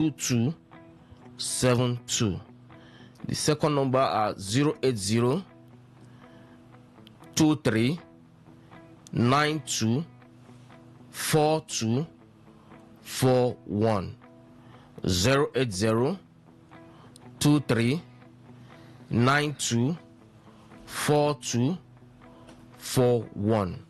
2272. The second number are 080 23 92 42 41. 080 23 92 42 41.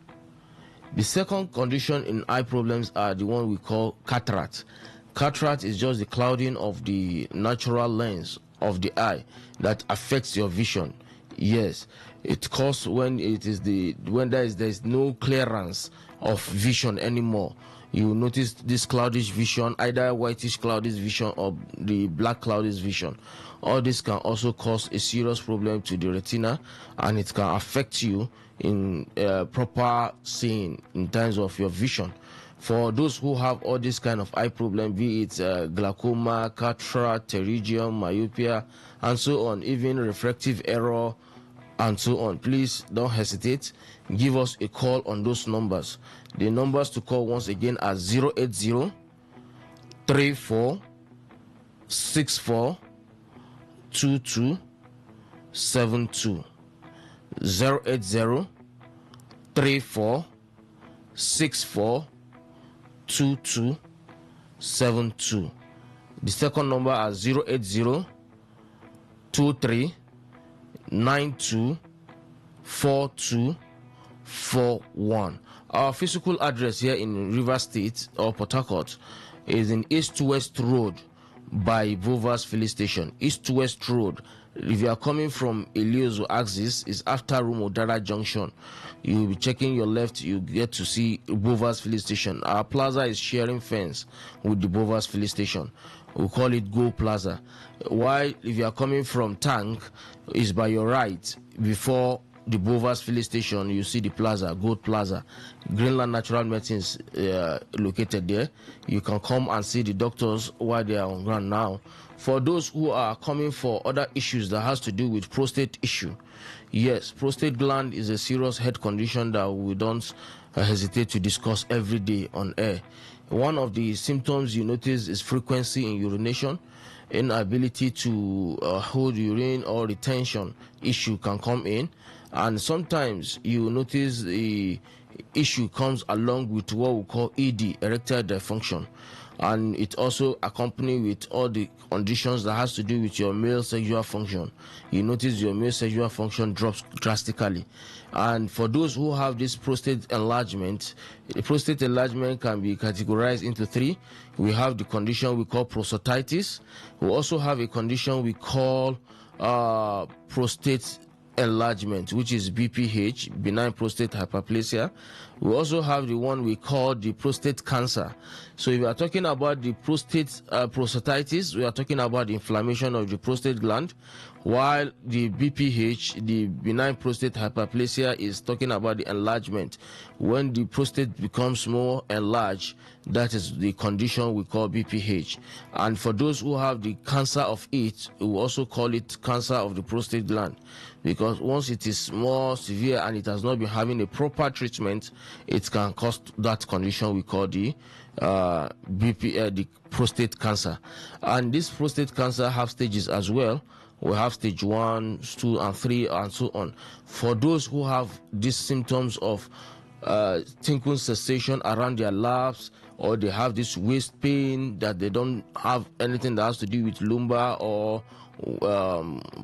The second condition in eye problems are the one we call cataract. Cataract is just the clouding of the natural lens of the eye that affects your vision. Yes, it causes when there is no clearance of vision anymore. You will notice this cloudish vision, either whitish cloudish vision or the black cloudish vision. All this can also cause a serious problem to the retina, and it can affect you in proper seeing in terms of your vision. For those who have all this kind of eye problem, be it glaucoma, cataract, pterygium, myopia, and so on, even refractive error, and so on, please don't hesitate. Give us a call on those numbers. The numbers to call once again are 080 34 64 22 72. 080 34 64 22 72. The second number are 080 23 92 42 41. Our physical address here in River State or Port Harcourt is in East-West Road by Bovas Filling Station. East-West Road. If you are coming from Eliozo axis, is after Rumodara Junction. You will be checking your left, you get to see Bovas Filling Station. Our plaza is sharing fence with the Bovas Filling Station. We call it Go Plaza. While if you are coming from Tank, is by your right before the Bovas Filling Station. You see the plaza, Gold Plaza. Greenland Natural Medicines located there. You can come and see the doctors while they are on ground now. For those who are coming for other issues that has to do with prostate issue, yes, prostate gland is a serious health condition that we don't hesitate to discuss every day on air. One of the symptoms you notice is frequency in urination. Inability to hold urine or retention issue can come in, and sometimes you notice the issue comes along with what we call ED, erectile dysfunction, and it also accompanied with all the conditions that has to do with your male sexual function. You notice your male sexual function drops drastically. And for those who have this prostate enlargement, the prostate enlargement can be categorized into three. We have the condition we call prostatitis. We also have a condition we call prostate enlargement, which is BPH, benign prostate hyperplasia. We also have the one we call the prostate cancer. So if we are talking about the prostatitis, we are talking about the inflammation of the prostate gland, while the BPH, the benign prostate hyperplasia, is talking about the enlargement. When the prostate becomes more enlarged, that is the condition we call BPH. And for those who have the cancer of it, we also call it cancer of the prostate gland, because once it is more severe and it has not been having a proper treatment, it can cause that condition we call the the prostate cancer. And this prostate cancer have stages as well. We have stage 1, 2, and 3, and so on. For those who have these symptoms of tinkling sensation around their laps, or they have this waist pain that they don't have anything that has to do with lumbar or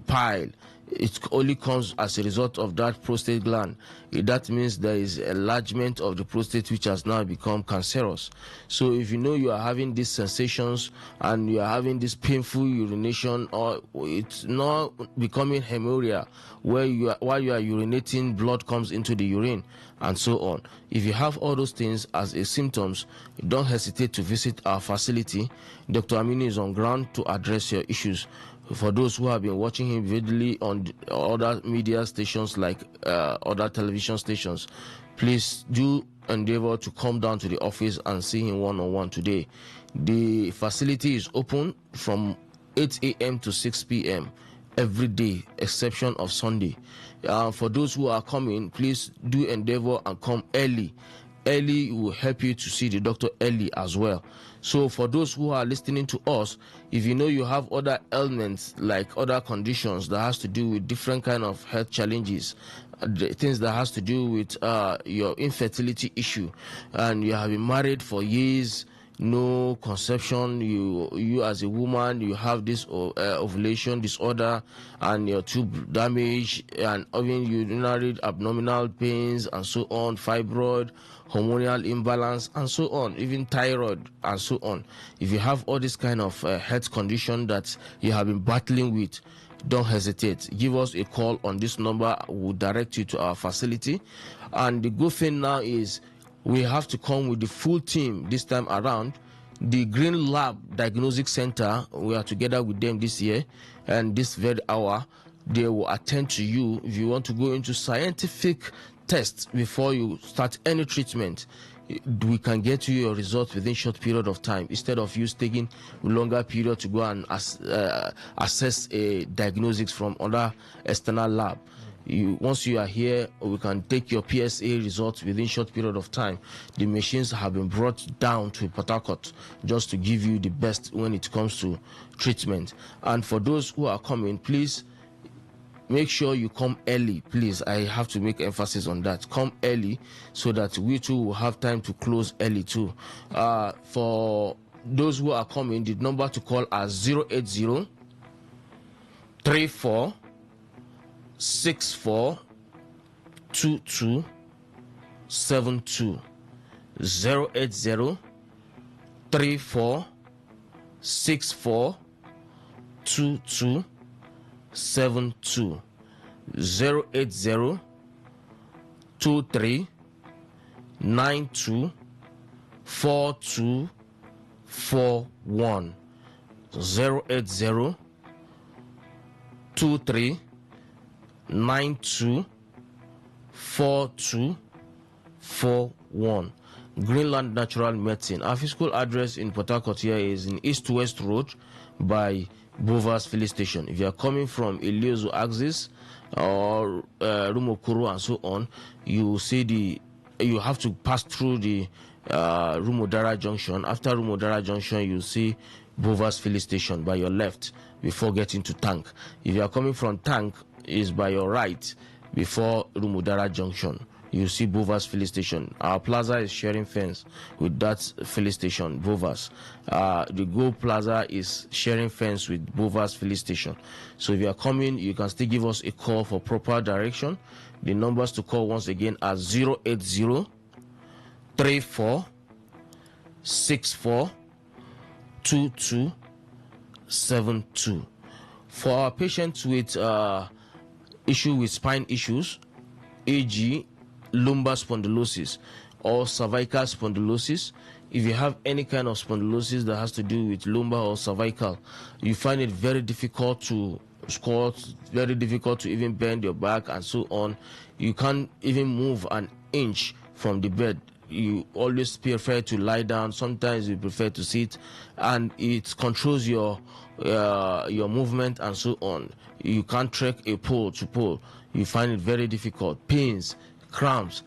pile, it only comes as a result of that prostate gland. That means there is enlargement of the prostate which has now become cancerous. So if you know you are having these sensations and you are having this painful urination, or it's not becoming hemorrhage where while you are urinating, blood comes into the urine and so on. If you have all those things as a symptoms, don't hesitate to visit our facility. Dr. Aminu is on ground to address your issues. For those who have been watching him vividly on other media stations like other television stations, please do endeavor to come down to the office and see him one-on-one today. The facility is open from 8 a.m. to 6 p.m. every day, exception of Sunday. For those who are coming, please do endeavor and come early. Early will help you to see the doctor early as well. So for those who are listening to us, if you know you have other ailments like other conditions that has to do with different kind of health challenges, the things that has to do with your infertility issue, and you have been married for years, no conception, you as a woman, you have this ovulation disorder and your tube damage, and even urinary abdominal pains and so on, fibroid, hormonal imbalance and so on, even thyroid and so on. If you have all this kind of health condition that you have been battling with, don't hesitate. Give us a call on this number. We'll direct you to our facility. And the good thing now is we have to come with the full team this time around. The Green Lab Diagnostic Center, we are together with them this year, and this very hour they will attend to you if you want to go into scientific tests before you start any treatment. We can get you your results within short period of time instead of you taking longer period to go and assess a diagnosis from other external lab. Once you are here, we can take your PSA results within short period of time. The machines have been brought down to Port Harcourt just to give you the best when it comes to treatment. And for those who are coming, please make sure you come early. Please, I have to make emphasis on that. Come early so that we too will have time to close early too. For those who are coming, the number to call are 080 34 64 22 72. 080 34 64 22 72. 080 23 92 42 41. 080 23 92 42 41. Greenland Natural Medicine. Our physical address in Port Harcourt here is in East West Road by Bovas Filling Station. If you are coming from Iliozo Axis or Rumokuru and so on, you have to pass through the Rumodara Junction. After Rumodara Junction, you see Bovas Filling Station by your left before getting to Tank. If you are coming from Tank, is by your right before Rumodara Junction. You see Bovas Filling Station. Our plaza is sharing fence with that filling station, Bovas. The Go Plaza is sharing fence with Bovas Filling Station. So if you are coming, you can still give us a call for proper direction. The numbers to call once again are 080 34 64 22 72. For our patients with issue with spine issues, e.g., lumbar spondylosis or cervical spondylosis, if you have any kind of spondylosis that has to do with lumbar or cervical, you find it very difficult to squat, very difficult to even bend your back and so on, you can't even move an inch from the bed, you always prefer to lie down, sometimes you prefer to sit, and it controls your movement and so on. You can't trek a pole to pole, you find it very difficult, pains, cramps,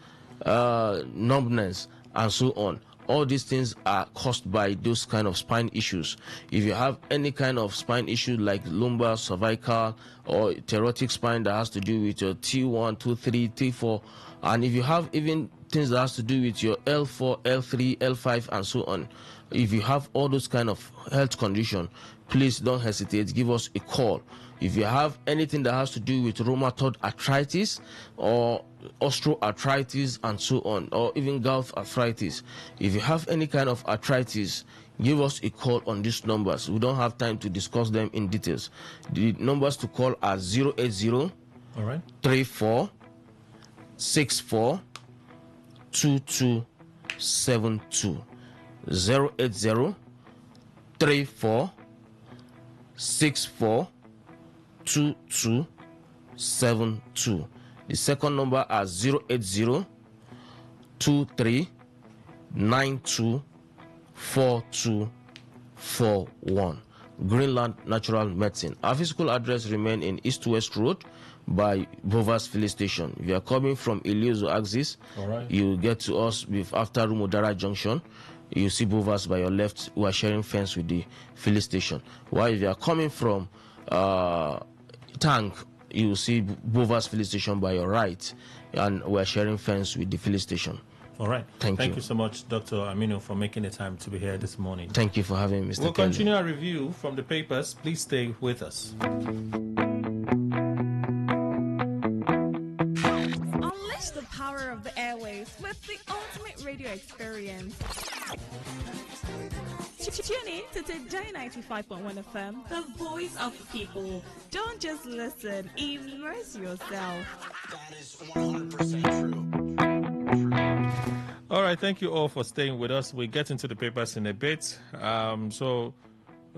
numbness and so on. All these things are caused by those kind of spine issues. If you have any kind of spine issue like lumbar, cervical, or thoracic spine that has to do with your T1, T3, T4, and if you have even things that has to do with your L4, L3, L5 and so on, if you have all those kind of health condition, please don't hesitate, give us a call. If you have anything that has to do with rheumatoid arthritis or osteoarthritis and so on, or even gout arthritis, if you have any kind of arthritis, give us a call on these numbers. We don't have time to discuss them in details. The numbers to call are 080 34 64 2272. 080 34 64 2272. The second number is 080 23 92 4241. Greenland Natural Medicine. Our physical address remains in East West Road by Bovas Filling Station. If you are coming from Iliozo Axis, you get to us after Rumodara Junction. you see Bovas by your left who are sharing fence with the filling station. While if you are coming from Tank, you see Bovas filling station by your right, and we are sharing fence with the filling station. All right. Thank you. You so much, Dr. Aminu, for making the time to be here this morning. Thank you for having me, Mr. We'll Kelly. continue our review from the papers. Please stay with us. Unleash the power of the airwaves with the ultimate radio experience. Tune in to Today95.1 FM, the voice of the people. Don't just listen, immerse yourself. That is 100% true. All right, thank you all for staying with us. We'll get into the papers in a bit. Bayo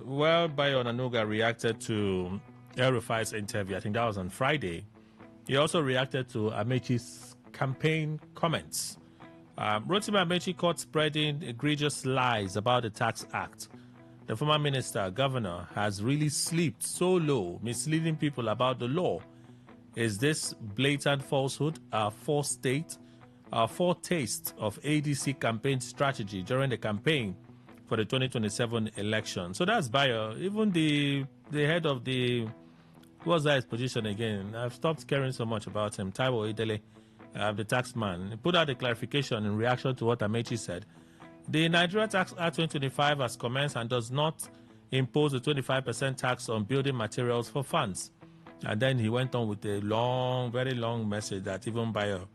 Onanuga reacted to El-Rufai's interview. I think that was on Friday. He also reacted to Amechi's campaign comments. Rotimi Amechi caught spreading egregious lies about the Tax Act. The former minister, governor, has really slept so low, misleading people about the law. Is this blatant falsehood a foretaste of ADC campaign strategy during the campaign for the 2027 election? So that's Bayo. Even the head of the, what's that his position again? I've stopped caring so much about him. Taiwo Idele, the tax man, he put out a clarification in reaction to what Amechi said. The Nigeria Tax Act 2025 has commenced and does not impose a 25% tax on building materials for funds. And then he went on with a long, very long message that even Bayo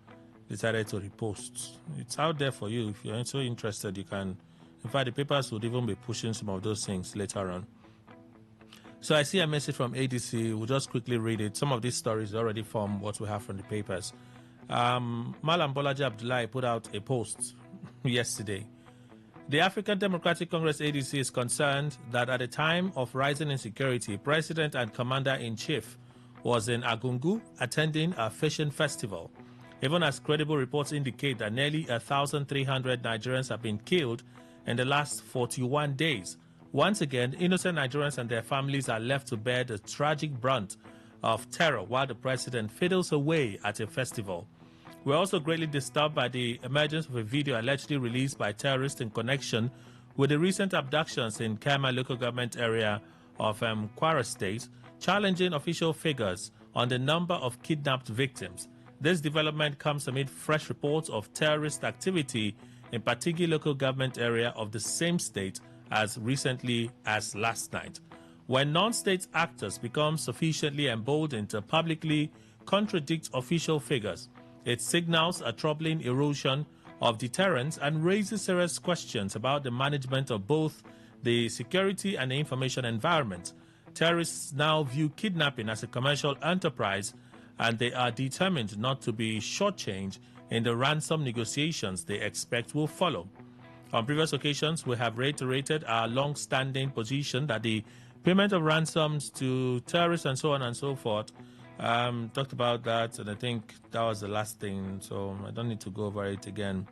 decided to repost. It's out there for you. If you're so interested, you can. In fact, the papers would even be pushing some of those things later on. So I see a message from ADC. We'll just quickly read it. Some of these stories already form what we have from the papers. Malam Bolaji Abdullahi put out a post yesterday. The African Democratic Congress ADC is concerned that at a time of rising insecurity, President and Commander-in-Chief was in Agungu attending a fishing festival. Even as credible reports indicate that nearly 1,300 Nigerians have been killed in the last 41 days. Once again, innocent Nigerians and their families are left to bear the tragic brunt of terror while the president fiddles away at a festival. We're also greatly disturbed by the emergence of a video allegedly released by terrorists in connection with the recent abductions in Kema local government area of Kwara State, challenging official figures on the number of kidnapped victims. This development comes amid fresh reports of terrorist activity in Patigi local government area of the same state as recently as last night. When non-state actors become sufficiently emboldened to publicly contradict official figures, it signals a troubling erosion of deterrence and raises serious questions about the management of both the security and the information environment. Terrorists now view kidnapping as a commercial enterprise, and they are determined not to be shortchanged in the ransom negotiations they expect will follow. On previous occasions, we have reiterated our long-standing position that the payment of ransoms to terrorists and so on and so forth, talked about that, and I think that was the last thing, so I don't need to go over it again.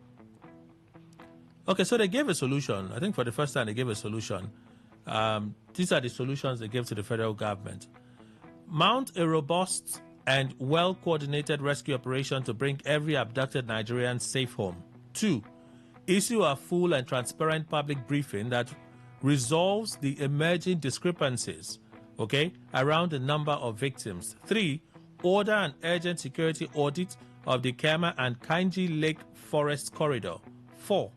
Okay, so they gave a solution. I think for the first time they gave a solution. These are the solutions they gave to the federal government. Mount a robust and well-coordinated rescue operation to bring every abducted Nigerian safe home. 2, issue a full and transparent public briefing that resolves the emerging discrepancies, around the number of victims. 3, order an urgent security audit of the Kema and Kainji Lake Forest Corridor. 4,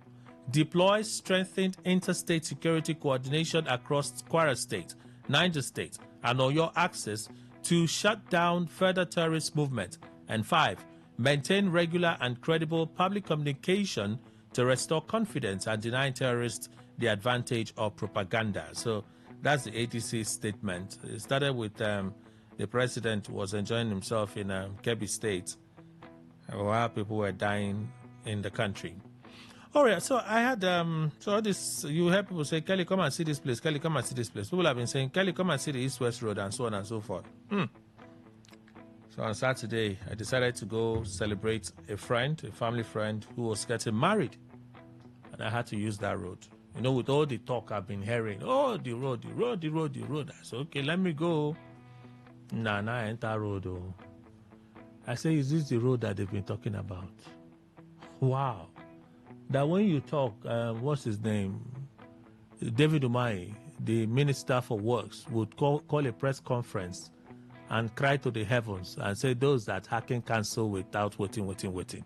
deploy strengthened interstate security coordination across Kwara State, Niger State, and Oyo Axis to shut down further terrorist movement. And 5, maintain regular and credible public communication to restore confidence and deny terrorists the advantage of propaganda. So that's the ATC statement. It started with the president was enjoying himself in Kebbi State while people were dying in the country. All right, so I had, so this, you heard people say, Kelly, come and see this place. Kelly, come and see this place. People have been saying, Kelly, come and see the East-West Road and so on and so forth. So on Saturday, I decided to go celebrate a family friend who was getting married. And I had to use that road. You know, with all the talk I've been hearing, oh, the road. I said, okay, let me go. Nah, I enter road. Oh. I say, is this the road that they've been talking about? Wow. that when you talk, what's his name? David Umahi, the Minister for Works, would call a press conference and cry to the heavens and say, those that hacking cancel without waiting.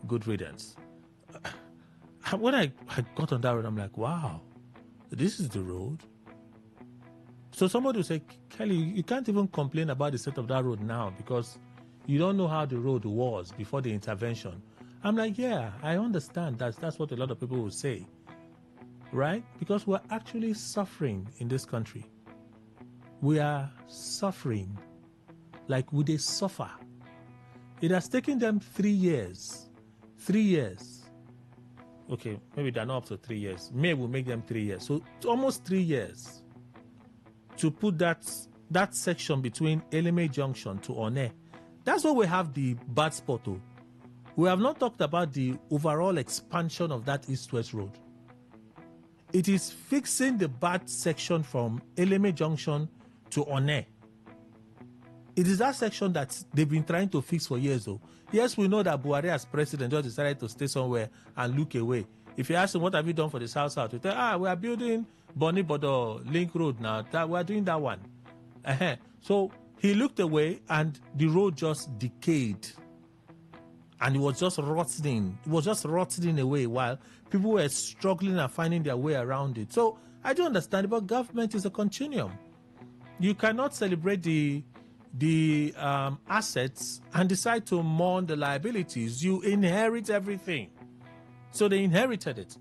Good riddance. When I got on that road, I'm like, wow, this is the road. So somebody will say, Kelly, you can't even complain about the state of that road now because you don't know how the road was before the intervention. I'm like, yeah, I understand. That's what a lot of people will say. Right? Because we're actually suffering in this country. We are suffering. Like, would they suffer? It has taken them 3 years. 3 years. Okay, maybe they're not up to 3 years. May will make them 3 years. So almost 3 years to put that section between Eleme Junction to One. That's why we have the bad spot. We have not talked about the overall expansion of that east-west road. It is fixing the bad section from Eleme Junction to One. It is that section that they've been trying to fix for years, though. Yes, we know that Buhari as president just decided to stay somewhere and look away. If you ask him, what have you done for the South-South? We tell, we are building Bonny Bodo Link Road now. We are doing that one. So he looked away and the road just decayed. And it was just rotting. It was just rotting away while people were struggling and finding their way around it. So I do understand it, but government is a continuum. You cannot celebrate the assets and decide to mourn the liabilities. You inherit everything. So they inherited it.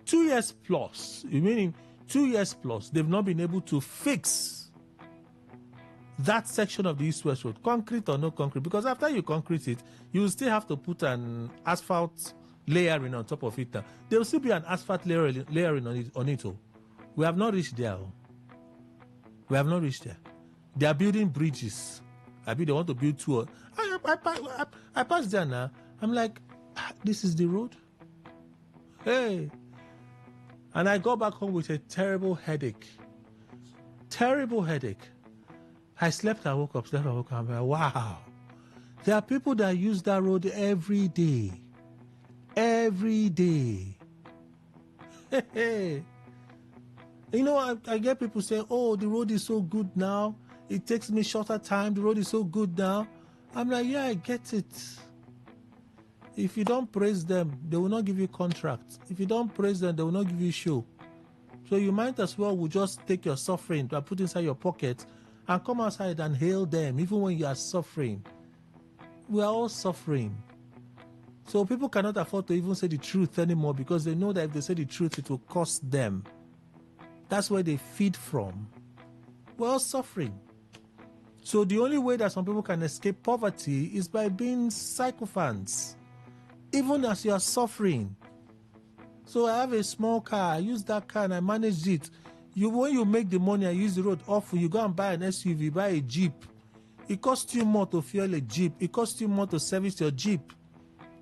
2 years plus, meaning 2 years plus, they've not been able to fix that section of the East-West Road, concrete or no concrete, because after you concrete it, you will still have to put an asphalt layering on top of it. There will still be an asphalt layering on it. We have not reached there. We have not reached there. They are building bridges. I mean, they want to build two. I passed there now. I'm like, this is the road? Hey. And I go back home with a terrible headache. Terrible headache. I slept and woke up. I'm like, wow. There are people that use that road every day. Every day. Hey. You know, I get people saying, oh, the road is so good now. It takes me shorter time. The road is so good now. I'm like, yeah, I get it. If you don't praise them, they will not give you contracts. If you don't praise them, they will not give you show. So you might as well just take your suffering and put inside your pocket and come outside and hail them, even when you are suffering. We are all suffering. So people cannot afford to even say the truth anymore because they know that if they say the truth, it will cost them. That's where they feed from. We're all suffering. So the only way that some people can escape poverty is by being sycophants, even as you are suffering. So I have a small car, I use that car and I manage it. When you make the money and use the road awful, you go and buy an SUV, buy a Jeep. It costs you more to fuel a Jeep. It costs you more to service your Jeep.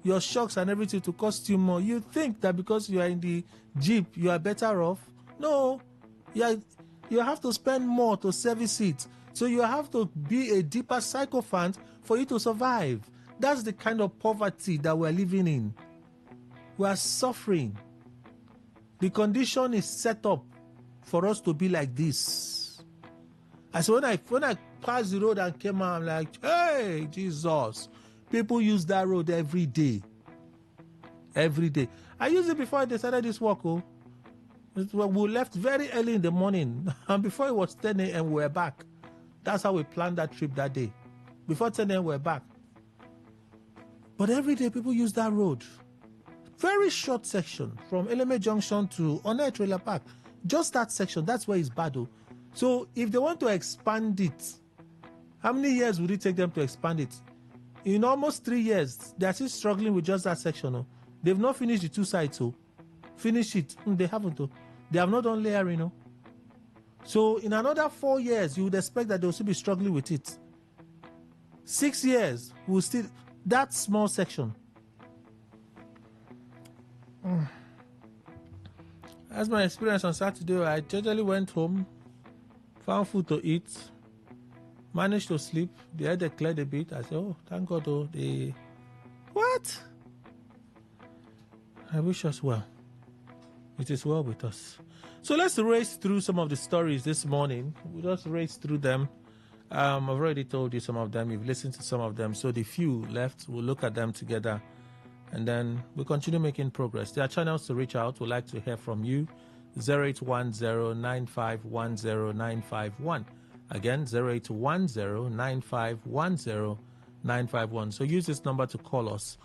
Your shocks and everything to cost you more. You think that because you are in the Jeep, you are better off? No. You have to spend more to service it. So you have to be a deeper sycophant for you to survive. That's the kind of poverty that we're living in. We are suffering. The condition is set up for us to be like this. And so when I passed the road and came out, I'm like, hey, Jesus. People use that road every day. Every day. I used it before I decided this work. We left very early in the morning. And before it was 10 a.m., we were back. That's how we planned that trip that day. Before 10 a.m., we were back. But every day, people use that road. Very short section from Eleme Junction to One Trailer Park. Just that section, that's where it's bad. So if they want to expand it, how many years would it take them to expand it? In almost 3 years, they're still struggling with just that section. They've not finished the two sides. Finish it. They haven't. They have not done layering. So in another 4 years, you would expect that they'll still be struggling with it. 6 years, we'll still, that small section. That's my experience on Saturday. I generally went home, found food to eat, managed to sleep. The headache cleared a bit. I said, oh, thank God. What? I wish us well. It is well with us. So let's race through some of the stories this morning. We'll just race through them. I've already told you some of them. You've listened to some of them. So the few left, we'll look at them together. And then we'll continue making progress. There are channels to reach out. We'd like to hear from you. 0810-9510-951. Again, 0810-9510-951. So use this number to call us.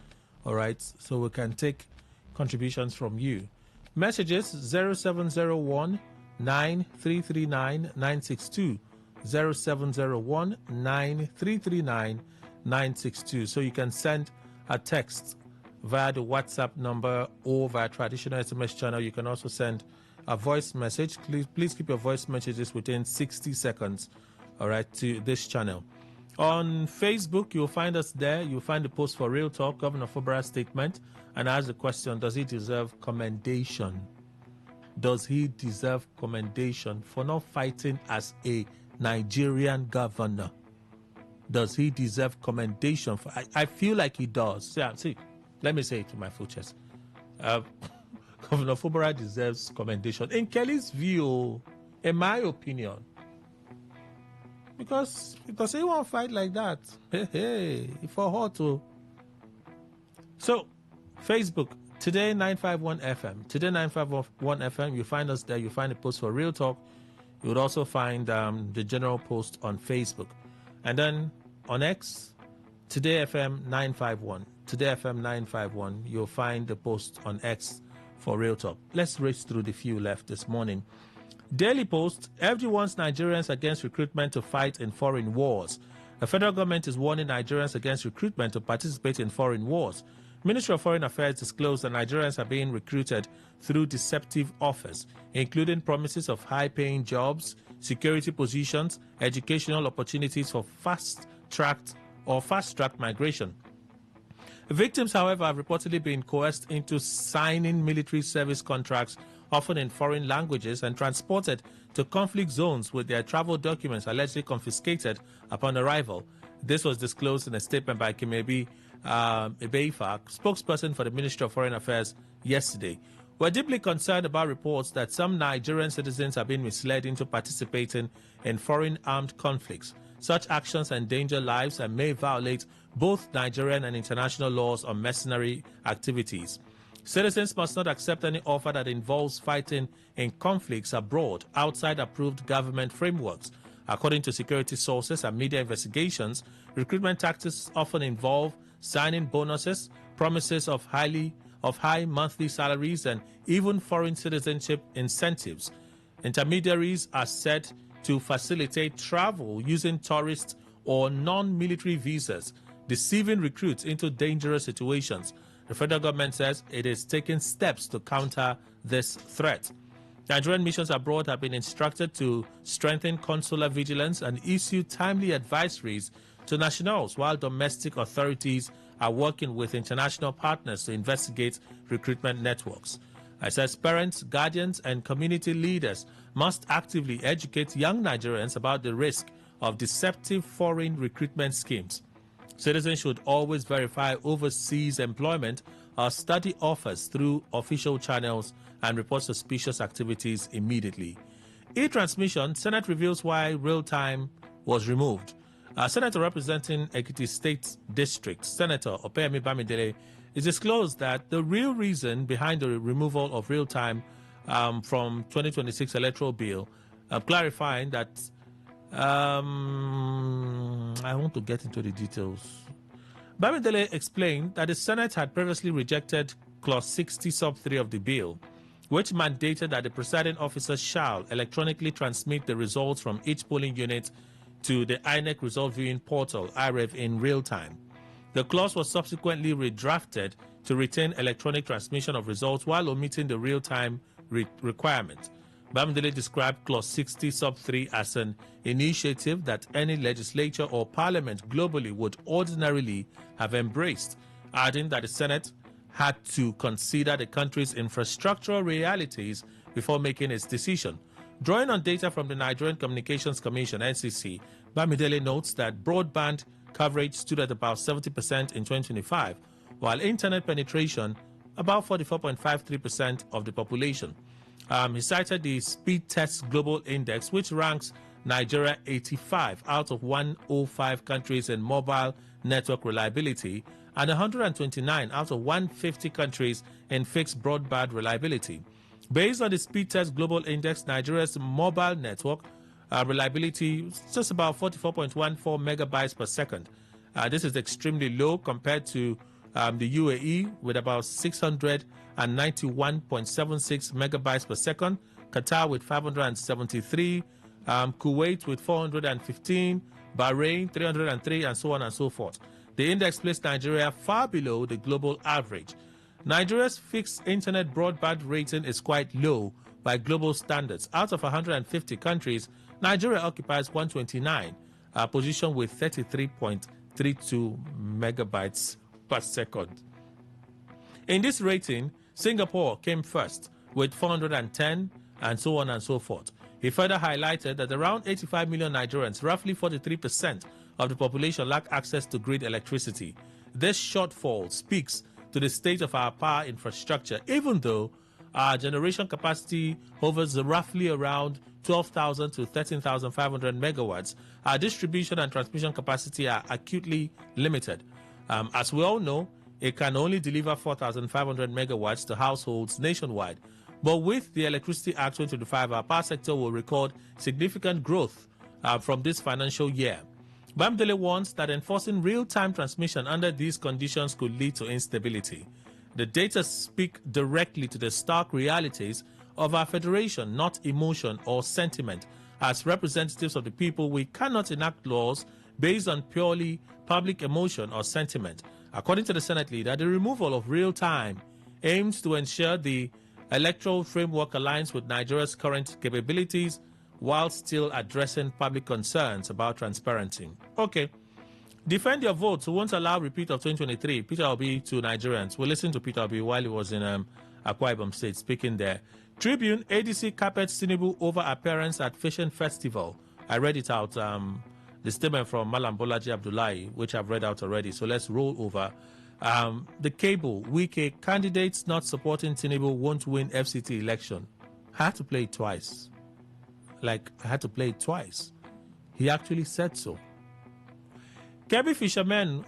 All right, so we can take contributions from you. Messages 0701 9339 962. 0701 9339 962. So you can send a text via the WhatsApp number or via traditional SMS channel. You can also send a voice message. Please keep your voice messages within 60 seconds, all right, to this channel. On Facebook, you'll find us there. You'll find the post for Real Talk, Governor Fubara's statement, and ask the question, does he deserve commendation? Does he deserve commendation for not fighting as a Nigerian governor? Does he deserve commendation? I feel like he does. See, let me say it to my full chest. Governor Fubara deserves commendation. In Kelly's view, in my opinion, because he won't fight like that. Hey, for her too. So, Facebook, Today95.1fm. Today95.1fm, you find us there. You find the post for Real Talk. You would also find the general post on Facebook. And then on X, Today FM 951. Today FM 951, you'll find the post on X for Real Talk. Let's race through the few left this morning. Daily Post, FG warns Nigerians against recruitment to fight in foreign wars. The federal government is warning Nigerians against recruitment to participate in foreign wars. Ministry of Foreign Affairs disclosed that Nigerians are being recruited through deceptive offers, including promises of high-paying jobs, security positions, educational opportunities for fast-track migration. Victims, however, have reportedly been coerced into signing military service contracts, often in foreign languages, and transported to conflict zones with their travel documents allegedly confiscated upon arrival. This was disclosed in a statement by Kimebi Ebeifa, spokesperson for the Ministry of Foreign Affairs, yesterday. We're deeply concerned about reports that some Nigerian citizens have been misled into participating in foreign armed conflicts. Such actions endanger lives and may violate both Nigerian and international laws on mercenary activities. Citizens must not accept any offer that involves fighting in conflicts abroad outside approved government frameworks. According to security sources and media investigations, recruitment tactics often involve signing bonuses, promises of high monthly salaries, and even foreign citizenship incentives. Intermediaries are said to facilitate travel using tourist or non-military visas, deceiving recruits into dangerous situations. The federal government says it is taking steps to counter this threat. Nigerian missions abroad have been instructed to strengthen consular vigilance and issue timely advisories to nationals, while domestic authorities are working with international partners to investigate recruitment networks. I says parents, guardians, and community leaders must actively educate young Nigerians about the risk of deceptive foreign recruitment schemes. Citizens should always verify overseas employment or study offers through official channels and report suspicious activities immediately. E-transmission, Senate reveals why real-time was removed. Senator representing Ekiti State District, Senator Opeyemi Bamidele, is disclosed that the real reason behind the removal of real-time from 2026 electoral bill, clarifying that I want to get into the details. Bamidele explained that the Senate had previously rejected Clause 60 sub 3 of the bill, which mandated that the presiding officer shall electronically transmit the results from each polling unit to the INEC result viewing portal, IREV, in real time. The clause was subsequently redrafted to retain electronic transmission of results while omitting the real-time requirement. Bamidele described Clause 60 sub 3 as an initiative that any legislature or parliament globally would ordinarily have embraced, adding that the Senate had to consider the country's infrastructural realities before making its decision. Drawing on data from the Nigerian Communications Commission, NCC, Bamidele notes that broadband coverage stood at about 70% in 2025, while internet penetration about 44.53% of the population. He cited the Speed Test Global Index, which ranks Nigeria 85 out of 105 countries in mobile network reliability and 129 out of 150 countries in fixed broadband reliability. Based on the Speed Test Global Index, Nigeria's mobile network reliability is just about 44.14 megabytes per second. This is extremely low compared to the UAE with about 691.76 megabytes per second, Qatar with 573, Kuwait with 415, Bahrain 303, and so on and so forth. The index placed Nigeria far below the global average. Nigeria's fixed internet broadband rating is quite low by global standards. Out of 150 countries, Nigeria occupies 129 position with 33.32 megabytes per second. In this rating, Singapore came first with 410 and so on and so forth. He further highlighted that around 85 million Nigerians, roughly 43% of the population, lack access to grid electricity. This shortfall speaks to the state of our power infrastructure, even though our generation capacity hovers roughly around 12,000 to 13,500 megawatts. Our distribution and transmission capacity are acutely limited. As we all know, it can only deliver 4,500 megawatts to households nationwide. But with the Electricity Act 2025, our power sector will record significant growth from this financial year. Bamdele warns that enforcing real-time transmission under these conditions could lead to instability. The data speak directly to the stark realities of our federation, not emotion or sentiment. As representatives of the people, we cannot enact laws based on purely public emotion or sentiment. According to the Senate leader, the removal of real-time aims to ensure the electoral framework aligns with Nigeria's current capabilities while still addressing public concerns about transparency. Okay. Defend your votes. We won't allow repeat of 2023. Peter Obi to Nigerians. We'll listen to Peter Obi while he was in Akwa Ibom State speaking there. Tribune, ADC carpets Tinubu over appearance at Fishing Festival. I read it out. The statement from Malam Bolaji Abdullahi, which I've read out already. So let's roll over. The Cable, Wike, candidates not supporting Tinubu won't win FCT election. I had to play it twice. I had to play it twice. He actually said so. Kebbi fishermen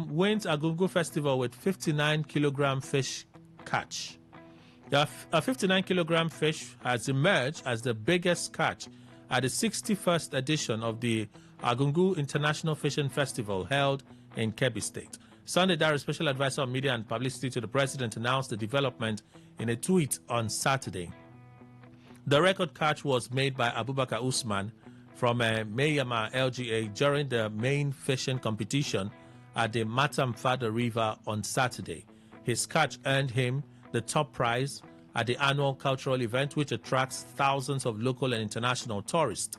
went Agungu Festival with 59 kilogram fish catch. A 59 kilogram fish has emerged as the biggest catch at the 61st edition of the Agungu International Fishing Festival held in Kebbi State. Sunday Dare, Special Advisor on Media and Publicity to the President, announced the development in a tweet on Saturday. The record catch was made by Abubakar Usman from Mayama LGA during the main fishing competition at the Matamfada River on Saturday. His catch earned him the top prize at the annual cultural event, which attracts thousands of local and international tourists.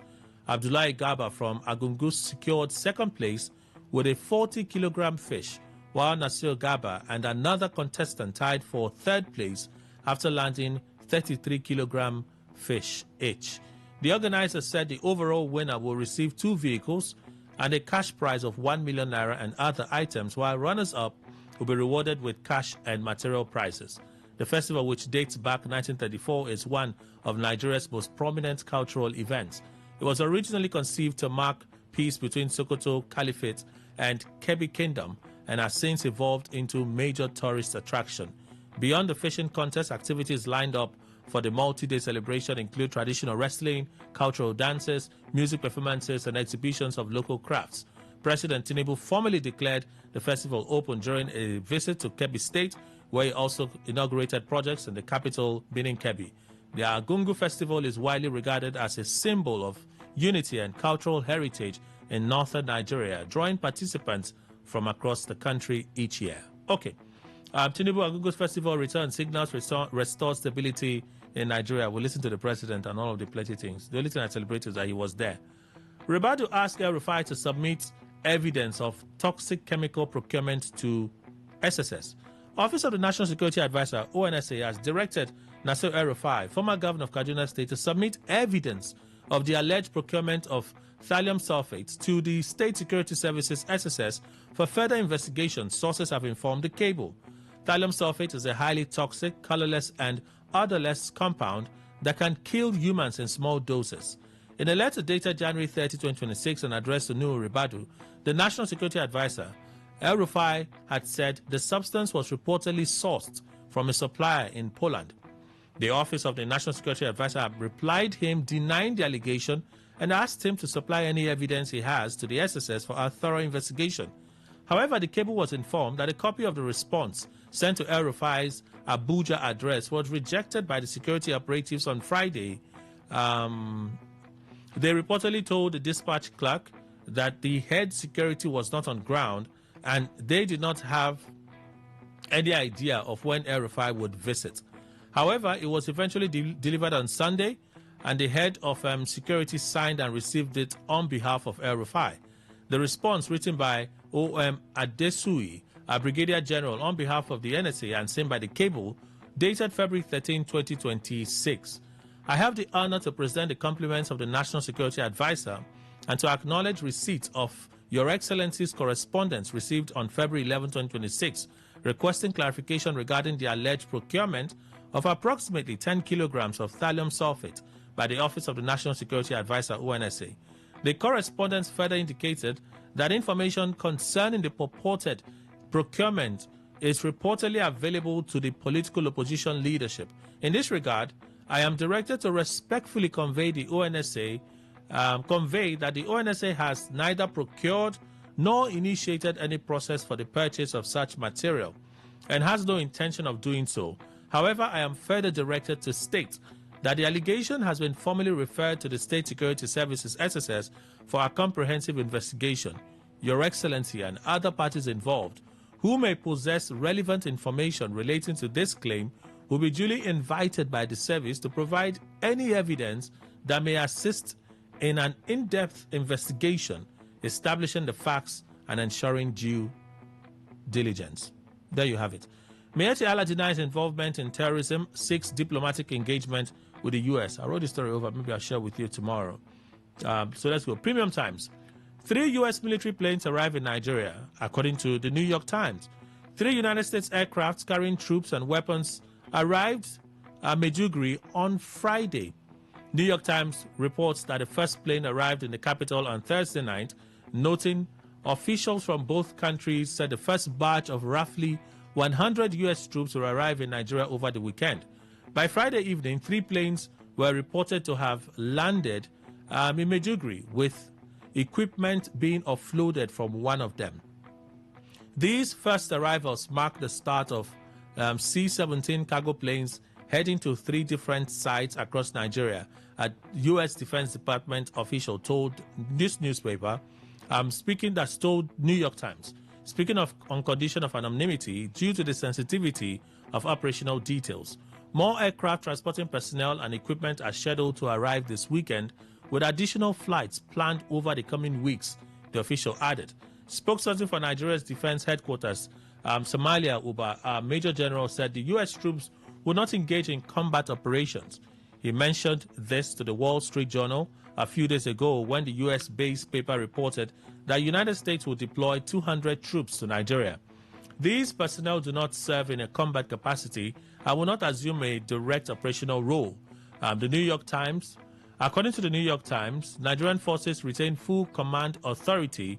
Abdullahi Gaba from Agungu secured second place with a 40-kilogram fish, while Nasir Gaba and another contestant tied for third place after landing 33-kilogram fish each. The organizer said the overall winner will receive 2 vehicles and a cash prize of 1 million naira and other items, while runners-up will be rewarded with cash and material prizes. The festival, which dates back 1934, is one of Nigeria's most prominent cultural events. It was originally conceived to mark peace between Sokoto Caliphate and Kebbi Kingdom and has since evolved into major tourist attraction. Beyond the fishing contest, activities lined up for the multi-day celebration include traditional wrestling, cultural dances, music performances, and exhibitions of local crafts. President Tinubu formally declared the festival open during a visit to Kebbi State, where he also inaugurated projects in the capital, Benin Kebbi. The Agungu Festival is widely regarded as a symbol of unity and cultural heritage in northern Nigeria, drawing participants from across the country each year. Okay. Tinubu Agungu Festival return signals restore stability in Nigeria. We'll listen to the president and all of the plenty things. The only thing I celebrate is that he was there. We're about to ask El-Rufai to submit evidence of toxic chemical procurement to SSS. Office of the National Security Advisor, ONSA, has directed Nasir El-Rufai, former governor of Kaduna State, to submit evidence of the alleged procurement of thallium sulfate to the State Security Services, SSS, for further investigation, sources have informed the Cable. Thallium sulfate is a highly toxic, colorless, and odorless compound that can kill humans in small doses. In a letter dated January 30, 2026 and addressed to Nuhu Ribadu, the National Security Advisor, El Rufai had said the substance was reportedly sourced from a supplier in Poland. The Office of the National Security Advisor replied him denying the allegation and asked him to supply any evidence he has to the SSS for a thorough investigation. However, the cable was informed that a copy of the response sent to El Rufai's Abuja address was rejected by the security operatives on Friday. They reportedly told the dispatch clerk that the head security was not on ground and they did not have any idea of when El Rufai would visit. However, it was eventually delivered on Sunday, and the head of security signed and received it on behalf of El Rufai. The response, written by O.M. Adesui, a Brigadier General, on behalf of the NSA and sent by the cable, dated February 13, 2026. I have the honor to present the compliments of the National Security Advisor and to acknowledge receipt of Your Excellency's correspondence received on February 11, 2026, requesting clarification regarding the alleged procurement of approximately 10 kilograms of thallium sulfate by the Office of the National Security Advisor, ONSA. The correspondence further indicated that information concerning the purported procurement is reportedly available to the political opposition leadership. In this regard, I am directed to respectfully convey that the ONSA has neither procured nor initiated any process for the purchase of such material and has no intention of doing so. However, I am further directed to state that the allegation has been formally referred to the State Security Services SSS for a comprehensive investigation. Your Excellency and other parties involved who may possess relevant information relating to this claim will be duly invited by the service to provide any evidence that may assist in an in-depth investigation, establishing the facts and ensuring due diligence. There you have it. Miyetti Allah denies involvement in terrorism, seeks diplomatic engagement with the U.S. I wrote this story over. Maybe I'll share with you tomorrow. So let's go. Premium Times. 3 U.S. military planes arrive in Nigeria, according to the New York Times. 3 United States aircrafts carrying troops and weapons arrived at Maiduguri on Friday. New York Times reports that the first plane arrived in the capital on Thursday night, noting officials from both countries said the first batch of roughly 100 U.S. troops will arrive in Nigeria over the weekend. By Friday evening, 3 planes were reported to have landed in Maiduguri, with equipment being offloaded from one of them. These first arrivals mark the start of C-17 cargo planes heading to 3 different sites across Nigeria. A U.S. Defense Department official told this newspaper, told New York Times, speaking on condition of anonymity due to the sensitivity of operational details. More aircraft transporting personnel and equipment are scheduled to arrive this weekend, with additional flights planned over the coming weeks, the official added. Spokesperson for Nigeria's defense headquarters, Somalia Uba, Major General, said the U.S. troops will not engage in combat operations. He mentioned this to the Wall Street Journal a few days ago when the U.S.-based paper reported that the United States will deploy 200 troops to Nigeria. These personnel do not serve in a combat capacity and will not assume a direct operational role. The New York Times, according to the New York Times, Nigerian forces retain full command authority.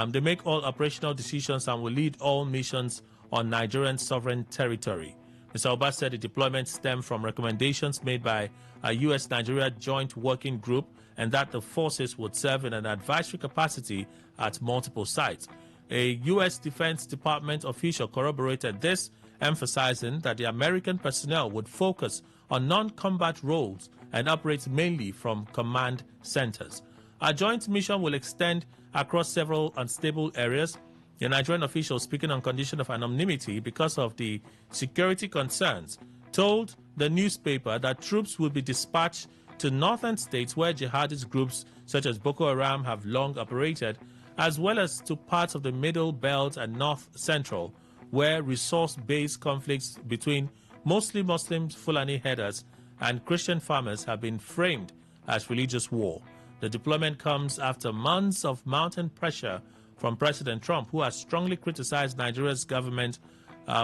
They make all operational decisions and will lead all missions on Nigerian sovereign territory. Mr. Oba said the deployment stemmed from recommendations made by a U.S.-Nigeria joint working group and that the forces would serve in an advisory capacity at multiple sites. A U.S. Defense Department official corroborated this, emphasizing that the American personnel would focus on non-combat roles and operate mainly from command centers. Our joint mission will extend across several unstable areas. The Nigerian official, speaking on condition of anonymity because of the security concerns, told the newspaper that troops will be dispatched to northern states where jihadist groups such as Boko Haram have long operated, as well as to parts of the Middle Belt and North Central, where resource-based conflicts between mostly Muslim Fulani herders and Christian farmers have been framed as religious war. The deployment comes after months of mounting pressure from President Trump, who has strongly criticized Nigeria's government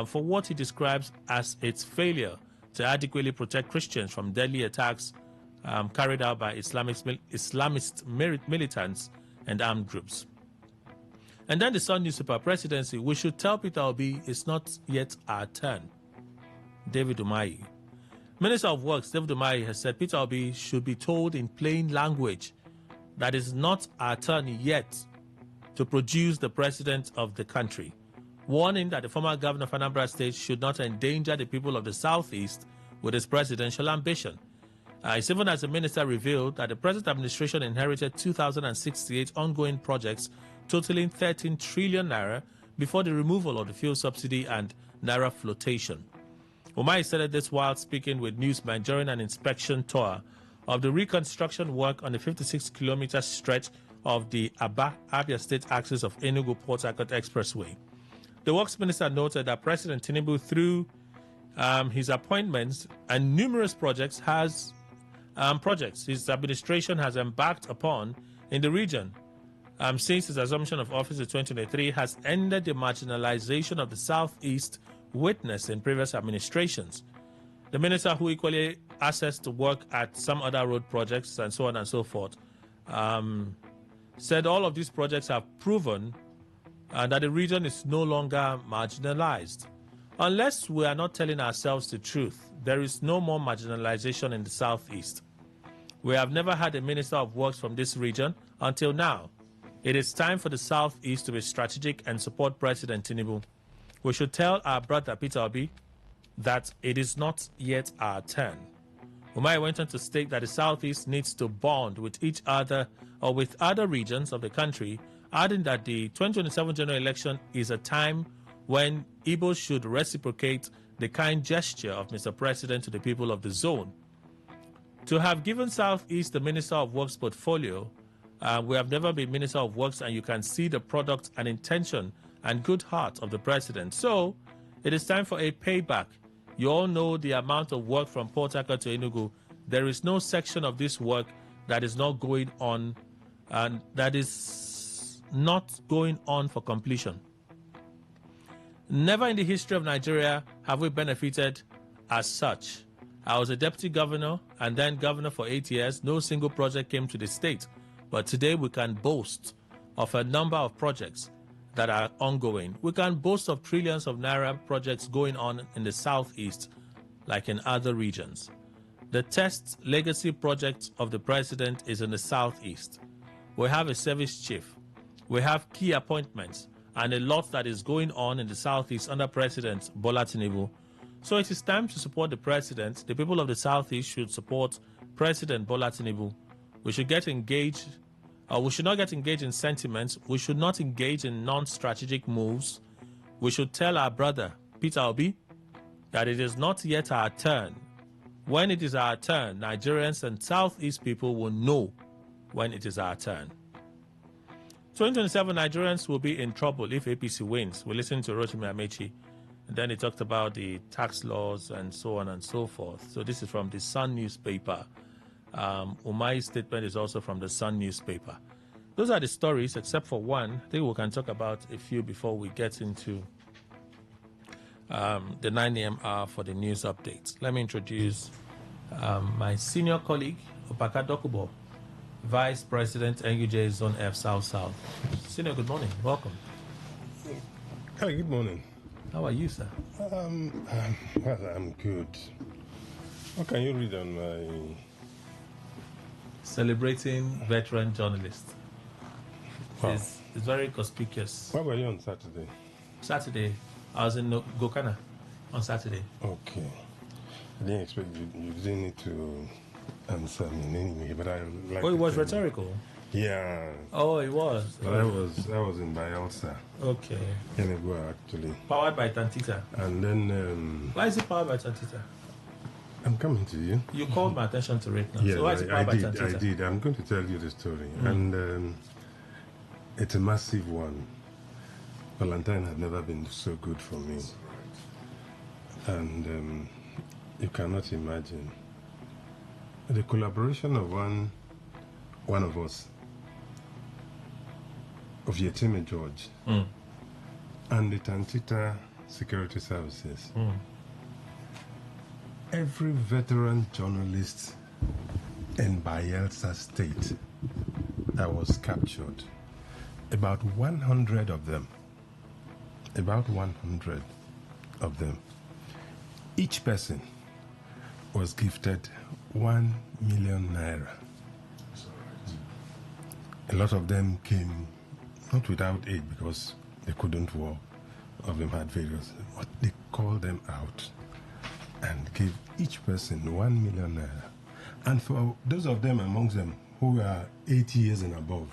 for what he describes as its failure to adequately protect Christians from deadly attacks carried out by Islamist militants and armed groups. And then the Sun newspaper presidency, we should tell Peter Obi it's not yet our turn. David Umahi. Minister of Works David Umahi has said Peter Obi should be told in plain language that it's not our turn yet to produce the president of the country, warning that the former governor of Anambra State should not endanger the people of the Southeast with his presidential ambition. It's even as the minister revealed that the present administration inherited 2,068 ongoing projects totaling 13 trillion naira before the removal of the fuel subsidy and naira flotation. Umahi said this while speaking with newsmen during an inspection tour of the reconstruction work on the 56-kilometer stretch of the Aba-Abia State axis of Enugu-Port Harcourt Expressway. The Works Minister noted that President Tinubu, through his appointments and numerous projects, his administration has embarked upon in the region since his assumption of office in 2023 has ended the marginalization of the Southeast witnessed in previous administrations. The minister, who equally assessed to work at some other road projects and so on and so forth, said all of these projects have proven that the region is no longer marginalized. Unless we are not telling ourselves the truth, there is no more marginalization in the Southeast. We have never had a minister of works from this region until now. It is time for the Southeast to be strategic and support President Tinubu. We should tell our brother Peter Obi that it is not yet our turn. Umahi went on to state that the Southeast needs to bond with each other or with other regions of the country, adding that the 2027 general election is a time when Igbo should reciprocate the kind gesture of Mr. President to the people of the zone. To have given Southeast the Minister of Works portfolio, we have never been Minister of Works, and you can see the product and intention and good heart of the President. So it is time for a payback. You all know the amount of work from Port Harcourt to Enugu. There is no section of this work that is not going on and that is not going on for completion. Never in the history of Nigeria have we benefited as such. I was a deputy governor and then governor for 8 years. No single project came to the state. But today we can boast of a number of projects that are ongoing. We can boast of trillions of naira projects going on in the Southeast, like in other regions. The test legacy project of the president is in the Southeast. We have a service chief. We have key appointments and a lot that is going on in the Southeast under President Bola Tinubu. So it is time to support the president. The people of the Southeast should support President Bola Tinubu. We should get engaged. We should not get engaged in sentiments. We should not engage in non-strategic moves. We should tell our brother, Peter Obi, that it is not yet our turn. When it is our turn, Nigerians and Southeast people will know when it is our turn. 2027 Nigerians will be in trouble if APC wins. We listened to Rotimi Amechi, and then he talked about the tax laws and so on and so forth. So this is from the Sun newspaper. Umahi's statement is also from the Sun newspaper. Those are the stories, except for one. I think we can talk about a few before we get into the 9 a.m. hour for the news updates. Let me introduce my senior colleague, Opaka Dokubo, Vice President, NUJ Zone F South South. Senior, good morning. Welcome. Hi, good morning. How are you, sir? Well, I'm good. What can you read on my... Celebrating veteran journalist. Wow. It's very conspicuous. Where were you on Saturday? Saturday, I was in Gokana on Saturday. Okay. I didn't expect you didn't need to answer me in any way, but I like. Oh, it was rhetorical. Yeah. Oh, it was. But I was in Bayelsa. Okay. Enugu, actually. Powered by Tantita. And then Why is it powered by Tantita? I'm coming to you. You called my attention to it now. Yeah, So why is it powered by Tantita? I did. I'm going to tell you the story. And it's a massive one. Valentine had never been so good for me. And you cannot imagine. The collaboration of one of us, of Yetime George, and the Tantita security services. Every veteran journalist in Bayelsa State that was captured, about 100 of them, each person was gifted 1 million naira. A lot of them came not without aid because they couldn't walk, of them had various, but they called them out and gave each person 1 million naira. And for those of them amongst them who are 80 years and above,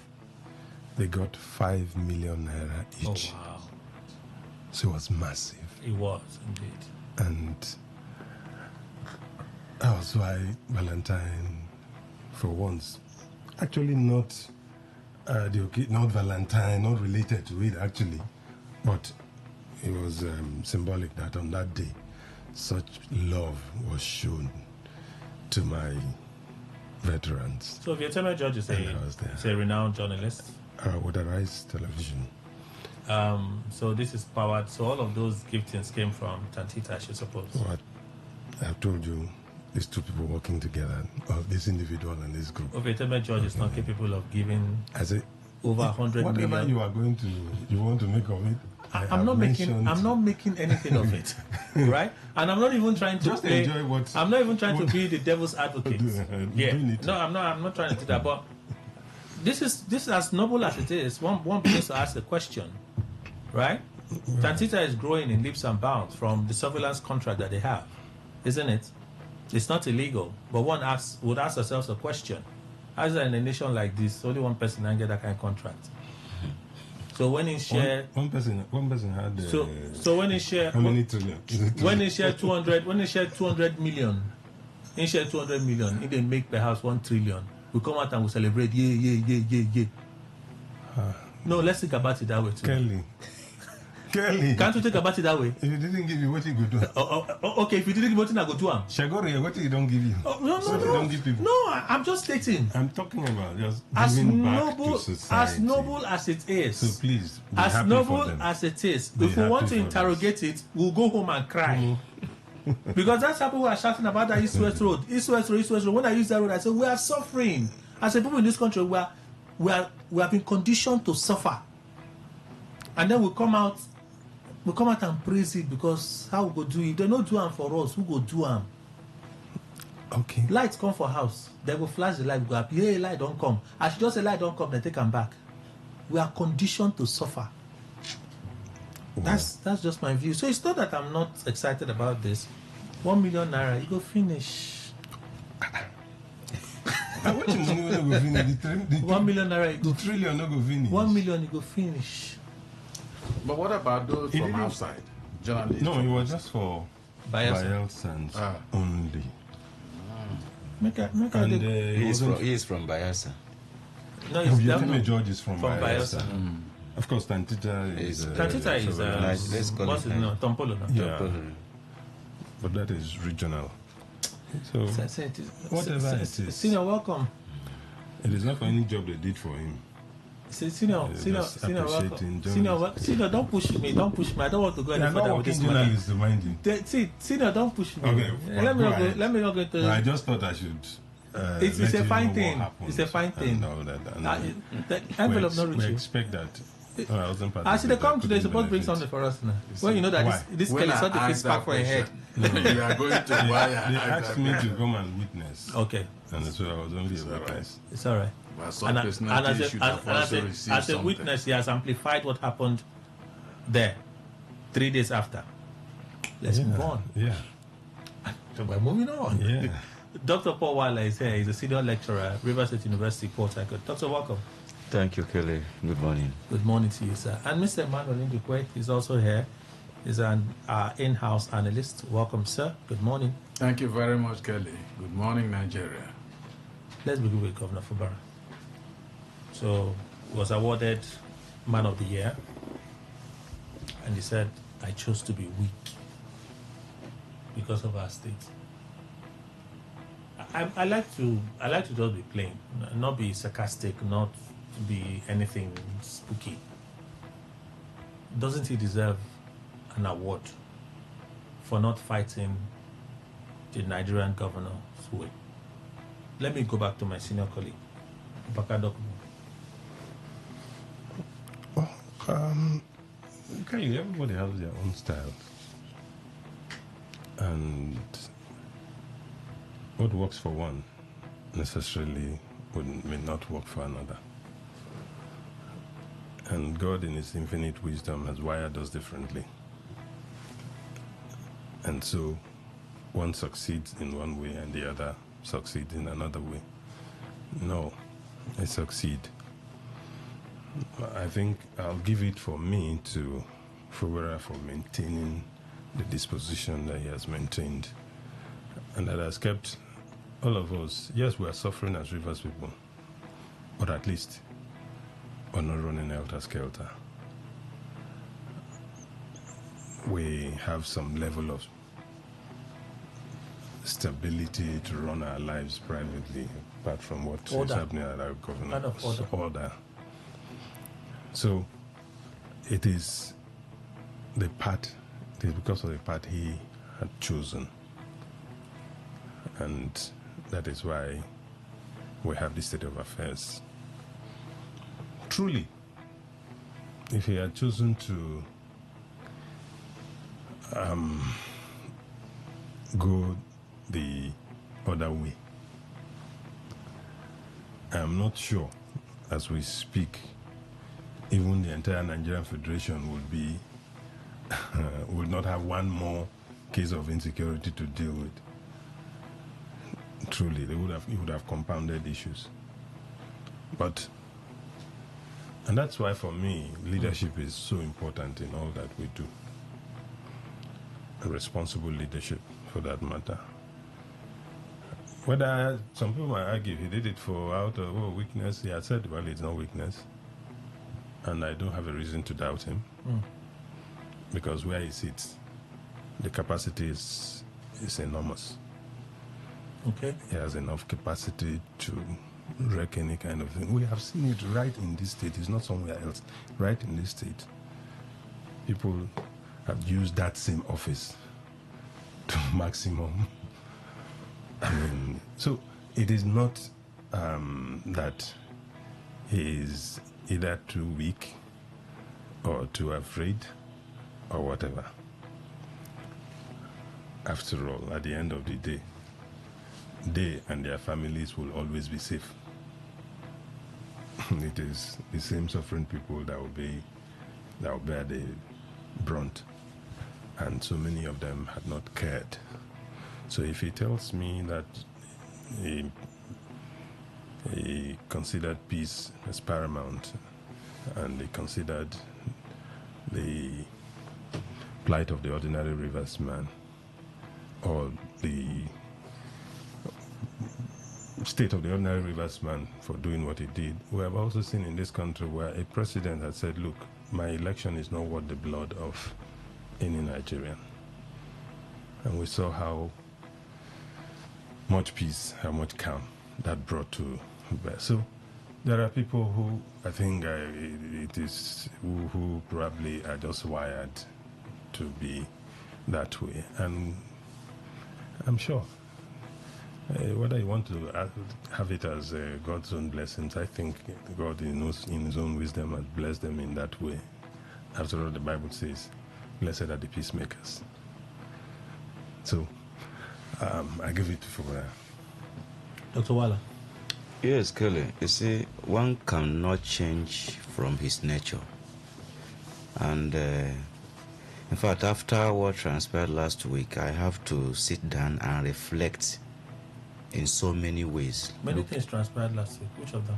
they got 5 million naira each. Oh, wow. So it was massive. It was, indeed. And that was why Valentine, for once, actually not not Valentine, not related to it actually, but it was symbolic that on that day, such love was shown to my veterans. So Vietnam George is a renowned journalist. With Arise Television. So this is powered. So all of those giftings came from Tantita, I should suppose. What I've told you, these two people working together, this individual and this group. Vietnam George is not capable of giving over 100 whatever million. you are going to, you want to make of it. I'm not making anything of it, right? And I'm not even trying to just play. enjoy what. I'm not even trying to be the devil's advocate. Yeah, no, I'm not trying to do that. But this is as noble as it is. One begins to ask the question, right? Tantita is growing in leaps and bounds from the surveillance contract that they have, isn't it? It's not illegal, but would ask ourselves a question: how is that in a nation like this, only one person can get that kind of contract? So when he shared, one person had. So when he shared, how many trillion? When he shared 200 million, he shared 200 million. He didn't make perhaps 1 trillion. We come out and we celebrate. Yeah. No, let's think about it that way too. Kelly. Can't you think about it that way? If you didn't give you what you could do. Okay, if you didn't give what I go do, Shagori, what you don't give you? No. Don't give people. No, I'm just stating. I'm talking about just As giving back noble to society. as noble as it is. So please, be as happy noble for them. as it is, Be if we want happy to for interrogate it, we'll go home and cry. Because that's how people are shouting about that East-West Road. East-West Road. When I use that road, I say, we are suffering. As a people in this country, we have been conditioned to suffer. And then we come out and praise it because how we go do it? If they don't do them for us, who go do them? Okay. Lights come for house. They will flash the light, we go up. Yeah, light don't come. I should just say light don't come, then take them back. We are conditioned to suffer. Wow. That's just my view. So it's not that I'm not excited about this. 1 million naira, you go finish. What you money no go finish? 1 million naira, you go The trillion no go finish. 1 million, you go finish. But what about those from outside? Journalists? No, it was just for Bayelsa. Bayelsans only. And He is from Bayelsa. no, No, it's Vietnamese George is from from Bayelsa. Bayelsa. Of course, Tantita is. Tantita is let's call what's it his name? Tompolo. No? Yeah, but that is regional. So whatever it is, Senior, welcome. it is not for any job they did for him. Senior, just welcome. appreciating Senior, don't push me. Don't push me. I don't want to go any They are further not with this working money. journalists, to mind you. Senior, don't push me. Okay, let me go not go. ahead. Let me not go No, I to. just thought I should. It's let a you fine know thing. what happened It's a fine thing. and all that. And The envelope not we reaching. expect that. No, I wasn't part I of see it. they I come today. couldn't Supposed to bring benefit. something for us now. Well, you know that Why? this When Kelly I sort of ask fits back that for a head. question, you are going to buy They asked me to come and witness, Okay, and so I was only a witness. it's all right. Well, some And personalities should have also received as a something. witness, he has amplified what happened there 3 days after. Let's move on. Yeah, So we're moving on. yeah. Dr. Paul Wala is here. He's a senior lecturer at River State University, Port Harcourt. Doctor, welcome. Thank you, Kelly. Good morning. Good morning to you, sir. And Mr. Emmanuel Ndukwe is also here. He's an in-house analyst. Welcome, sir. Good morning. Thank you very much, Kelly. Good morning, Nigeria. Let's begin with Governor Fubara. So, he was awarded Man of the Year, and he said, "I chose to be weak because of our state." I like to just be plain, not be sarcastic, not be anything spooky. Doesn't he deserve an award for not fighting the Nigerian governor's way. Let me go back to my senior colleague, Bakadok. Okay, everybody has their own style. And what works for one necessarily may not work for another. And God, in His infinite wisdom, has wired us differently. And so one succeeds in one way and the other succeeds in another way. No, I succeed. I think I'll give it for me to Fubara for maintaining the disposition that he has maintained and that has kept all of us. Yes, we are suffering as Rivers people, but at least we're not running helter-skelter. We have some level of stability to run our lives privately, apart from what is happening at our government. Kind of order. So it is the path, it is because of the path he had chosen. And that is why we have this state of affairs. Truly, if he had chosen to go the other way, I am not sure, as we speak, even the entire Nigerian Federation would be would not have one more case of insecurity to deal with. Truly, it would have compounded issues. And that's why for me, leadership is so important in all that we do. A responsible leadership, for that matter. Whether some people might argue he did it out of weakness, he had said, well, it's no weakness. And I don't have a reason to doubt him. Because where he sits, the capacity is enormous. Okay. He has enough capacity to wreck any kind of thing. We have seen it right in this state. It's not somewhere else. Right in this state. People have used that same office to maximum. I mean, so it is not that he is either too weak or too afraid or whatever. After all, at the end of the day, they and their families will always be safe. It is the same suffering people that will bear the brunt. And so many of them had not cared. So if he tells me that he considered peace as paramount and he considered the plight of the ordinary Rivers man or the state of the ordinary Rivers man for doing what he did, we have also seen in this country where a president had said, look, my election is not worth the blood of any Nigerian. And we saw how much peace, how much calm that brought to bear. So there are people who I think it is who probably are just wired to be that way. And I'm sure whether you want to have it as God's own blessings, I think God in His own wisdom has blessed them in that way. After all, the Bible says, blessed are the peacemakers. So I give it for Dr. Wala. Yes, Kelly. You see, one cannot change from his nature. And in fact, after what transpired last week, I have to sit down and reflect in so many ways. Many things transpired last week. Which of them?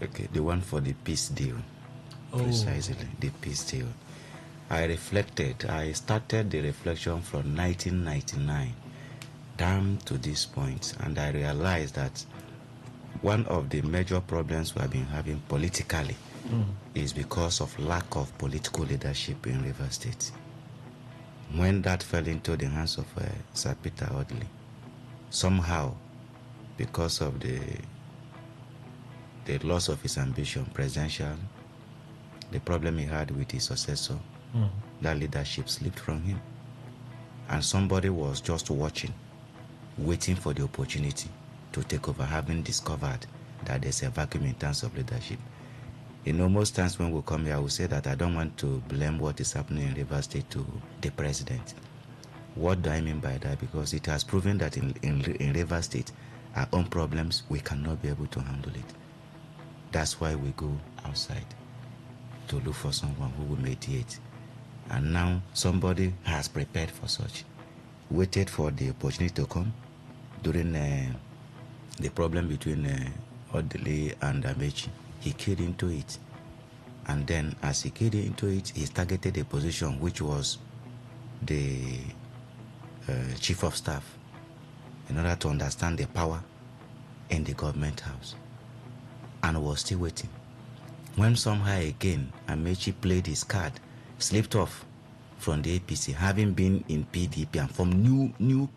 Okay, the one for the peace deal. Precisely, the peace deal. I reflected. I started the reflection from 1999 down to this point, and I realized that one of the major problems we have been having politically is because of lack of political leadership in Rivers State. When that fell into the hands of Sir Peter Audley, somehow, because of the loss of his ambition, presidential, the problem he had with his successor, that leadership slipped from him. And somebody was just watching, waiting for the opportunity to take over, having discovered that there's a vacuum in terms of leadership. Most times when we come here, I will say that I don't want to blame what is happening in Rivers State to the president. What do I mean by that? Because it has proven that in Rivers State, our own problems, we cannot be able to handle it. That's why we go outside to look for someone who will mediate. And now somebody has prepared for such, waited for the opportunity to come during the problem between Odili and Amechi. He keyed into it. And then as he keyed into it, he targeted a position which was the chief of staff, in order to understand the power in the government house, and was still waiting. When somehow again Amechi played his card, slipped off from the APC, having been in PDP and from new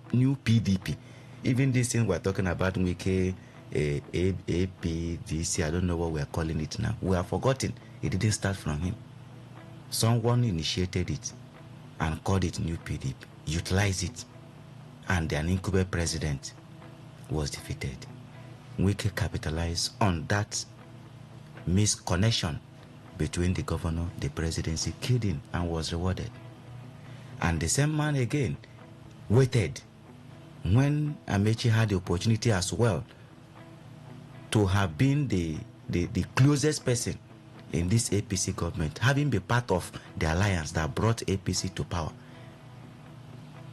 PDP. Even this thing we're talking about, Wike, APDC, I don't know what we're calling it now. We have forgotten. It didn't start from him. Someone initiated it and called it new PDP, utilized it, and an incumbent president was defeated. Wike capitalized on that misconnection between the governor, the presidency, killed him and was rewarded. And the same man again waited when Amechi had the opportunity as well to have been the closest person in this APC government, having been part of the alliance that brought APC to power.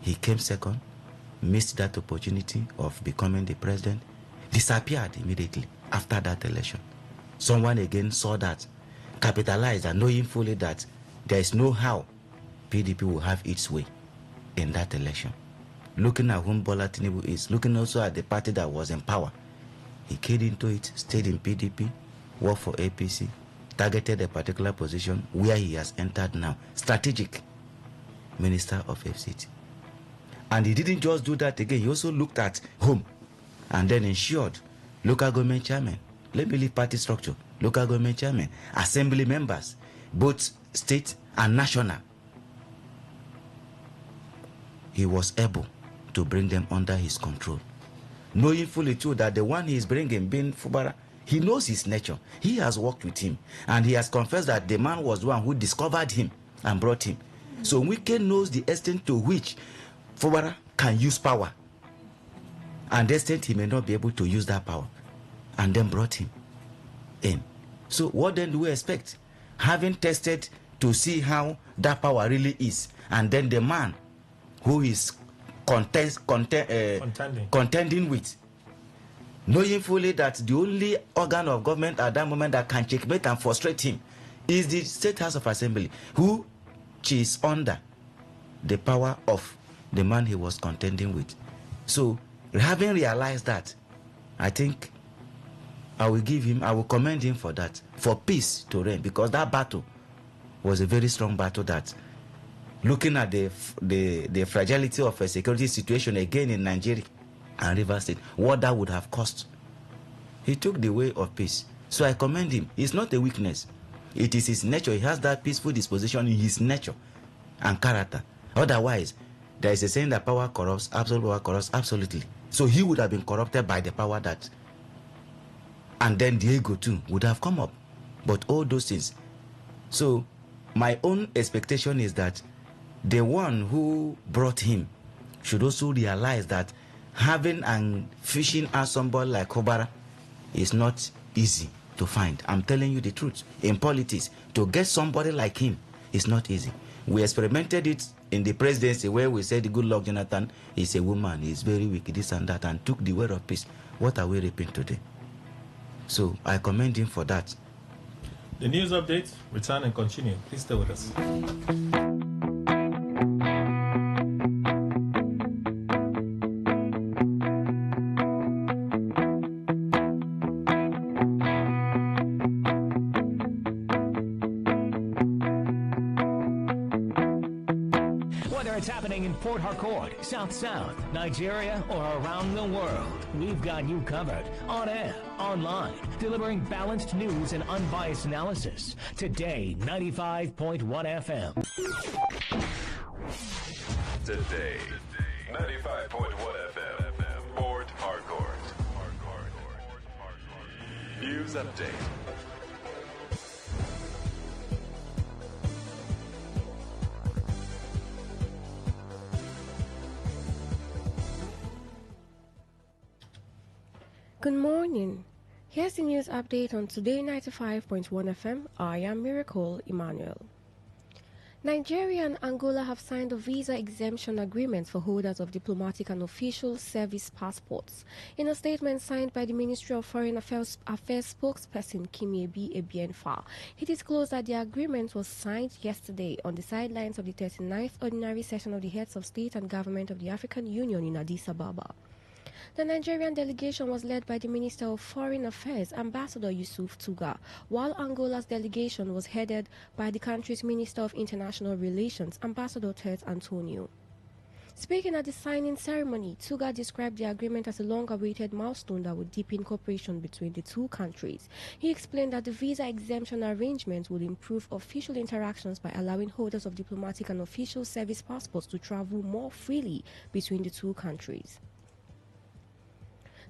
He came second, missed that opportunity of becoming the president, disappeared immediately after that election. Someone again saw that, capitalized, and knowing fully that there is no how PDP will have its way in that election. Looking at whom Bola Tinubu is, looking also at the party that was in power, he keyed into it, stayed in PDP, worked for APC, targeted a particular position where he has entered now, strategic Minister of FCT. And he didn't just do that again, he also looked at home and then ensured local government chairman, let me leave party structure, local government chairman, assembly members, both state and national. He was able to bring them under his control, knowing fully too that the one he is bringing, being Fubara, he knows his nature. He has worked with him, and he has confessed that the man was the one who discovered him and brought him. So Wike knows the extent to which Fubara can use power, and the extent he may not be able to use that power, and then brought him in. So what then do we expect? Having tested to see how that power really is, and then the man who is contending with, knowing fully that the only organ of government at that moment that can checkmate and frustrate him is the State House of Assembly, who is under the power of the man he was contending with. So having realized that, I think I will commend him for that, for peace to reign, because that battle was a very strong battle that, looking at the fragility of a security situation again in Nigeria and Rivers State, what that would have cost. He took the way of peace. So I commend him. It's not a weakness. It is his nature. He has that peaceful disposition in his nature and character. Otherwise, there is a saying that power corrupts, absolute power corrupts absolutely. So he would have been corrupted by the power that, and then the ego too would have come up. But all those things. So my own expectation is that the one who brought him should also realize that having and fishing out somebody like Obara is not easy to find. I'm telling you the truth. In politics, to get somebody like him is not easy. We experimented it in the presidency where we said, good luck, Jonathan is a woman, he's very weak, this and that, and took the word of peace. What are we reaping today? So I commend him for that. The news update, return and continue. Please stay with us. what's happening in Port Harcourt, South South, Nigeria, or around the world, we've got you covered. On air, online, delivering balanced news and unbiased analysis. Today, 95.1 FM. Today, 95.1 FM, Port Harcourt. News update. Good morning. Here's the news update on Today 95.1 FM. I am Miracle Emmanuel. Nigeria and Angola have signed a visa exemption agreement for holders of diplomatic and official service passports. In a statement signed by the Ministry of Foreign Affairs spokesperson Kimiebi Ebienfa, he disclosed that the agreement was signed yesterday on the sidelines of the 39th Ordinary Session of the Heads of State and Government of the African Union in Addis Ababa. The Nigerian delegation was led by the Minister of Foreign Affairs, Ambassador Yusuf Tuga, while Angola's delegation was headed by the country's Minister of International Relations, Ambassador Ted Antonio. Speaking at the signing ceremony, Tuga described the agreement as a long-awaited milestone that would deepen cooperation between the two countries. He explained that the visa exemption arrangement would improve official interactions by allowing holders of diplomatic and official service passports to travel more freely between the two countries.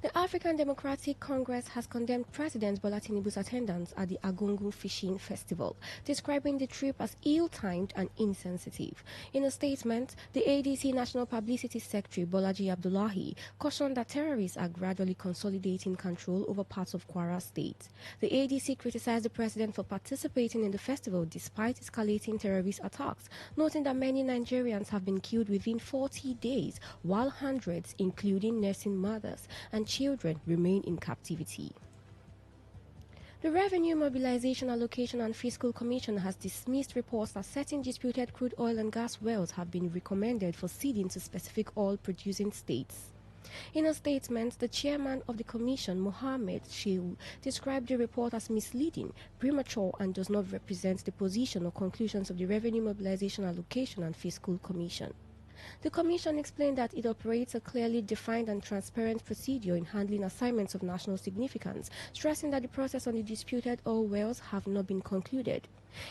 The African Democratic Congress has condemned President Bola Tinubu's attendance at the Agungu Fishing Festival, describing the trip as ill-timed and insensitive. In a statement, the ADC National Publicity Secretary Bolaji Abdullahi cautioned that terrorists are gradually consolidating control over parts of Kwara State. The ADC criticized the president for participating in the festival despite escalating terrorist attacks, noting that many Nigerians have been killed within 40 days, while hundreds, including nursing mothers and children, remain in captivity. The Revenue Mobilization Allocation and Fiscal Commission has dismissed reports that certain disputed crude oil and gas wells have been recommended for ceding to specific oil-producing states. In a statement, the chairman of the commission, Mohammed Shehu, described the report as misleading, premature, and does not represent the position or conclusions of the Revenue Mobilization Allocation and Fiscal Commission. The Commission explained that it operates a clearly defined and transparent procedure in handling assignments of national significance, stressing that the process on the disputed oil wells have not been concluded.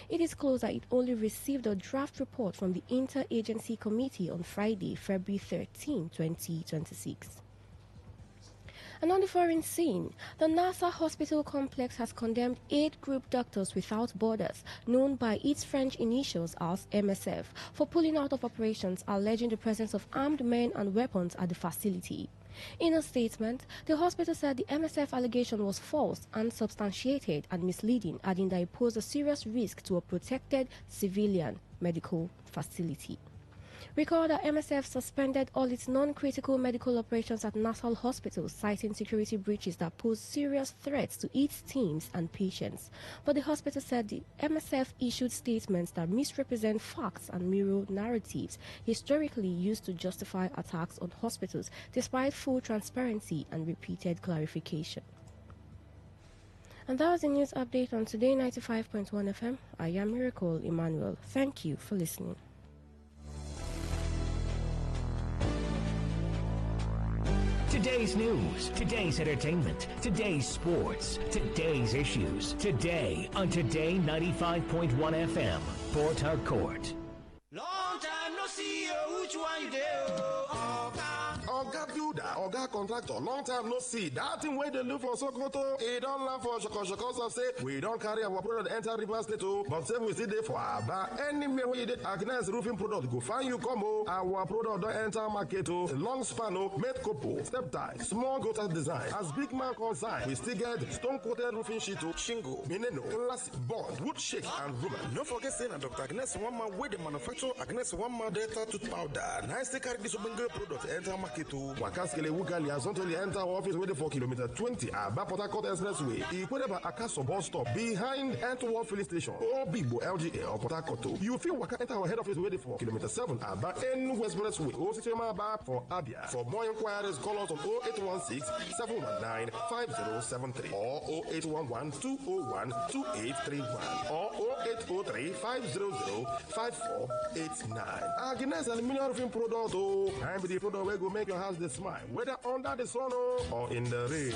It is close that it only received a draft report from the Interagency Committee on Friday, February 13, 2026. And on the foreign scene, the NASA hospital complex has condemned 8 group Doctors Without Borders, known by its French initials as MSF, for pulling out of operations, alleging the presence of armed men and weapons at the facility. In a statement, the hospital said the MSF allegation was false, unsubstantiated, and misleading, adding that it posed a serious risk to a protected civilian medical facility. Recall that MSF suspended all its non-critical medical operations at Nassau Hospital, citing security breaches that pose serious threats to its teams and patients. But the hospital said the MSF issued statements that misrepresent facts and mirror narratives historically used to justify attacks on hospitals, despite full transparency and repeated clarification. And that was the news update on Today 95.1 FM. I am Miracle Emmanuel. Thank you for listening. Today's news, today's entertainment, today's sports, today's issues. Today on Today 95.1 FM, Port Harcourt. Long time no see you, which one you do? Oga builder, Oga contractor, long time no see. That thing where they look for Sokoto, it don't land for Shoko so say, we don't carry our product enter River State, but say we still there for Aba. Anywhere where you did Agnes roofing product, go find you combo. Our product don't enter market, long span, made couple, step tie, small gutter design. As big man consign, we still get stone coated roofing sheet, shingle, mineno, plastic board, wood shake, and rubber. No forget saying that Dr. Agnes one man where the manufacturer Agnes one man delta tooth powder. Nice to carry this Obenga product enter market. Wakaskele Wugali There's until you enter our office waiting for kilometer 20 Aba Port Harcourt Expressway. Equated by Akaso bus stop behind Antwerp filling station or Bibo LGA or Port Harcourt. You feel Waka enter our head office waiting for kilometer 7 Aba Enugu Expressway. Ositema Aba for Abia. For more inquiries, call us on 0816 719 5073 or 0811 201 2831 or 0803 500 5489. Agnes Aluminium Roofing Product, I'm the product where go make your house the smile, whether under the sun or in the rain.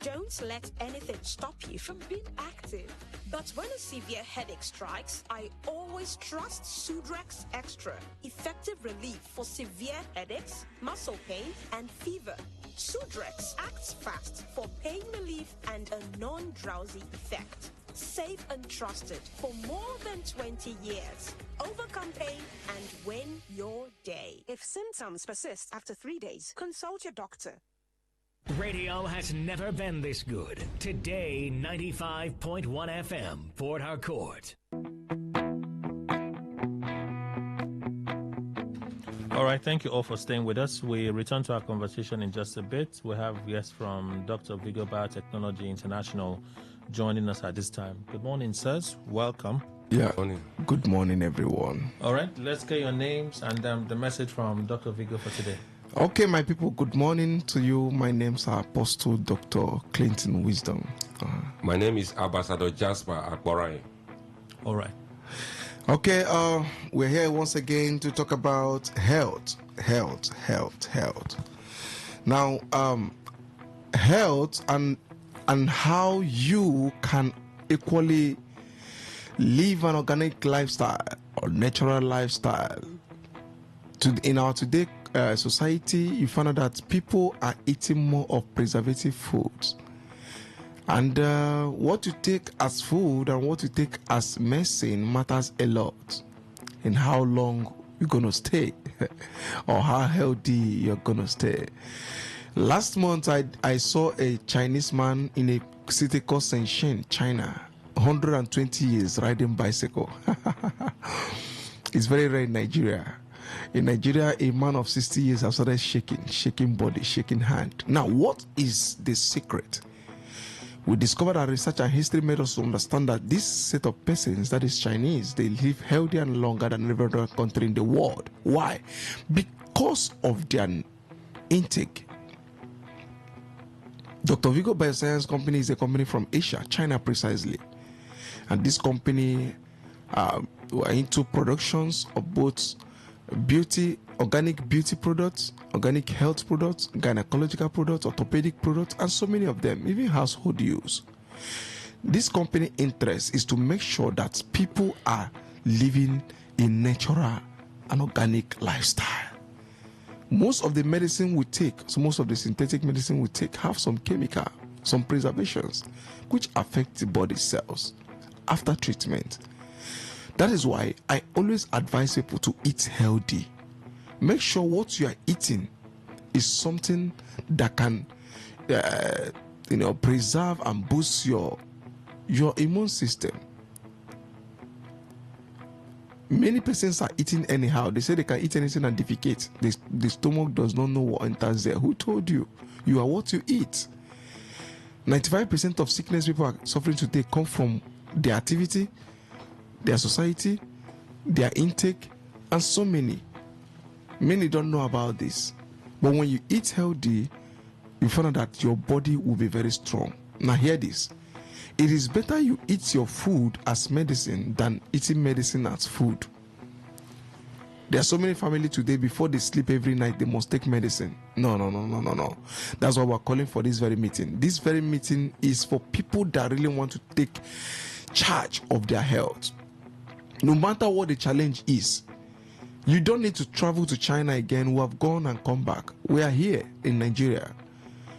Don't let anything stop you from being active. But when a severe headache strikes, I always trust Sudrex Extra. Effective relief for severe headaches, muscle pain, and fever. Sudrex acts fast for pain relief and a non-drowsy effect. Safe and trusted for more than 20 years. Overcome pain and win your day. If symptoms persist after 3 days, consult your doctor. Radio has never been this good. Today, 95.1 FM, Port Harcourt. All right, thank you all for staying with us. We return to our conversation in just a bit. We have guests from Dr. Vigo Biotechnology International joining us at this time. Good morning, sirs. Welcome. Yeah. Good morning, everyone. All right, let's get your names and the message from Dr. Vigo for today. Okay, my people, good morning to you. My name's Apostle Dr. Clinton Wisdom. My name is Ambassador Jasper Akborai. All right. Okay, we're here once again to talk about health. Now, health and how you can equally live an organic lifestyle or natural lifestyle. In our today society, you find out that people are eating more of preservative foods. And what you take as food and what you take as medicine matters a lot in how long you're going to stay or how healthy you're going to stay. Last month, I saw a Chinese man in a city called Shenzhen, China, 120 years riding bicycle. It's very rare in Nigeria. In Nigeria, a man of 60 years has started shaking body, shaking hand. Now, what is the secret? We discovered that research and history made us understand that this set of persons, that is Chinese, they live healthier and longer than every other country in the world. Why? Because of their intake. Dr. Vigo Bioscience Company is a company from Asia, China precisely. And this company were into productions of both organic beauty products, organic health products, gynecological products, orthopedic products, and so many of them, even household use. This company interest is to make sure that people are living a natural and organic lifestyle. Most of the medicine we take, so most of the synthetic medicine we take, have some chemical, some preservations, which affect the body cells after treatment. That is why I always advise people to eat healthy. Make sure what you are eating is something that can, preserve and boost your immune system. Many persons are eating anyhow. They say they can eat anything and defecate. The stomach does not know what enters there. Who told you? You are what you eat. 95% of sickness people are suffering today come from their activity, their society, their intake, and so many. Many don't know about this. But when you eat healthy, you find out that your body will be very strong. Now hear this. It is better you eat your food as medicine than eating medicine as food. There are so many families today, before they sleep every night, they must take medicine. No. That's why we're calling for this very meeting. This very meeting is for people that really want to take charge of their health. No matter what the challenge is, you don't need to travel to China again. We have gone and come back. We are here in Nigeria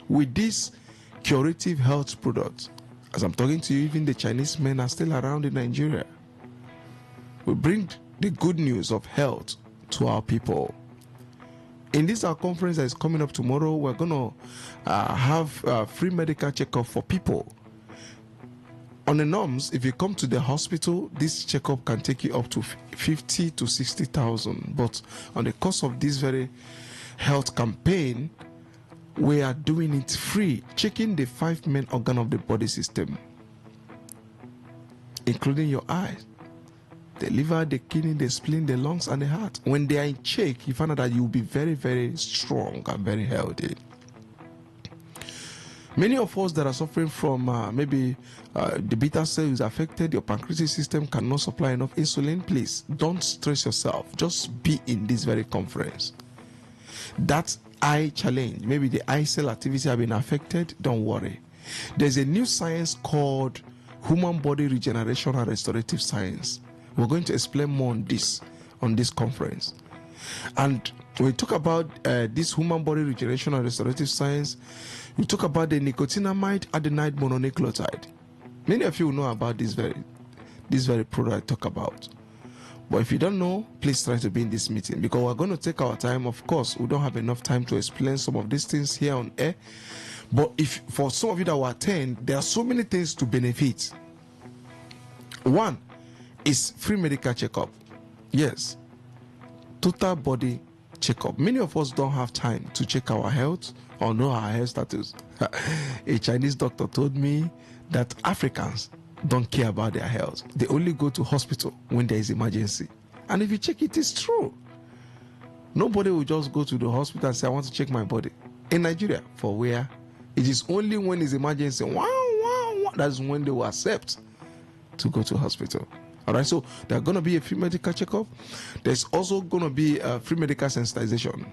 with this curative health product. As I'm talking to you, even the Chinese men are still around in Nigeria. We bring the good news of health to our people. In this our conference that is coming up tomorrow, we're going to have a free medical checkup for people. On the norms, if you come to the hospital, this checkup can take you up to 50 to 60,000. But on the course of this very health campaign, we are doing it free, checking the 5 main organ of the body system, including your eyes, the liver, the kidney, the spleen, the lungs, and the heart. When they are in check, you find out that you will be very, very strong and very healthy. Many of us that are suffering from maybe the beta cell is affected, your pancreatic system cannot supply enough insulin, please don't stress yourself. Just be in this very conference. That eye challenge, maybe the eye cell activity have been affected, don't worry. There's a new science called human body regeneration and restorative science. We're going to explain more on this conference. And when we talk about this human body regeneration and restorative science, we talk about the nicotinamide adenine mononucleotide. Many of you know about this very product I talk about. But if you don't know, please try to be in this meeting, because we're going to take our time. Of course, we don't have enough time to explain some of these things here on air. But if for some of you that will attend, there are so many things to benefit. One is free medical checkup. Yes, total body checkup. Many of us don't have time to check our health or know our health status. A Chinese doctor told me that Africans don't care about their health. They only go to hospital when there is emergency. And if you check it, it's true. Nobody will just go to the hospital and say, I want to check my body. In Nigeria, for where it is only when it's emergency, that's when they will accept to go to hospital. All right, so there's going to be a free medical checkup. There's also going to be a free medical sensitization.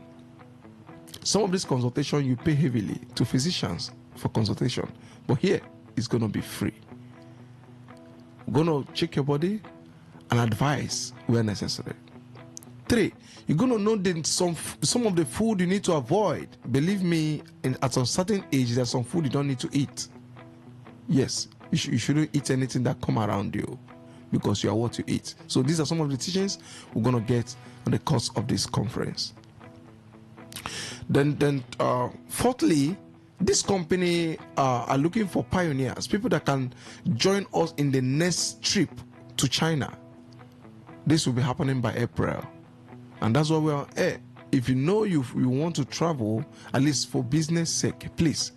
Some of this consultation, you pay heavily to physicians for consultation. But here, it's going to be free. We're going to check your body and advise where necessary. 3, you're going to know some of the food you need to avoid. Believe me, at a certain age, there's some food you don't need to eat. Yes, you shouldn't eat anything that come around you, because you are what you eat. So these are some of the teachings we're going to get on the course of this conference. Then fourthly, this company are looking for pioneers, people that can join us in the next trip to China. This will be happening by April. And that's why we are here. If you know you want to travel, at least for business sake, please.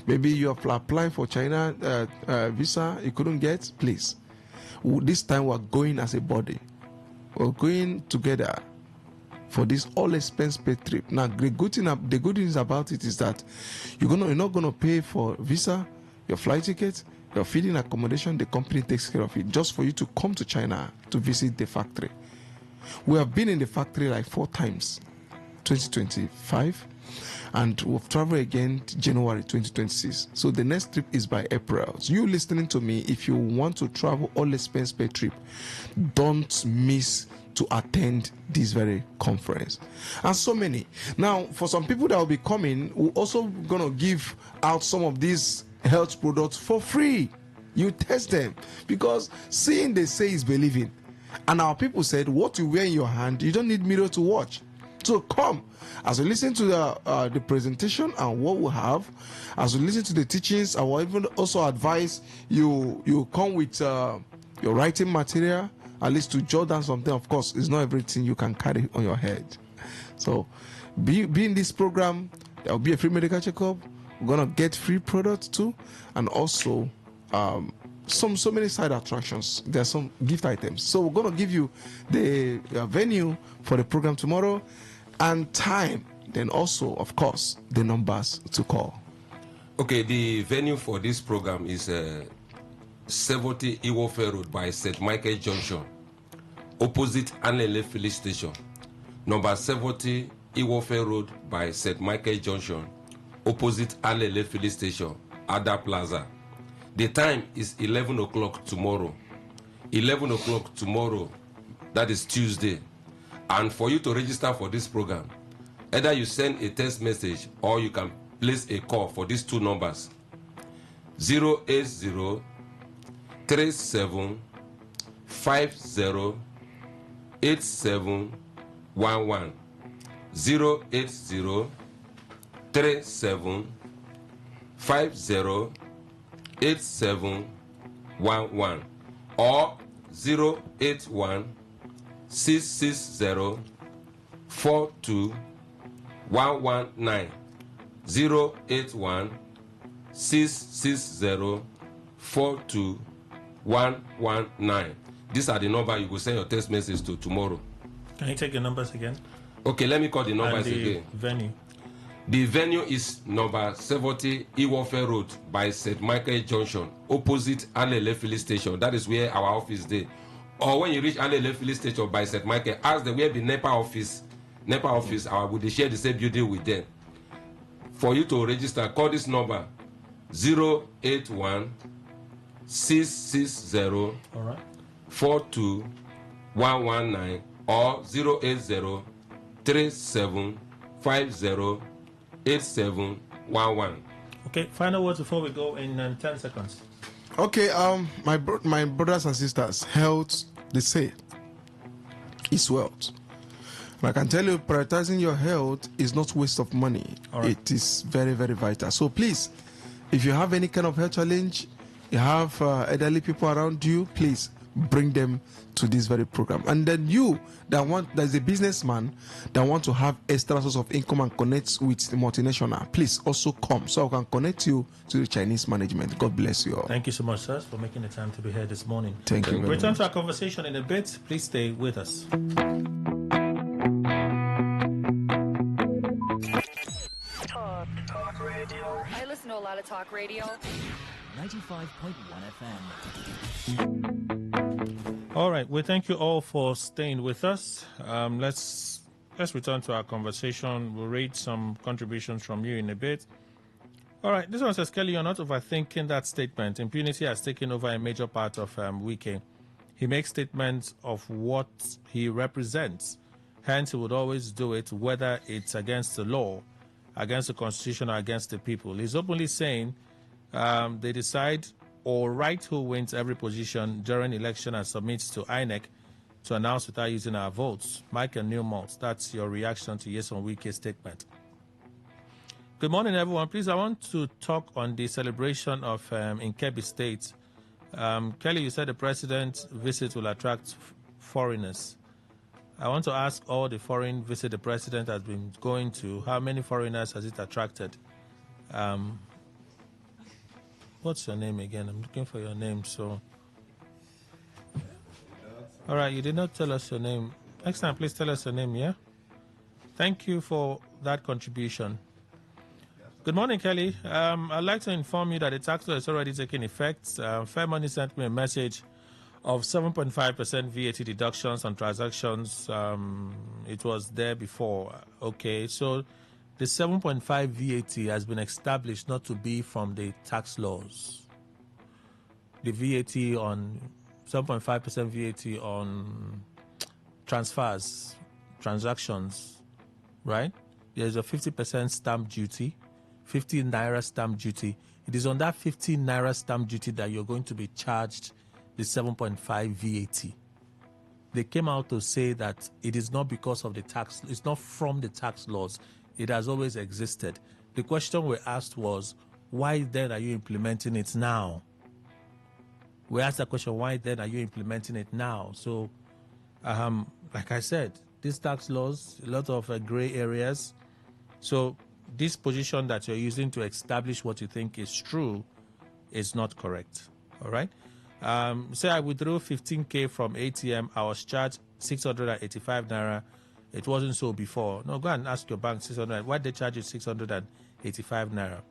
Maybe you have applied for China visa, you couldn't get, please. This time we're going as a body. We're going together for this all expense paid trip. Now the good news about it is that you're not gonna pay for visa, your flight ticket, your feeding, accommodation. The company takes care of it, just for you to come to China to visit the factory. We have been in the factory like 4 times, 2025, and we'll travel again January 2026. So the next trip is by April. So you listening to me, if you want to travel all expense paid trip, don't miss to attend this very conference. And so many. Now, for some people that will be coming, we're also going to give out some of these health products for free. You test them, because seeing they say is believing. And our people said, what you wear in your hand, you don't need mirror to watch. So come, as we listen to the presentation and what we have, as we listen to the teachings, I will even also advise you come with your writing material, at least to jot down something. Of course, it's not everything you can carry on your head. So be in this program. There will be a free medical checkup. We're going to get free products too, and also so many side attractions. There's some gift items. So we're going to give you the venue for the program tomorrow and time. Then also, of course, the numbers to call. Okay, the venue for this program is 70 Iwofe Road by St. Michael Junction, opposite Anlele Filling Station. Number 70 Iwofe Road by St. Michael Junction, opposite Anlele Filling Station, Ada Plaza. The time is 11 o'clock tomorrow. 11 o'clock tomorrow, that is Tuesday. And for you to register for this program, either you send a text message or you can place a call for these 2 numbers: 080 37 50 8711. 080 37 50 8711. or 081 660 42119 081 660 42119. These are the number you will send your text message to tomorrow. Can you take the numbers again? Okay, let me call the numbers and the again. Venue. The venue is number 70 Iwofe Road by St. Michael Junction, opposite Alele Filling Station. That is where our office is. Or when you reach Alele Filling Station by St. Michael, ask them where the NEPA office, I will share the same building with them. For you to register, call this number 081 660 42119 or 080 3750 8711. Okay, final words before we go in 10 seconds. Okay, my brothers and sisters, health, they say, is wealth. And I can tell you, prioritizing your health is not waste of money. Right. It is very, very vital. So please, if you have any kind of health challenge, you have elderly people around you, please bring them to this very program. And then you there's a businessman that want to have extra source of income and connect with the multinational, please also come so I can connect you to the Chinese management. God bless you all. Thank you so much, sirs, for making the time to be here this morning. Thank you very Return much. to our conversation in a bit. Please stay with us. Talk radio. I listen to a lot of talk radio. 95.1 FM. All right, we thank you all for staying with us. Let's return to our conversation. We'll read some contributions from you in a bit. All right, this one says, Kelly, you're not overthinking that statement. Impunity has taken over a major part of Wike. He makes statements of what he represents. Hence, he would always do it, whether it's against the law, against the constitution, or against the people. He's openly saying they decide or write who wins every position during election and submits to INEC to announce without using our votes. Michael Newmont, that's your reaction to Yeson Wike's statement. Good morning, everyone. Please, I want to talk on the celebration of in Kebbi State. Kelly, you said the president's visit will attract foreigners. I want to ask all the foreign visit the president has been going to, how many foreigners has it attracted? What's your name again? I'm looking for your name. So, all right, you did not tell us your name. Next time, please tell us your name, yeah? Thank you for that contribution. Good morning, Kelly. I'd like to inform you that the tax law is already taking effect. Fair Money sent me a message of 7.5% VAT deductions on transactions. It was there before. Okay, so the 7.5 VAT has been established not to be from the tax laws. The VAT on 7.5% VAT on transactions, right? There's a 50% stamp duty, 15 naira stamp duty. It is on that 15 naira stamp duty that you're going to be charged the 7.5 VAT. They came out to say that it is not because of the tax, it's not from the tax laws. It has always existed. The question we asked was, why then are you implementing it now? We asked the question, why then are you implementing it now? So, like I said, these tax laws, a lot of gray areas. So this position that you're using to establish what you think is true is not correct. All right? Say I withdrew 15K from ATM, I was charged 685 naira. It wasn't so before. No, go and ask your bank 600. Why they charge you 685 naira?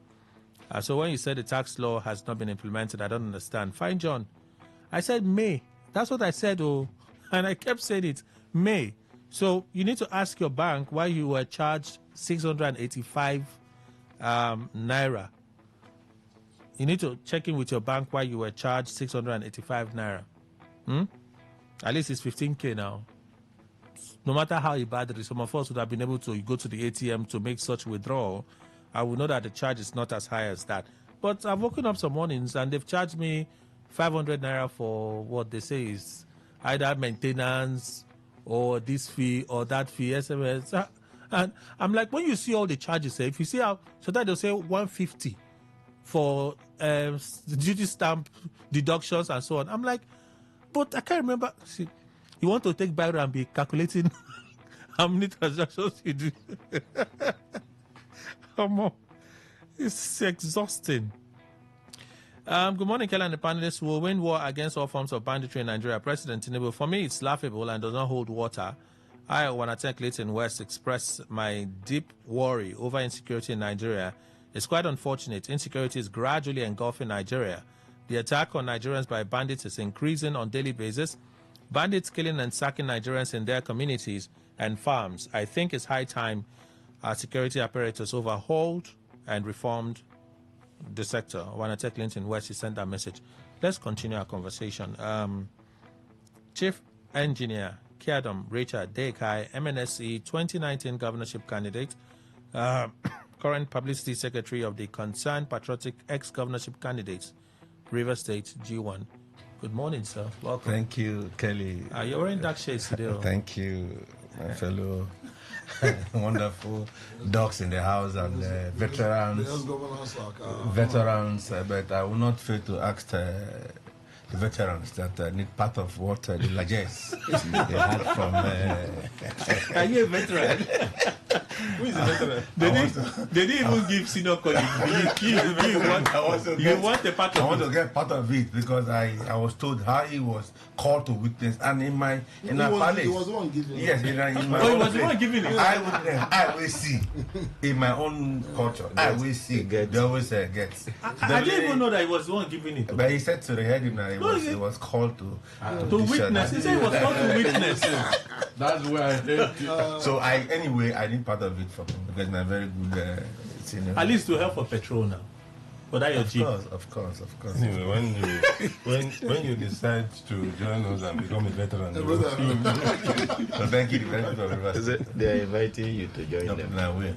So when you said the tax law has not been implemented, I don't understand. Fine, John. I said May. That's what I said, oh, and I kept saying it, May. So you need to ask your bank why you were charged 685 naira. You need to check in with your bank why you were charged 685 naira. At least it's 15K now. No matter how bad it is, some of us would have been able to go to the ATM to make such withdrawal. I would know that the charge is not as high as that. But I've woken up some mornings and they've charged me 500 naira for what they say is either maintenance or this fee or that fee, SMS. And I'm like, when you see all the charges, if you see how, so that they'll say 150 for duty stamp deductions and so on. I'm like, but I can't remember. See, you want to take Biro and be calculating how many transactions you do. Come on. It's exhausting. Good morning, Kelly and the panelists. Will win war against all forms of banditry in Nigeria. President Tinubu, for me, it's laughable and does not hold water. I, Wanatek Clayton West, express my deep worry over insecurity in Nigeria. It's quite unfortunate. Insecurity is gradually engulfing Nigeria. The attack on Nigerians by bandits is increasing on a daily basis. Bandits killing and sacking Nigerians in their communities and farms. I think it's high time our security apparatus overhauled and reformed the sector. Wanatek Clinton West, he sent that message. Let's continue our conversation. Chief Engineer Kiadom Richard Dekai, MNSE 2019 governorship candidate, current publicity secretary of the Concerned Patriotic ex-governorship candidates, River State G1. Good morning, sir. Welcome. Thank you, Kelly. You're wearing dark shades today. Thank you, my fellow wonderful dogs in the house and veterans. But I will not fail to ask the veterans that need part of what the largesse they had from. Are you a veteran? Who is a veteran? They didn't even give senior colleague. You want a part of it? I want to get part of it because I was told how he was called to witness, and in my palace. He was the one giving it. Yes, in my he was the one giving it. I will see in my own culture. I will see. They always get. I didn't even know that he was the one giving it. But he said to the head he was called to witness. He said he was called to witness. That's where I heard it. So I need part of it from him because I'm a very good senior. At least to help for petrol now. But that your jeep. Of course. Anyway, when you decide to join us and become a veteran, so thank you very much. They are inviting you to join them. I will.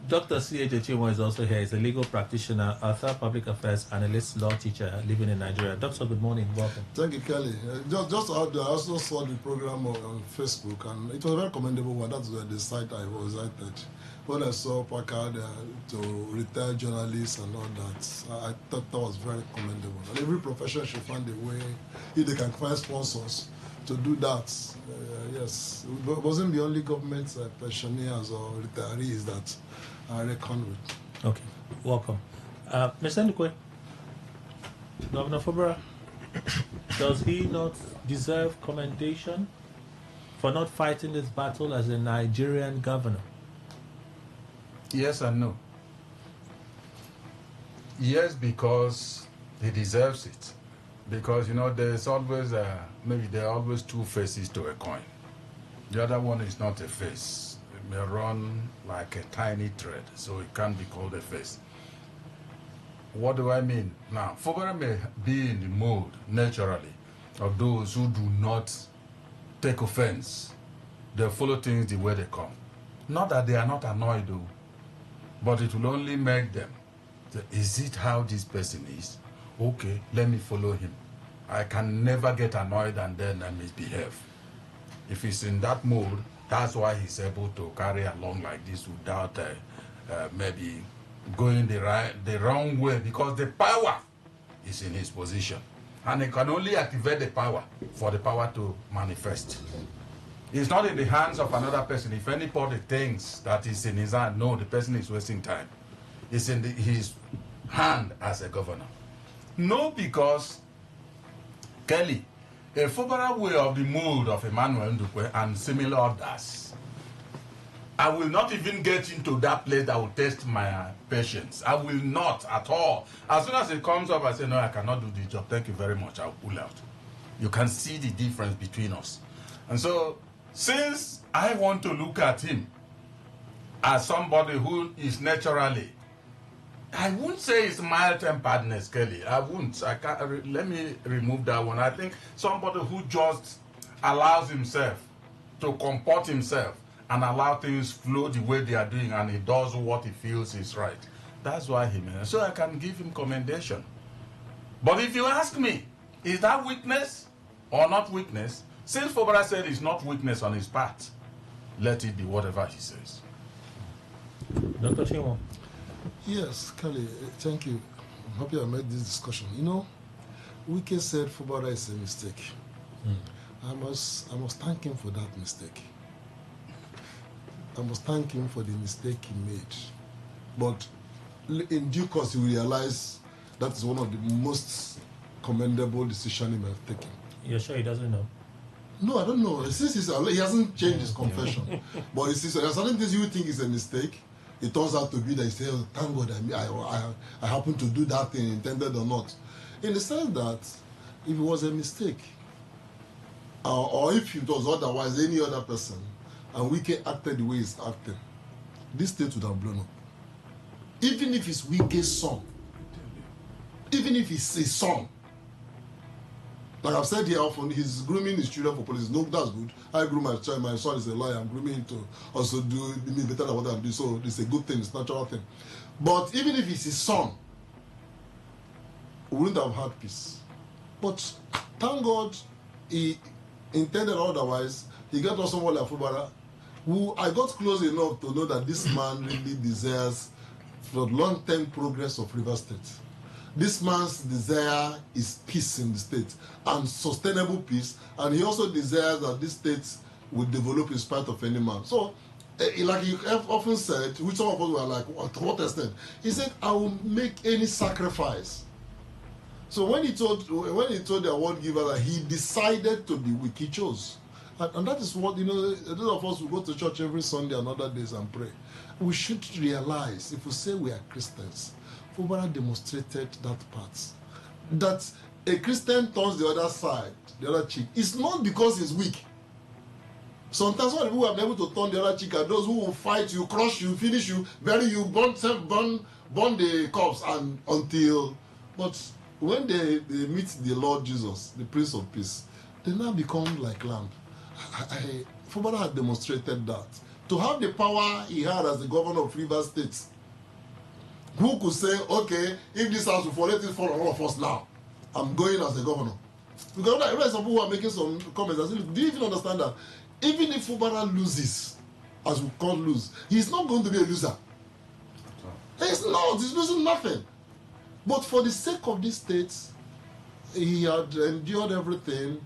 Dr. C.H. Chimo is also here. He's a legal practitioner, author, public affairs analyst, law teacher living in Nigeria. Doctor, good morning. Welcome. Thank you, Kelly. Just out there, I also saw the program on Facebook, and it was a very commendable one. That's the site I was at. When I saw Packard to retired journalists and all that, I thought that was very commendable. And every profession should find a way, if they can find sponsors, to do that. Yes, it wasn't the only government pensioners or retirees that I reckon with. Okay, welcome. Mr. Ndukwe, Governor Fubara, does he not deserve commendation for not fighting this battle as a Nigerian governor? Yes and no. Yes, because he deserves it. Because, there's always, maybe there are always two faces to a coin. The other one is not a face. It may run like a tiny thread, so it can't be called a face. What do I mean? Now, Fubara may be in the mode, naturally, of those who do not take offense. They follow things the way they come. Not that they are not annoyed, though. But it will only make them, is it how this person is? Okay, let me follow him. I can never get annoyed and then I misbehave. If he's in that mode, that's why he's able to carry along like this without maybe going the wrong way, because the power is in his position. And he can only activate the power for the power to manifest. It's not in the hands of another person. If anybody thinks that it's in his hand, no, the person is wasting time. It's in his hand as a governor. No, because, Kelly, a Fubara way of the mood of Emmanuel Ndukwe and similar others, I will not even get into that place that will test my patience. I will not at all. As soon as it comes up, I say, no, I cannot do the job. Thank you very much. I'll pull out. You can see the difference between us. And so, since I want to look at him as somebody who is naturally, I wouldn't say it's mild-temperedness, Kelly. I wouldn't. Let me remove that one. I think somebody who just allows himself to comport himself and allow things flow the way they are doing, and he does what he feels is right. That's why he means. So I can give him commendation. But if you ask me, is that weakness or not weakness? Since Fubara said it's not weakness on his part, let it be whatever he says. Dr. Chimo. Yes, Kelly, thank you. I'm happy I made this discussion. You know, Wike said Fubara is a mistake. I must thank him for that mistake. I must thank him for the mistake he made. But in due course, he will realize that is one of the most commendable decisions he may have taken. You're sure he doesn't know? No, I don't know. Since he hasn't changed his confession, but he says there are certain things you think is a mistake. It turns out to be that he says, oh, "Thank God, I happened to do that thing, intended or not." In the sense that if it was a mistake, or if it was otherwise any other person, and Wike acted the way he's acting, this state would have blown up. Even if it's Wike's son, even if it's his son. Like I've said here often, he's grooming his children for police. No, that's good. I groom my child. My son is a lawyer. I'm grooming him to also do me better than what I'm doing. So it's a good thing. It's a natural thing. But even if it's his son, we wouldn't have had peace. But thank God he intended otherwise. He got us someone like Fubara, who I got close enough to know that this man really desires for long-term progress of River State. This man's desire is peace in the state and sustainable peace, and he also desires that this state will develop in spite of any man. So, like he often said, which some of us were like, to what extent? He said, "I will make any sacrifice." So when he told the award giver that he decided to be weak, he chose, and that is what, you know. Those of us who go to church every Sunday and other days and pray, we should realize, if we say we are Christians, Fubara demonstrated that part. That a Christian turns the other side, the other cheek. It's not because he's weak. Sometimes when people have been able to turn the other cheek are those who will fight you, crush you, finish you, bury you, burn the corpse, and until. But when they meet the Lord Jesus, the Prince of Peace, they now become like lamb. Fubara had demonstrated that. To have the power he had as the governor of Rivers State, who could say, okay, if this house will fall, let it fall on all of us now. I'm going as the governor. Because I read some people who are making some comments. I said, do you even understand that? Even if Fubara loses, as we call lose, he's not going to be a loser. He's not. He's losing nothing. But for the sake of this state, he had endured everything.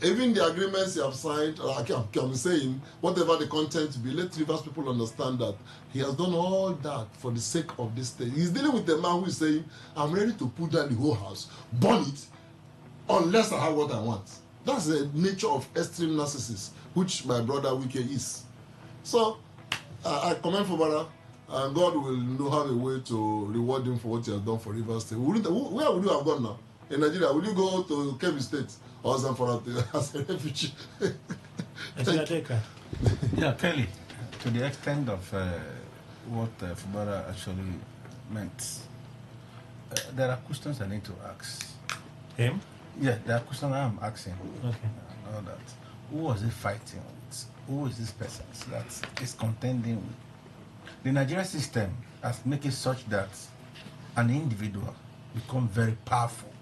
Even the agreements he have signed, I'm saying, whatever the content be, let Rivers people understand that he has done all that for the sake of this state. He's dealing with a man who is saying, I'm ready to put down the whole house, burn it, unless I have what I want. That's the nature of extreme narcissist, which my brother Wike is. So, I commend Fubara, and God will have a way to reward him for what he has done for Rivers State. Where would you have gone now? In Nigeria, will you go to Kebbi State or Zamfara as a refugee? Yeah, Kelly, to the extent of what Fubara actually meant, there are questions I need to ask. Him? Yeah, there are questions I am asking. Okay. All that. Who was he fighting with? Who is this person that is contending with? The Nigerian system has made it such that an individual become very powerful,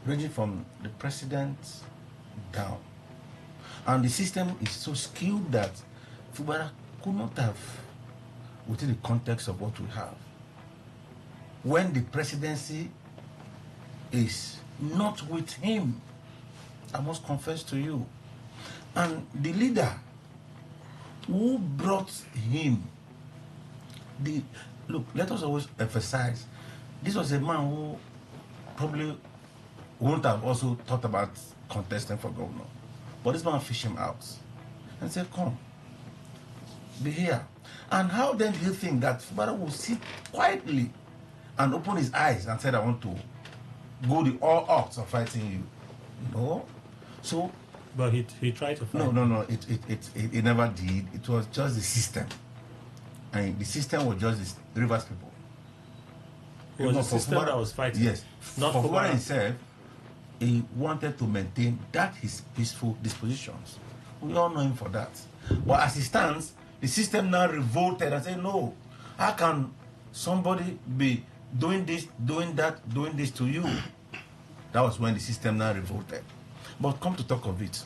ranging from the president down. And the system is so skewed that Fubara could not have, within the context of what we have, when the presidency is not with him, I must confess to you. And the leader who brought him, look, let us always emphasize, this was a man who probably wouldn't have also thought about contesting for governor. But this man fished him out and said, come, be here. And how then do you think that Fubara will sit quietly and open his eyes and said, I want to go the all out of fighting you? No. So, but he tried to fight. No. It never did. It was just the system. And the system was just the Rivers people. It was the system that was fighting. Yes. Not for Fubara himself, he wanted to maintain that his peaceful dispositions. We all know him for that. But as it stands, the system now revolted and said, no, how can somebody be doing this, doing that, doing this to you? That was when the system now revolted. But come to talk of it,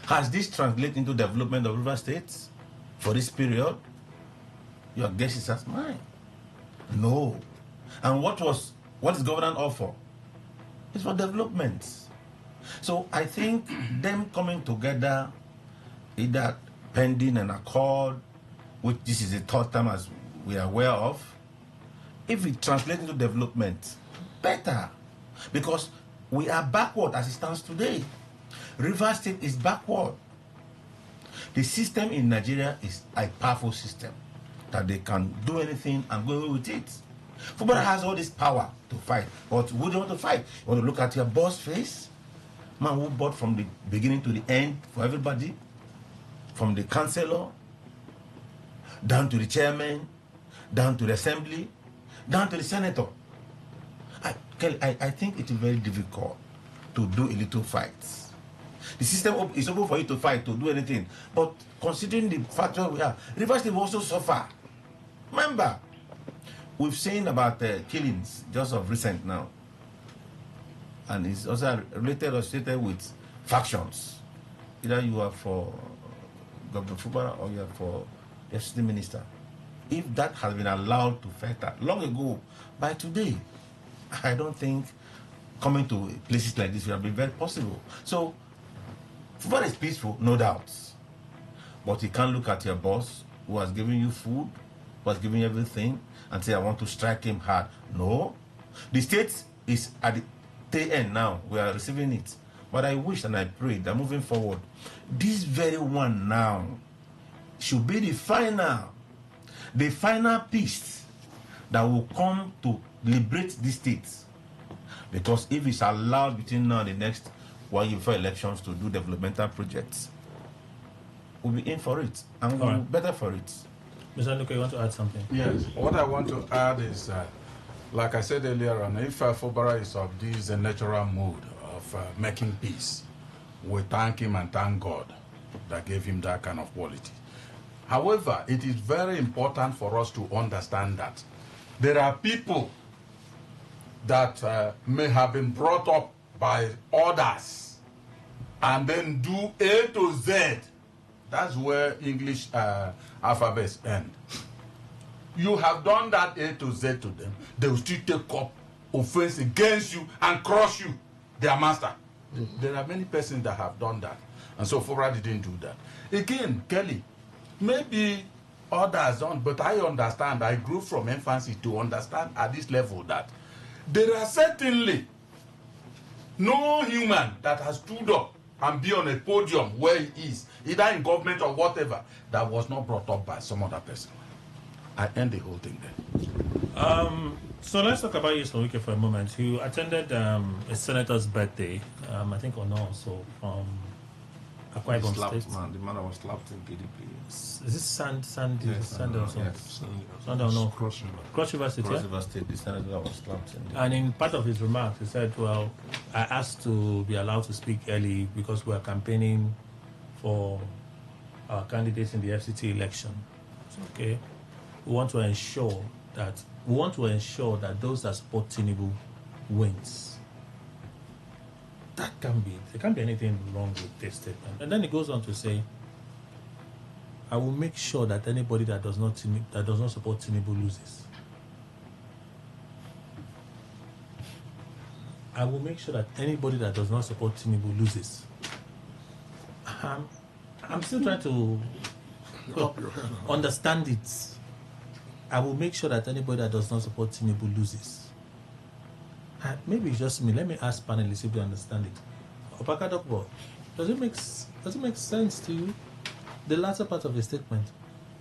has this translated into development of River States for this period? your guess is as mine. No. And what is governance all for? It's for development. So I think them coming together, either pending an accord, which this is the third time as we are aware of, if it translates into development, better. Because we are backward as it stands today. Rivers State is backward. The system in Nigeria is a powerful system that they can do anything and go away with it. Football has all this power to fight, but who do you want to fight? You want to look at your boss face? Man who bought from the beginning to the end for everybody, from the councillor, down to the chairman, down to the assembly, down to the senator. I think it is very difficult to do a little fights. The system is open for you to fight, to do anything. But considering the factor we are, Rivers State will also suffer. Remember, we've seen about killings just of recent now. And it's also related or associated with factions. Either you are for Governor Fubara or you are for the FCT minister. If that has been allowed to filter long ago, by today, I don't think coming to places like this will have been very possible. So, Fubara is peaceful, no doubt. But you can't look at your boss who has given you food, who has given you everything, and say, I want to strike him hard. No. The state is at the tail end now. We are receiving it. But I wish and I pray that moving forward, this very one now should be the final piece that will come to liberate the state. Because if it's allowed between now and the next 1 year before elections to do developmental projects, we'll be in for it and we'll be better for it. Mr. Nduka, you want to add something? Yes. What I want to add is, like I said earlier on, if Fubara is of this natural mood of making peace, we thank him and thank God that gave him that kind of quality. However, it is very important for us to understand that there are people that may have been brought up by others and then do A to Z. That's where English alphabets end. You have done that A to Z to them, they will still take up offense against you and crush you, their master. There are many persons that have done that. And so Fubara didn't do that. Again, Kelly, maybe others don't, but I understand. I grew from infancy to understand at this level that there are certainly no human that has stood up and be on a podium where he is, either in government or whatever, that was not brought up by some other person. I end the whole thing there. So let's talk about Eastern Wike for a moment. You attended a senator's birthday, I think, or no, so from Akwa Ibom State. Man, the man that was slapped in PDP. Is this Sandy or something? Sandy or no? Cross River State, Cross River State, the senator that was slapped in. And in part of his remarks, he said, well, I asked to be allowed to speak early because we are campaigning for our candidates in the FCT election. Okay. We want to ensure that those that support Tinubu wins. There can't be anything wrong with this statement. And then he goes on to say, I will make sure that anybody that does not support Tinubu loses. I will make sure that anybody that does not support Tinubu loses. I'm still trying to understand it. I will make sure that anybody that does not support Tinubu loses. Maybe it's just me. Let me ask panelists if they understand it. Opakadokbo, does it make sense to you? The latter part of the statement.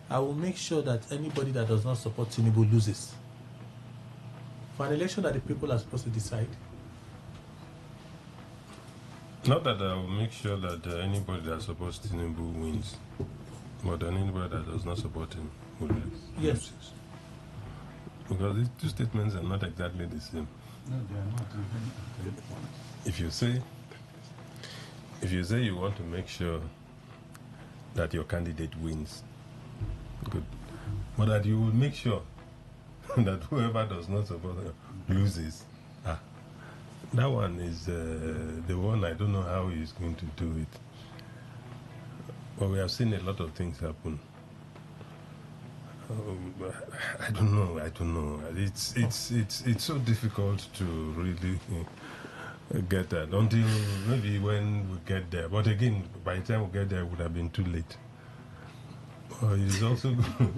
I will make sure that anybody that does not support Tinubu loses. For an election that the people are supposed to decide. Not that I will make sure that anybody that supports Tinubu wins, but that anybody that does not support him will lose. Yes. Because these two statements are not exactly the same. No, they are not. If you say you want to make sure that your candidate wins, good, but that you will make sure that whoever does not support him loses. That one is the one I don't know how he is going to do it. But we have seen a lot of things happen. I don't know. It's so difficult to really get that until maybe when we get there. But again, by the time we get there, it would have been too late. It is also good.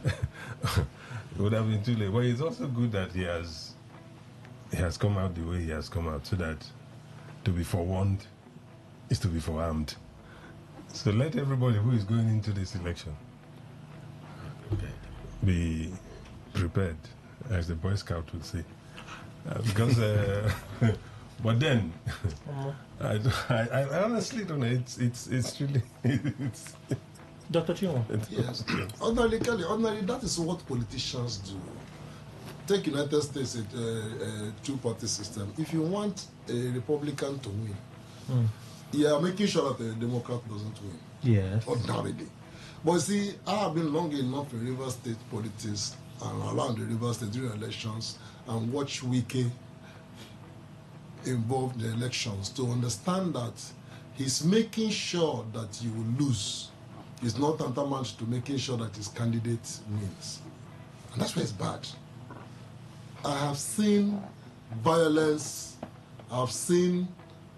It would have been too late. But it's also good that he has come out the way he has come out, so that to be forewarned is to be forearmed. So let everybody who is going into this election be prepared, as the Boy Scout would say, because. But then, I honestly don't know. It's really it's. Dr. Chimo. Yes. Ordinarily, that is what politicians do. Take United States, a two-party system. If you want a Republican to win, you are making sure that a Democrat doesn't win. Yes. Ordinarily. But see, I have been long enough in River State politics and around the River State during elections and watch Wike involved in the elections to understand that he's making sure that you will lose. It's not tantamount to making sure that his candidate wins. And that's why it's bad. I have seen violence, I've seen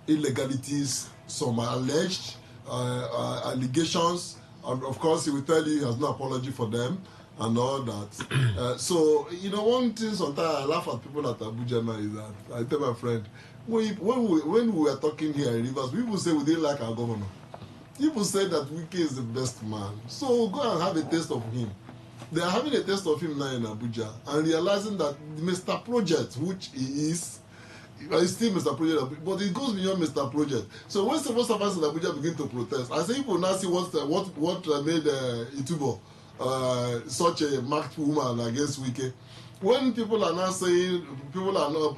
illegalities, some alleged allegations, and of course he will tell you he has no apology for them and all that. So, one thing sometimes I laugh at people at Abuja now is that I tell my friend, when we were talking here in Rivers, people say we didn't like our governor. People say that Wike is the best man. So go and have a taste of him. They are having a taste of him now in Abuja and realizing that Mr. Project, which he is still Mr. Project, but it goes beyond Mr. Project. So when civil servants in Abuja begin to protest, I say people now see what made Itubo such a marked woman against Wike. When people are now saying people are not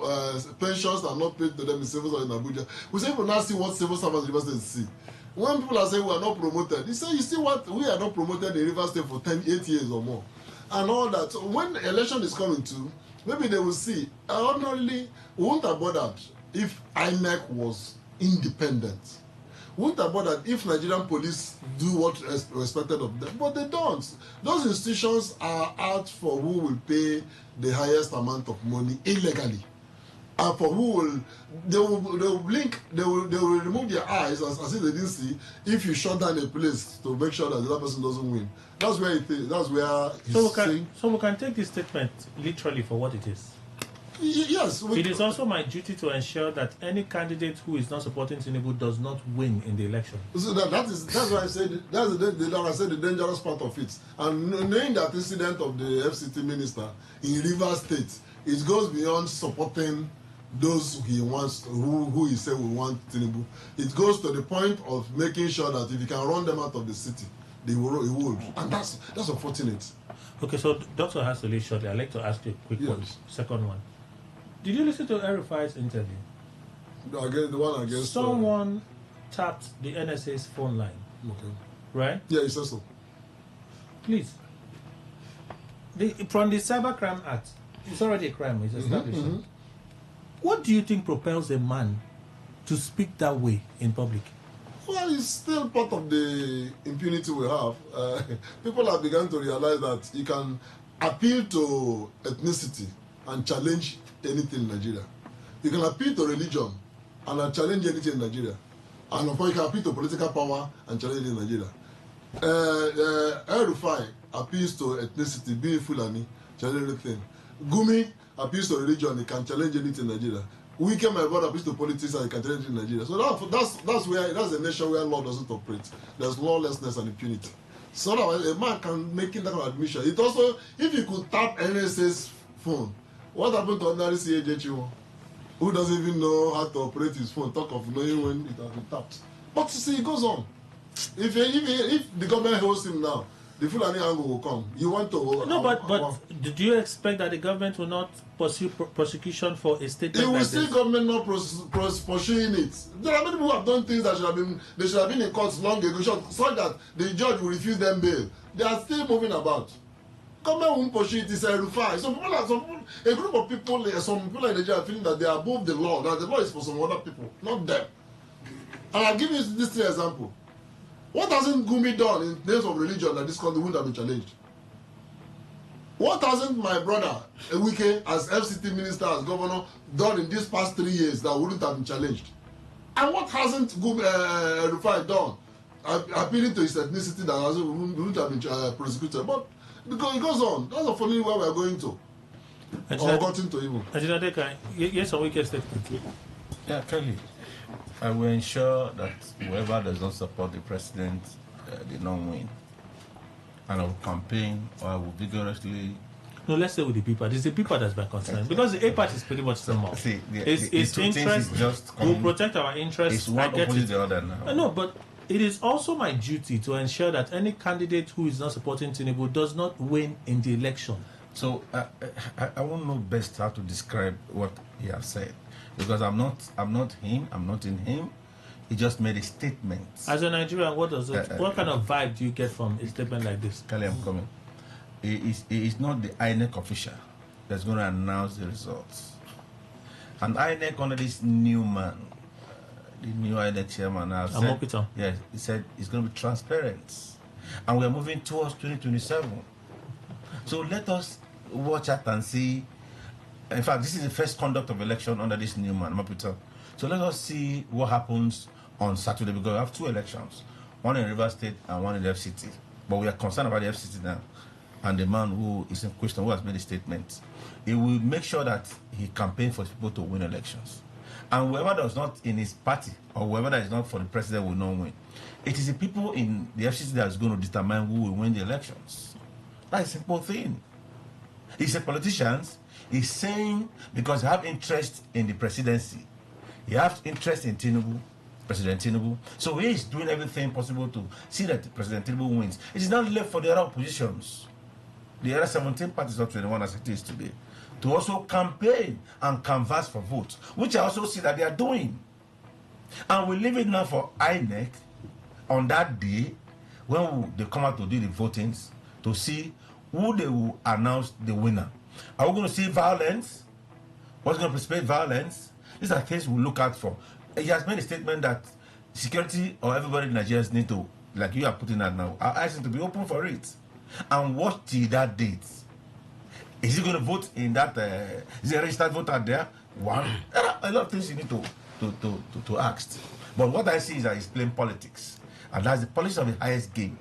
pensions are not paid to them in civil service in Abuja, we say people now see what civil servants in River State see. When people are saying we are not promoted, you say you see what we are not promoted in River State for 8 years or more, and all that. So when election is coming to, maybe they will see. Ordinarily, we wouldn't have bothered if INEC was independent. We wouldn't have bothered if Nigerian police do what is expected of them, but they don't. Those institutions are out for who will pay the highest amount of money illegally. And for who they will blink, they will remove their eyes as if they didn't see if you shut down a place to make sure that the other person doesn't win. That's where it is. That's where so we can take this statement literally for what it is. Yes. It is also my duty to ensure that any candidate who is not supporting Tinubu does not win in the election. So that's why I said that's the dangerous part of it. And knowing that incident of the FCT minister in Rivers State, it goes beyond supporting those he wants, who he said will want Tinubu. It goes to the point of making sure that if he can run them out of the city, he would. And that's unfortunate. Okay, so Dr. Hasoli, shortly, I'd like to ask you a quick one. Second one. Did you listen to El-Rufai's interview? Again, the one against... Someone tapped the NSA's phone line. Okay. Right? Yeah, he said so. Please. From the Cybercrime Act, it's already a crime, it's established. Mm-hmm. What do you think propels a man to speak that way in public? Well, it's still part of the impunity we have. People have begun to realize that you can appeal to ethnicity and challenge anything in Nigeria. You can appeal to religion and challenge anything in Nigeria. And of course, you can appeal to political power and challenge it in Nigeria. El-Rufai appeals to ethnicity, being Fulani, challenge anything. Gumi appeals to religion, he can challenge anything in Nigeria. Wike, my brother, appeals to politics and he can challenge anything in Nigeria. So that's a nation where law doesn't operate. There's lawlessness and impunity. So that a man can make that kind of admission. It also, if you could tap NSA's phone, what happened to ordinary CAJHO, who doesn't even know how to operate his phone, talk of knowing when it has been tapped. But you see, it goes on. If the government holds him now, the Fulani angle will come. You want to... No, but do you expect that the government will not pursue prosecution for a statement? It will see government not pursuing it. There are many people who have done things that they should have been in court long ago, so that the judge will refuse them bail. They are still moving about. Government won't pursue it. It's a refine. A group of people, some people in Nigeria are feeling that they are above the law, that the law is for some other people, not them. And I'll give you this example. What hasn't Gumi done in names of religion that this country wouldn't have been challenged? What hasn't my brother Ewike as FCT minister, as governor, done in these past 3 years that wouldn't have been challenged? And what hasn't Rufai done? Appealing to his ethnicity that wouldn't have been prosecuted. But because it goes on, that's not funny where we are going to. Or gotten to even. Yes, a Wike statement. Yeah, Kelly. I will ensure that whoever does not support the president did not win. And I will campaign, or I will vigorously. No, let's stay with the people. It's the people that's been concerned. Because the A party is pretty much small. See, its interest will protect our interests. It's one opposite the other now. No, but it is also my duty to ensure that any candidate who is not supporting Tinubu does not win in the election. So I won't know best how to describe what he has said, because I'm not him. I'm not in him. He just made a statement. As a Nigerian, what kind of vibe do you get from a statement like this? Kelly, I'm coming. He is not the INEC official that's going to announce the results. And INEC under this new man, the new INEC chairman, yes, he said it's going to be transparent, and we are moving towards 2027. So let us watch out and see. In fact, this is the first conduct of election under this new man, Mapita. So let us see what happens on Saturday, because we have 2 elections, one in Rivers State and one in the FCT. But we are concerned about the FCT now, and the man who is in question, who has made a statement. He will make sure that he campaigns for people to win elections. And whoever does not in his party, or whoever that is not for the president, will not win. It is the people in the FCT that is going to determine who will win the elections. That's a simple thing. He's a politician. He's saying because he have interest in the presidency. He has interest in Tinubu, President Tinubu. So he is doing everything possible to see that President Tinubu wins. It is not left for the other oppositions, the other 17 parties or 21 as it is today, to also campaign and canvass for votes, which I also see that they are doing. And we leave it now for INEC on that day when they come out to do the votings to see who they will announce the winner. Are we going to see violence? What's going to precipitate violence? These are things we look out for. He has made a statement that security or everybody in Nigeria need to, like you are putting that now, our eyes need to be open for it. And watch till that date. Is he going to vote in that? Is he a registered voter there? One. There are a lot of things you need to ask. But what I see is that he's playing politics. And that's the politics of the highest game,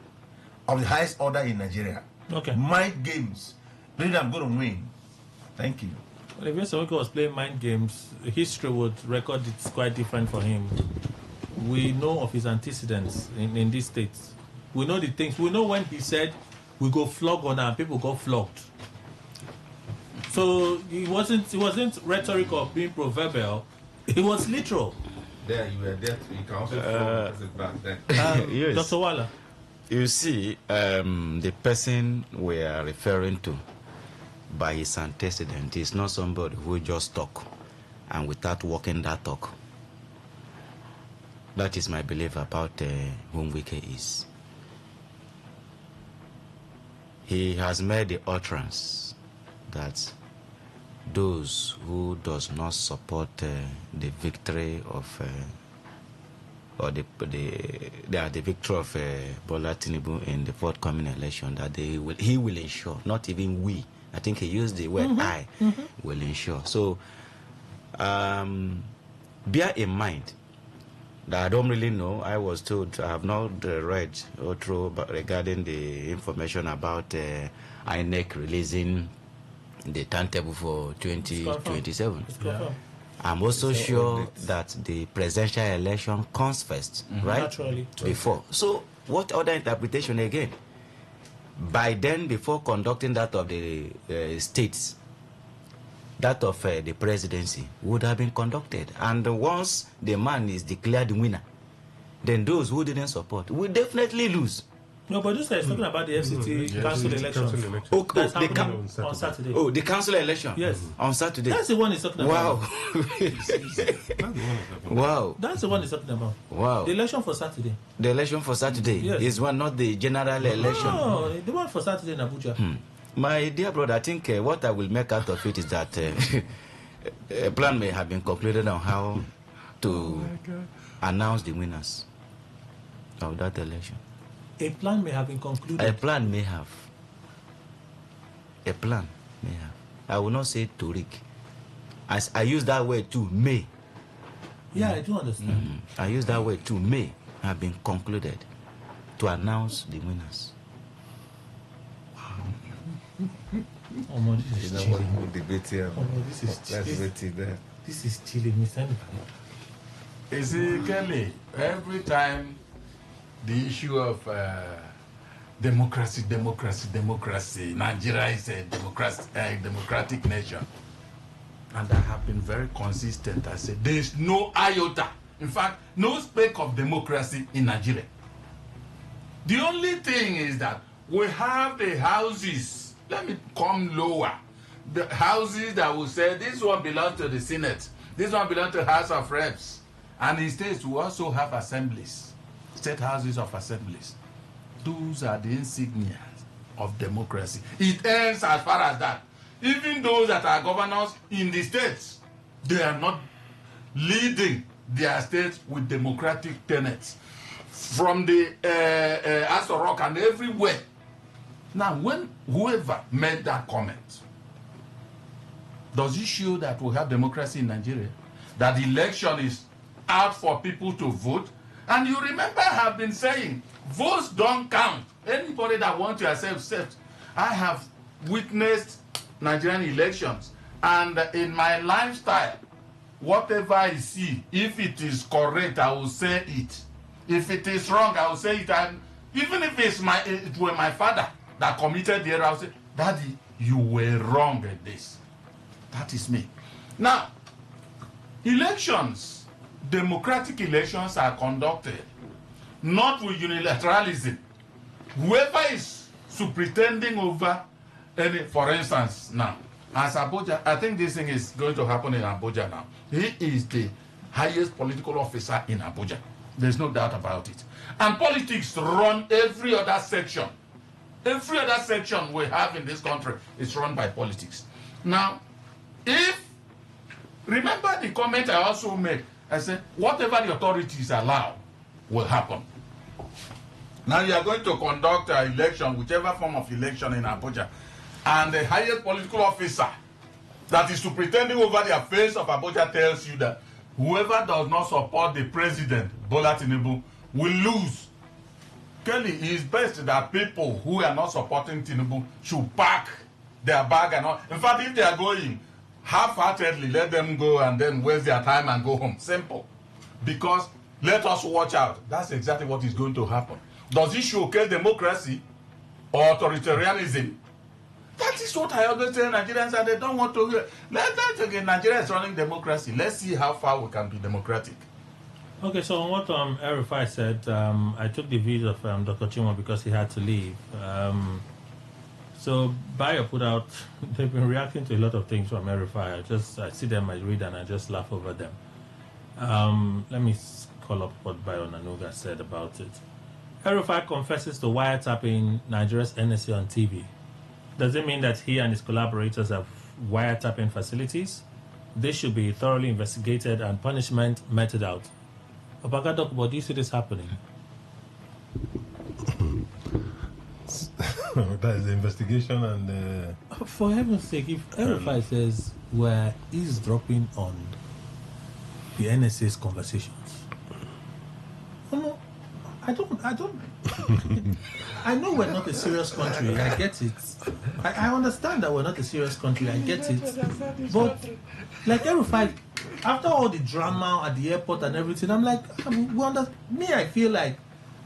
of the highest order in Nigeria. Okay. Mind games. Really, I'm going to win. Thank you. Well, if Mr. was playing mind games, history would record it's quite different for him. We know of his antecedents in these states. We know the things. We know when he said, we go flog on and people got flogged. So it wasn't rhetoric or being proverbial. It was literal. There, you were there. You can also flog the back then. Yes. Dr. Wala. You see, the person we are referring to by his antecedent is not somebody who just talk and without walking that talk. That is my belief about whom Wike is. He has made the utterance that those who does not support the victory of or the victory of Bola Tinubu in the forthcoming election, that he will ensure, not even we. I think he used the word I will ensure. So bear in mind that I don't really know. I was told, I have not read or through regarding the information about INEC releasing the timetable for 2027. I'm also sure that the presidential election comes first, right? Naturally. Before. So what other interpretation again? By then, before conducting that of the states, that of the presidency would have been conducted. And once the man is declared winner, then those who didn't support will definitely lose. No, but this is talking about the FCT council election. Oh, that's happening on Saturday. Oh, the council election? Yes. On Saturday? That's the one he's talking about. Wow. Wow. That's the one he's talking about. Wow. The election for Saturday. The election for Saturday is one, not the general election. No, the one for Saturday in Abuja. My dear brother, I think what I will make out of it is that a plan may have been concluded on how to announce the winners of that election. A plan may have been concluded. A plan may have. A plan may have. I will not say to rig. As I use that word too, may. Yeah, I do understand. I use that word too, may have been concluded to announce the winners. This is chilling. Debate here. This is Let's chilling. wait till then. This is chilling, Mr. Anybody. You see, Kelly, every time the issue of democracy, Nigeria is a democratic nation. And I have been very consistent. I said, there is no iota, in fact, no speck of democracy in Nigeria. The only thing is that we have the houses, let me come lower, the houses that will say, this one belongs to the Senate, this one belongs to the House of Reps. And in states, we also have assemblies, state houses of assemblies. Those are the insignias of democracy. It ends as far as that. Even those that are governors in the states, they are not leading their states with democratic tenets. From the Aso Rock and everywhere. Now, when whoever made that comment, does it show that we have democracy in Nigeria? That the election is out for people to vote? And you remember I have been saying, votes don't count. Anybody that wants to accept, I have witnessed Nigerian elections, and in my lifestyle, whatever I see, if it is correct, I will say it. If it is wrong, I will say it. And even if it were my father that committed the error, I will say, Daddy, you were wrong at this. That is me. Now, elections, democratic elections are conducted not with unilateralism. Whoever is superintending over any, for instance, now, as Abuja, I think this thing is going to happen in Abuja now. He is the highest political officer in Abuja. There's no doubt about it. And politics run every other section. Every other section we have in this country is run by politics. Now, remember the comment I also made, I said, whatever the authorities allow will happen. Now you are going to conduct an election, whichever form of election in Abuja, and the highest political officer that is superintending over the affairs of Abuja tells you that whoever does not support the president, Bola Tinubu, will lose. Kelly, it is best that people who are not supporting Tinubu should pack their bag and all. In fact, if they are going half-heartedly, let them go and then waste their time and go home. Simple. Because let us watch out. That's exactly what is going to happen. Does it showcase democracy or authoritarianism? That is what I always tell Nigerians, and they don't want to hear. Let's again, Nigeria is running democracy. Let's see how far we can be democratic. Okay, so on what Erifai said, I took the views of Dr. Chima because he had to leave. So Bayo put out, they've been reacting to a lot of things from Erifai. I see them, I read, and I just laugh over them. Let me call up what Bayo Nanuga said about it. Erifai confesses to wiretapping Nigeria's NSA on TV. Does it mean that he and his collaborators have wiretapping facilities? This should be thoroughly investigated and punishment meted out. Obagadok, but do you see this happening? That is the investigation and... For heaven's sake, if Erifai says we're eavesdropping on the NSA's conversations, I don't. I know we're not a serious country. I get it. I understand that we're not a serious country. I get it. But like Erifai, after all the drama at the airport and everything, I'm like, I feel like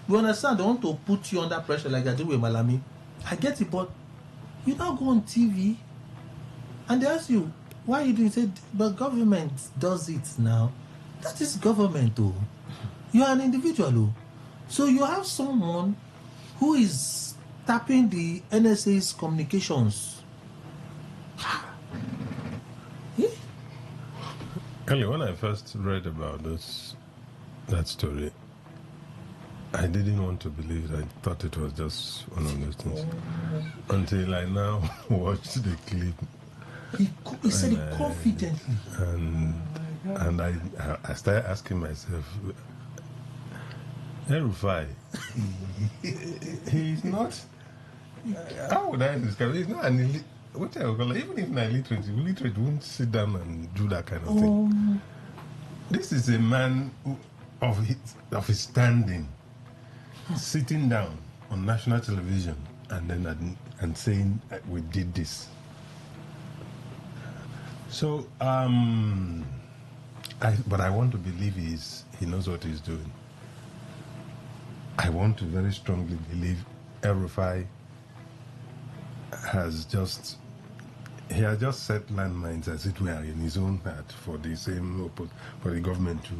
we understand they want to put you under pressure like they do with Malami. I get it, but you now go on TV and they ask you why you doing it. But government does it now. That is government, though. You are an individual, though. So you have someone who is tapping the NSA's communications. Yeah. Kelly, when I first read about that story, I didn't want to believe it. I thought it was just one of those things. Until I now watched the clip. He said it confidently. And I started asking myself, Erifai, he's not, how would I describe it? He's not what I call it, even if not illiterate won't sit down and do that kind of thing. This is a man of his standing, sitting down on national television and saying we did this. So, but I want to believe he knows what he's doing. I want to very strongly believe El-Rufai has just set landmines, as it were, in his own heart for the government to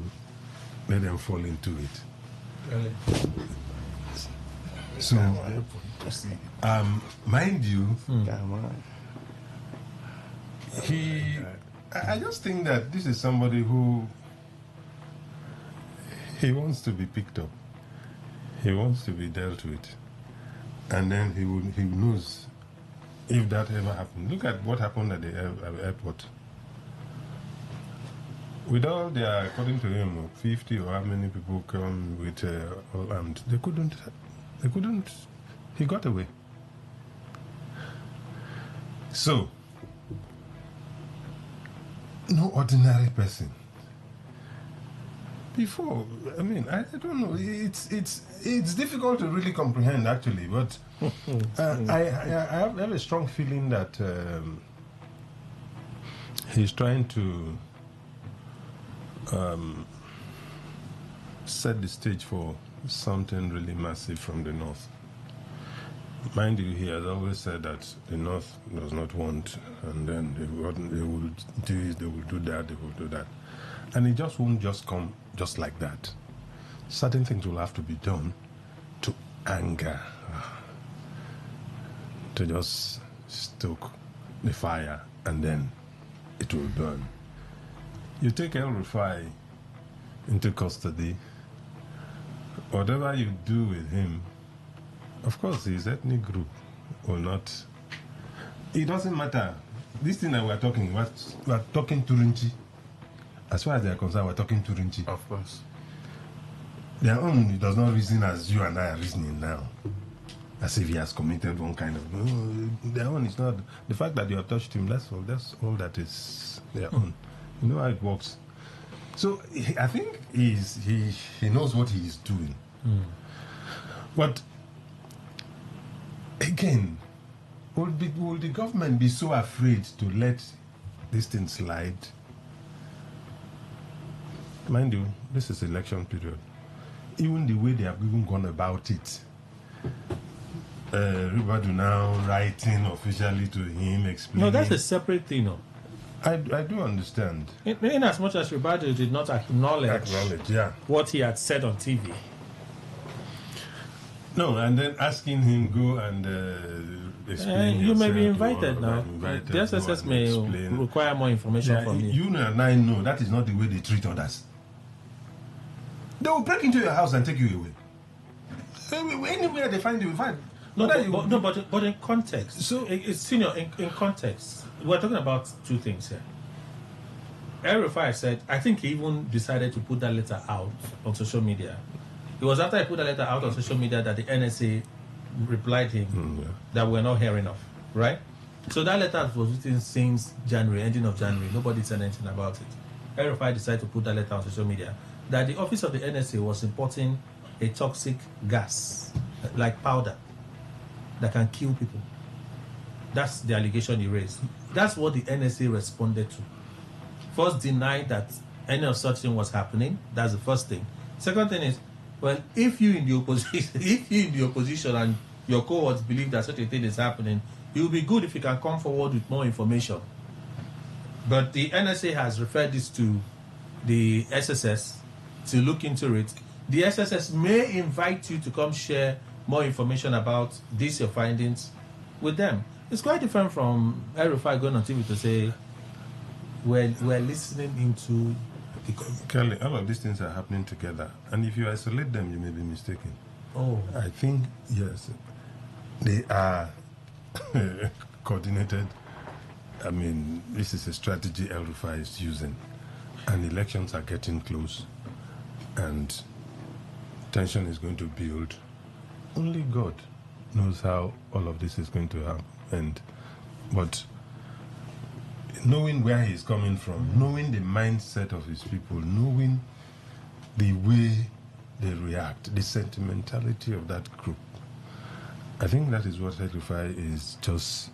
let them fall into it. Really? So, mind you, I just think that this is somebody who he wants to be picked up. He wants to be dealt with. And then he knows if that ever happened. Look at what happened at the airport. With all their, according to him, 50 or how many people come with all armed, they couldn't, he got away. So, no ordinary person. Before, I mean, I don't know. It's difficult to really comprehend, actually. But I have a strong feeling that he's trying to set the stage for something really massive from the North. Mind you, he has always said that the North does not want, and then they will do this, they will do that, they will do that. And it just won't just come just like that. Certain things will have to be done to anger, to just stoke the fire, and then it will burn. You take El-Rufai into custody, whatever you do with him, of course his ethnic group will not. It doesn't matter. This thing that we're talking Turunchi. As far as they are concerned, we're talking Turunchi. Of course. Their own does not reason as you and I are reasoning now. As if he has committed one kind of. Their own is not. The fact that you have touched him, that's all that is their own. You know how it works. So I think he knows what he is doing. But again, will the government be so afraid to let this thing slide? Mind you, this is election period. Even the way they have even gone about it, Ribadu now writing officially to him, explaining. No, that's a separate thing. No? I do understand. In as much as Ribadu did not acknowledge what he had said on TV. No, and then asking him go and explain. You may be invited now. The SSS may require more information from you. You and I know that is not the way they treat others. They will break into your house and take you away. Anywhere they find you, but in context. So it's senior in context. We're talking about two things here. El-Rufai said, I think he even decided to put that letter out on social media. It was after he put that letter out on social media that the NSA replied him that we're not hearing of, right? So that letter was written since January, ending of January. Nobody said anything about it. El-Rufai decided to put that letter on social media that the office of the NSA was importing a toxic gas, like powder, that can kill people. That's the allegation he raised. That's what the NSA responded to. First, denied that any of such thing was happening. That's the first thing. Second thing is, well, if you in the opposition, and your cohorts believe that such a thing is happening, it will be good if you can come forward with more information. But the NSA has referred this to the SSS to look into it. The SSS may invite you to come share more information about these your findings with them. It's quite different from El-Rufai going on TV to say we're listening into. Kelly, all of these things are happening together, and if you isolate them, you may be mistaken. Oh, I think yes, they are coordinated. I mean, this is a strategy El-Rufai is using, and elections are getting close, and tension is going to build. Only God knows how all of this is going to end. But knowing where he's coming from, knowing the mindset of his people, knowing the way they react, the sentimentality of that group, I think that is what El-Rufai is just,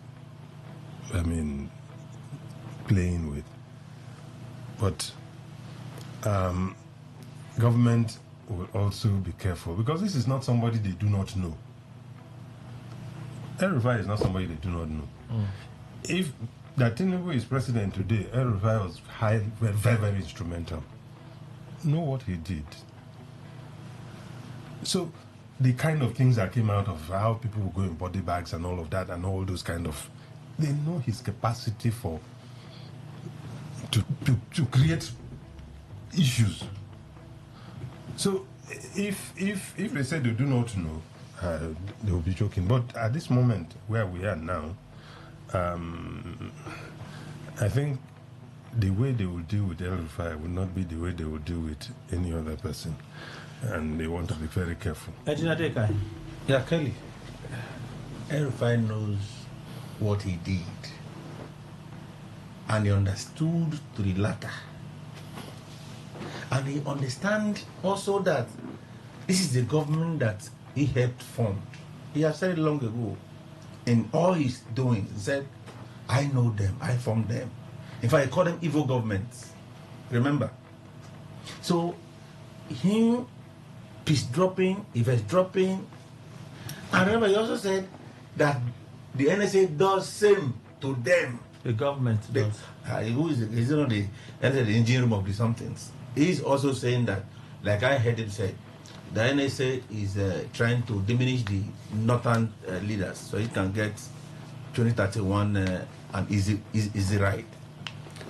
playing with. But government will also be careful, because this is not somebody they do not know. El-Rufai is not somebody they do not know. If that Tinubu is president today, El-Rufai was very, very instrumental. Know what he did. So the kind of things that came out of how people will go in body bags and all of that and all those kind of, they know his capacity to create issues. So if they say they do not know, they will be joking. But at this moment where we are now, I think the way they will deal with El-Rufai will not be the way they will deal with any other person, and they want to be very careful. Yeah, Kelly. El-Rufai knows what he did, and he understood to the latter. And he understands also that this is the government that he helped fund. He has said it long ago. In all his doings, he said, I know them, I formed them. In fact, he called them evil governments. Remember? So, him, peace dropping, events dropping. And remember, he also said that the NSA does same to them. The government does. Who is it? He's not the engine room of the somethings. He's also saying that, like I heard him say, the NSA is trying to diminish the northern leaders so he can get 2031 an easy ride.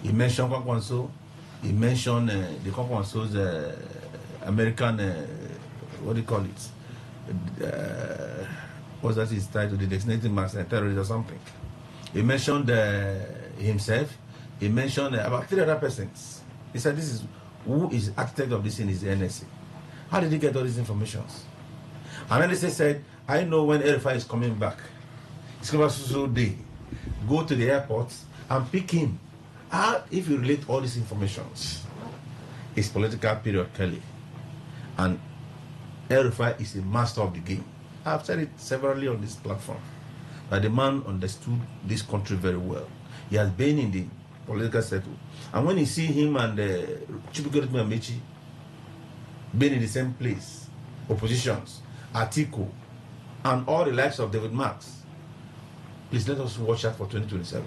He mentioned Kwakwanso. He mentioned the Kwakwanso's American, what do you call it? What's that his title? The designated master terrorist or something. He mentioned himself. He mentioned about 3 other persons. He said, this is who is architect of this thing is the NSA. How did he get all these informations? And NSA said, I know when El-Rufai is coming back. He's coming back so day. Go to the airport and pick him. If you relate all these informations, it's political period, Kelly. And El-Rufai is a master of the game. I've said it severally on this platform. That the man understood this country very well. He has been in the political settle. And when you see him and Chibukere Amechi being in the same place, oppositions, Atiku, and all the likes of David Marks, please let us watch out for 2027.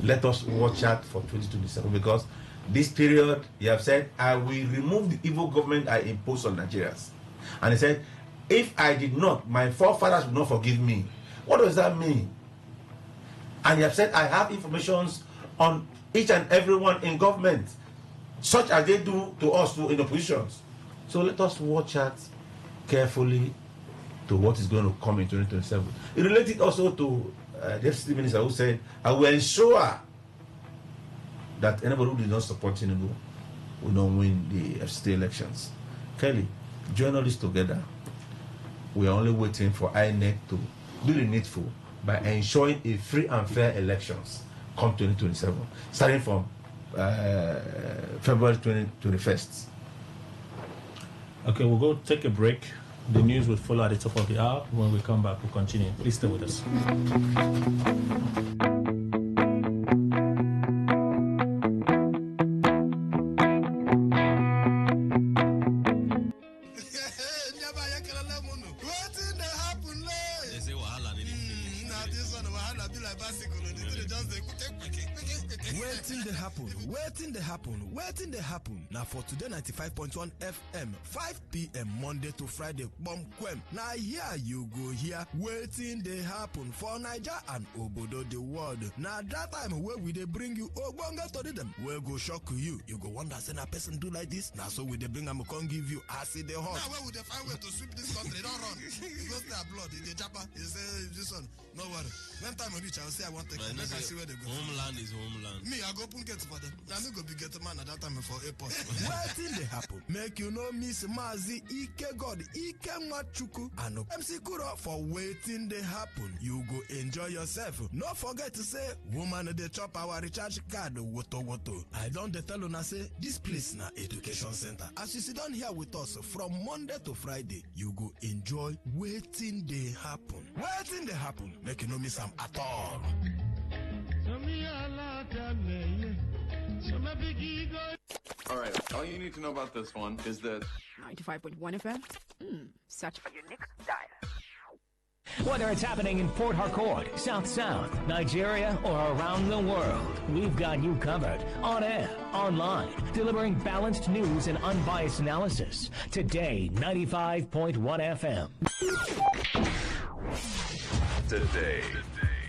Let us watch out for 2027, because this period, you have said, I will remove the evil government I imposed on Nigerians. And he said, if I did not, my forefathers will not forgive me. What does that mean? And you have said, I have information on each and everyone in government, such as they do to us too in oppositions. So let us watch out carefully to what is going to come in 2027. It related also to the FCT minister who said, I will ensure that anybody who did not support Tinubu will not win the FCT elections. Kelly, join all this together. We are only waiting for INEC to do the needful by ensuring a free and fair elections come 2027, starting from February 21st. Okay, we'll go take a break. The news will follow at the top of the hour. When we come back, we'll continue. Please stay with us. Wetin dey happen na for Today95.1 FM 5 p.m. Monday to Friday kpomkwem. Na here you go hear wetin dey happen for Naija and obodo the world. Na that time wey we dey bring you ogbonge tori dem wey go shock you. You go wonder say na person do like this. Na so we dey bring am come give you as e dey hot. Now wey we dey find way to sweep this country, don't run. Because their blood, they japa. They say this one, no worry. When time reach, I will say I want to take. Make I see where they go. Homeland is homeland. Me, I go punke wait for them. Now me go be get man at that time for airport. Waiting they happen. Make you know Miss Mazi Ike God Ike Machuku and MC Kuro for waiting they happen. You go enjoy yourself. Not forget to say woman they chop our recharge card woto woto. I don't tell you say this place na education center. As you sit down here with us from Monday to Friday, you go enjoy waiting they happen. Waiting they happen. Make you know miss them at all. All right, all you need to know about this one is that 95.1 FM. Search for your next dial. Whether it's happening in Port Harcourt, South South, Nigeria, or around the world, we've got you covered. On air, online, delivering balanced news and unbiased analysis. Today, 95.1 FM. Today,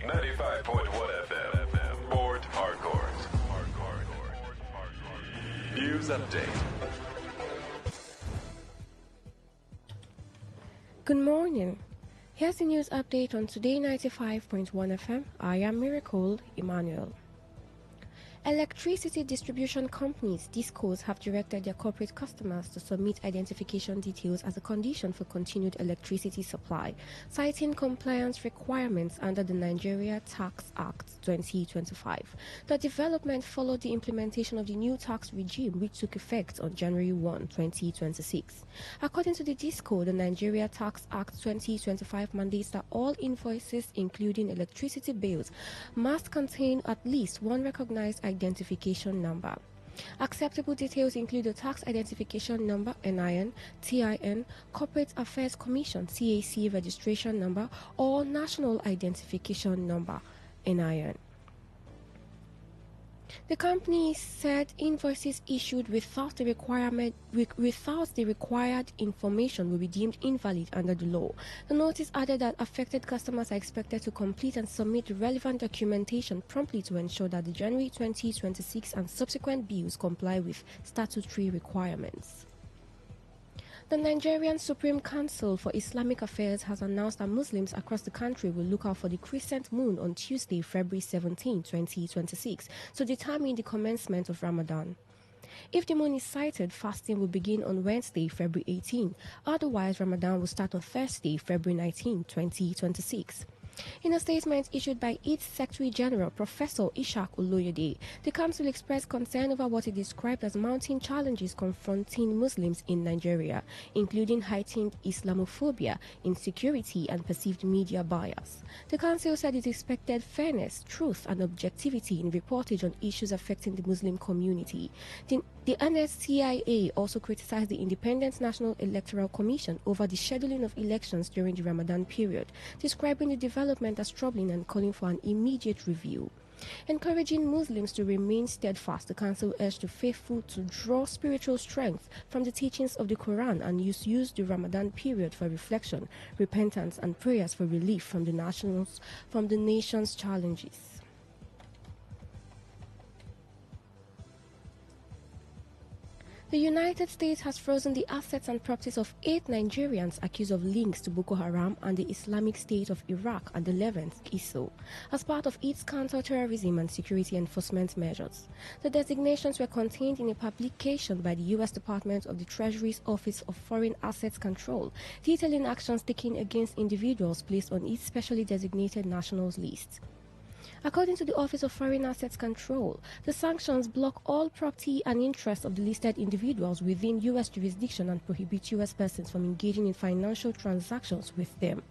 95.1 FM, Port Harcourt. News update. Good morning. Here's the news update on Today 95.1 FM. I am Miracle Emmanuel. Electricity distribution companies, DISCOs, have directed their corporate customers to submit identification details as a condition for continued electricity supply, citing compliance requirements under the Nigeria Tax Act 2025. The development followed the implementation of the new tax regime, which took effect on January 1, 2026. According to the DISCO, the Nigeria Tax Act 2025 mandates that all invoices, including electricity bills, must contain at least one recognized identification number. Acceptable details include the Tax Identification Number (NIN), TIN, Corporate Affairs Commission (CAC) registration number, or National Identification Number (NIN). The company said invoices issued without the required information will be deemed invalid under the law. The notice added that affected customers are expected to complete and submit relevant documentation promptly to ensure that the January 2026 and subsequent bills comply with statutory requirements. The Nigerian Supreme Council for Islamic Affairs has announced that Muslims across the country will look out for the crescent moon on Tuesday, February 17, 2026, to determine the commencement of Ramadan. If the moon is sighted, fasting will begin on Wednesday, February 18. Otherwise, Ramadan will start on Thursday, February 19, 2026. In a statement issued by its Secretary General, Professor Ishaq Oloyede, the Council expressed concern over what it described as mounting challenges confronting Muslims in Nigeria, including heightened Islamophobia, insecurity, and perceived media bias. The Council said it expected fairness, truth, and objectivity in reportage on issues affecting the Muslim community. The NSCIA also criticized the Independent National Electoral Commission over the scheduling of elections during the Ramadan period, describing the development as troubling and calling for an immediate review. Encouraging Muslims to remain steadfast, the Council urged the faithful to draw spiritual strength from the teachings of the Quran and use the Ramadan period for reflection, repentance, and prayers for relief from the nation's challenges. The United States has frozen the assets and properties of 8 Nigerians accused of links to Boko Haram and the Islamic State of Iraq and the Levant, ISIL, as part of its counter-terrorism and security enforcement measures. The designations were contained in a publication by the U.S. Department of the Treasury's Office of Foreign Assets Control, detailing actions taken against individuals placed on its specially designated nationals list. According to the Office of Foreign Assets Control, the sanctions block all property and interests of the listed individuals within U.S. jurisdiction and prohibit U.S. persons from engaging in financial transactions with them.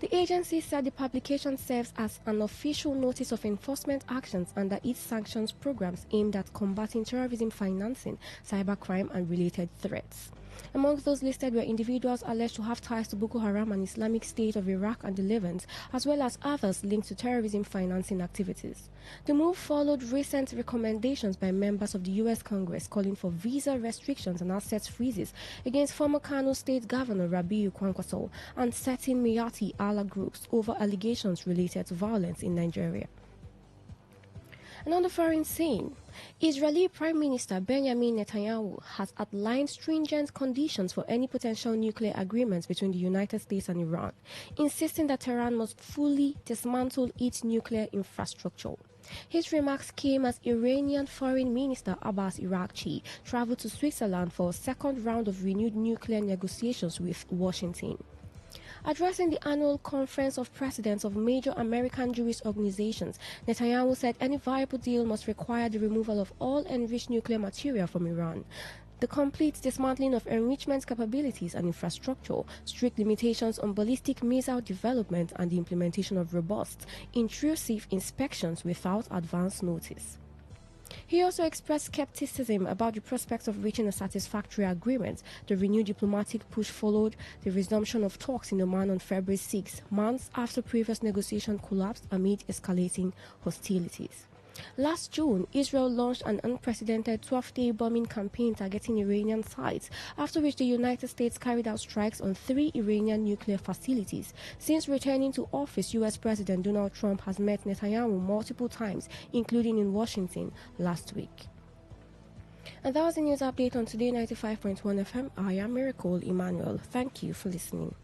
The agency said the publication serves as an official notice of enforcement actions under its sanctions programs aimed at combating terrorism financing, cybercrime, and related threats. Amongst those listed were individuals alleged to have ties to Boko Haram and Islamic State of Iraq and the Levant, as well as others linked to terrorism financing activities. The move followed recent recommendations by members of the U.S. Congress calling for visa restrictions and assets freezes against former Kano State Governor Rabiu Kwankwaso and certain Miyati Allah groups over allegations related to violence in Nigeria. And on the foreign scene, Israeli Prime Minister Benjamin Netanyahu has outlined stringent conditions for any potential nuclear agreements between the United States and Iran, insisting that Tehran must fully dismantle its nuclear infrastructure. His remarks came as Iranian Foreign Minister Abbas Irakchi traveled to Switzerland for a second round of renewed nuclear negotiations with Washington. Addressing the annual conference of presidents of major American Jewish organizations, Netanyahu said any viable deal must require the removal of all enriched nuclear material from Iran, the complete dismantling of enrichment capabilities and infrastructure, strict limitations on ballistic missile development, and the implementation of robust, intrusive inspections without advance notice. He also expressed skepticism about the prospects of reaching a satisfactory agreement. The renewed diplomatic push followed the resumption of talks in Oman on February 6, months after previous negotiations collapsed amid escalating hostilities. Last June, Israel launched an unprecedented 12-day bombing campaign targeting Iranian sites, after which the United States carried out strikes on 3 Iranian nuclear facilities. Since returning to office, U.S. President Donald Trump has met Netanyahu multiple times, including in Washington last week. And that was the news update on Today 95.1 FM. I am Miracle Emmanuel. Thank you for listening.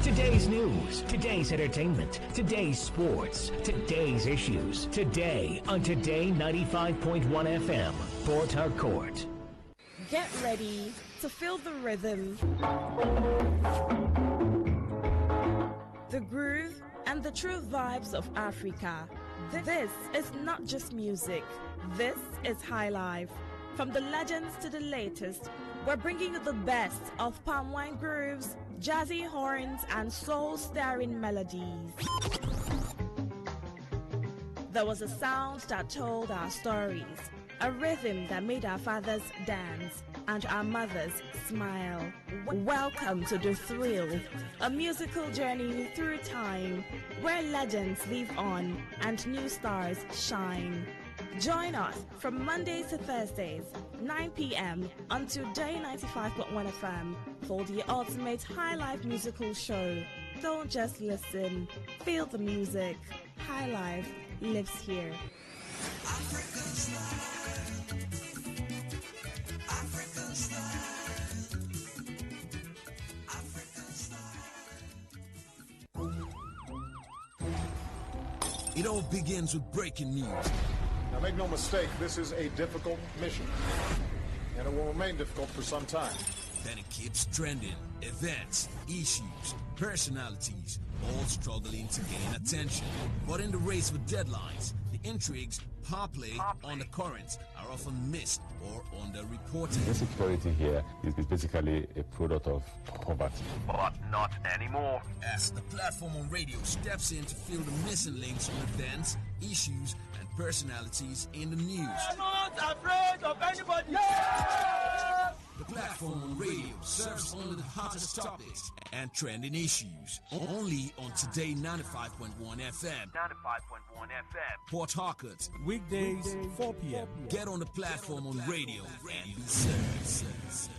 Today's news, today's entertainment, today's sports, today's issues. Today on Today 95.1 FM, Port Harcourt. Get ready to feel the rhythm, the groove, and the true vibes of Africa. This is not just music. This is high life. From the legends to the latest, we're bringing you the best of palm wine grooves, jazzy horns, and soul-stirring melodies. There was a sound that told our stories, a rhythm that made our fathers dance and our mothers smile. Welcome to The Thrill, a musical journey through time where legends live on and new stars shine. Join us from Mondays to Thursdays, 9 p.m. on Today 95.1 FM for the ultimate high life musical show. Don't just listen, feel the music. High life lives here. African style. African style. African style. It all begins with breaking news. Now, make no mistake, this is a difficult mission, and it will remain difficult for some time. Then it keeps trending. Events, issues, personalities, all struggling to gain attention. But in the race with deadlines, the intrigues, power play, undercurrents are often missed or underreported. Insecurity here is basically a product of poverty. But not anymore. As the platform on radio steps in to fill the missing links on events, issues, and personalities in the news. I'm not afraid of anybody. Yeah! The platform on radio serves only the hottest topics and trending issues. Only on Today 95.1 FM. 95.1 FM. Port Harcourt. Weekdays, 4 p.m. Get on the platform on radio and be served.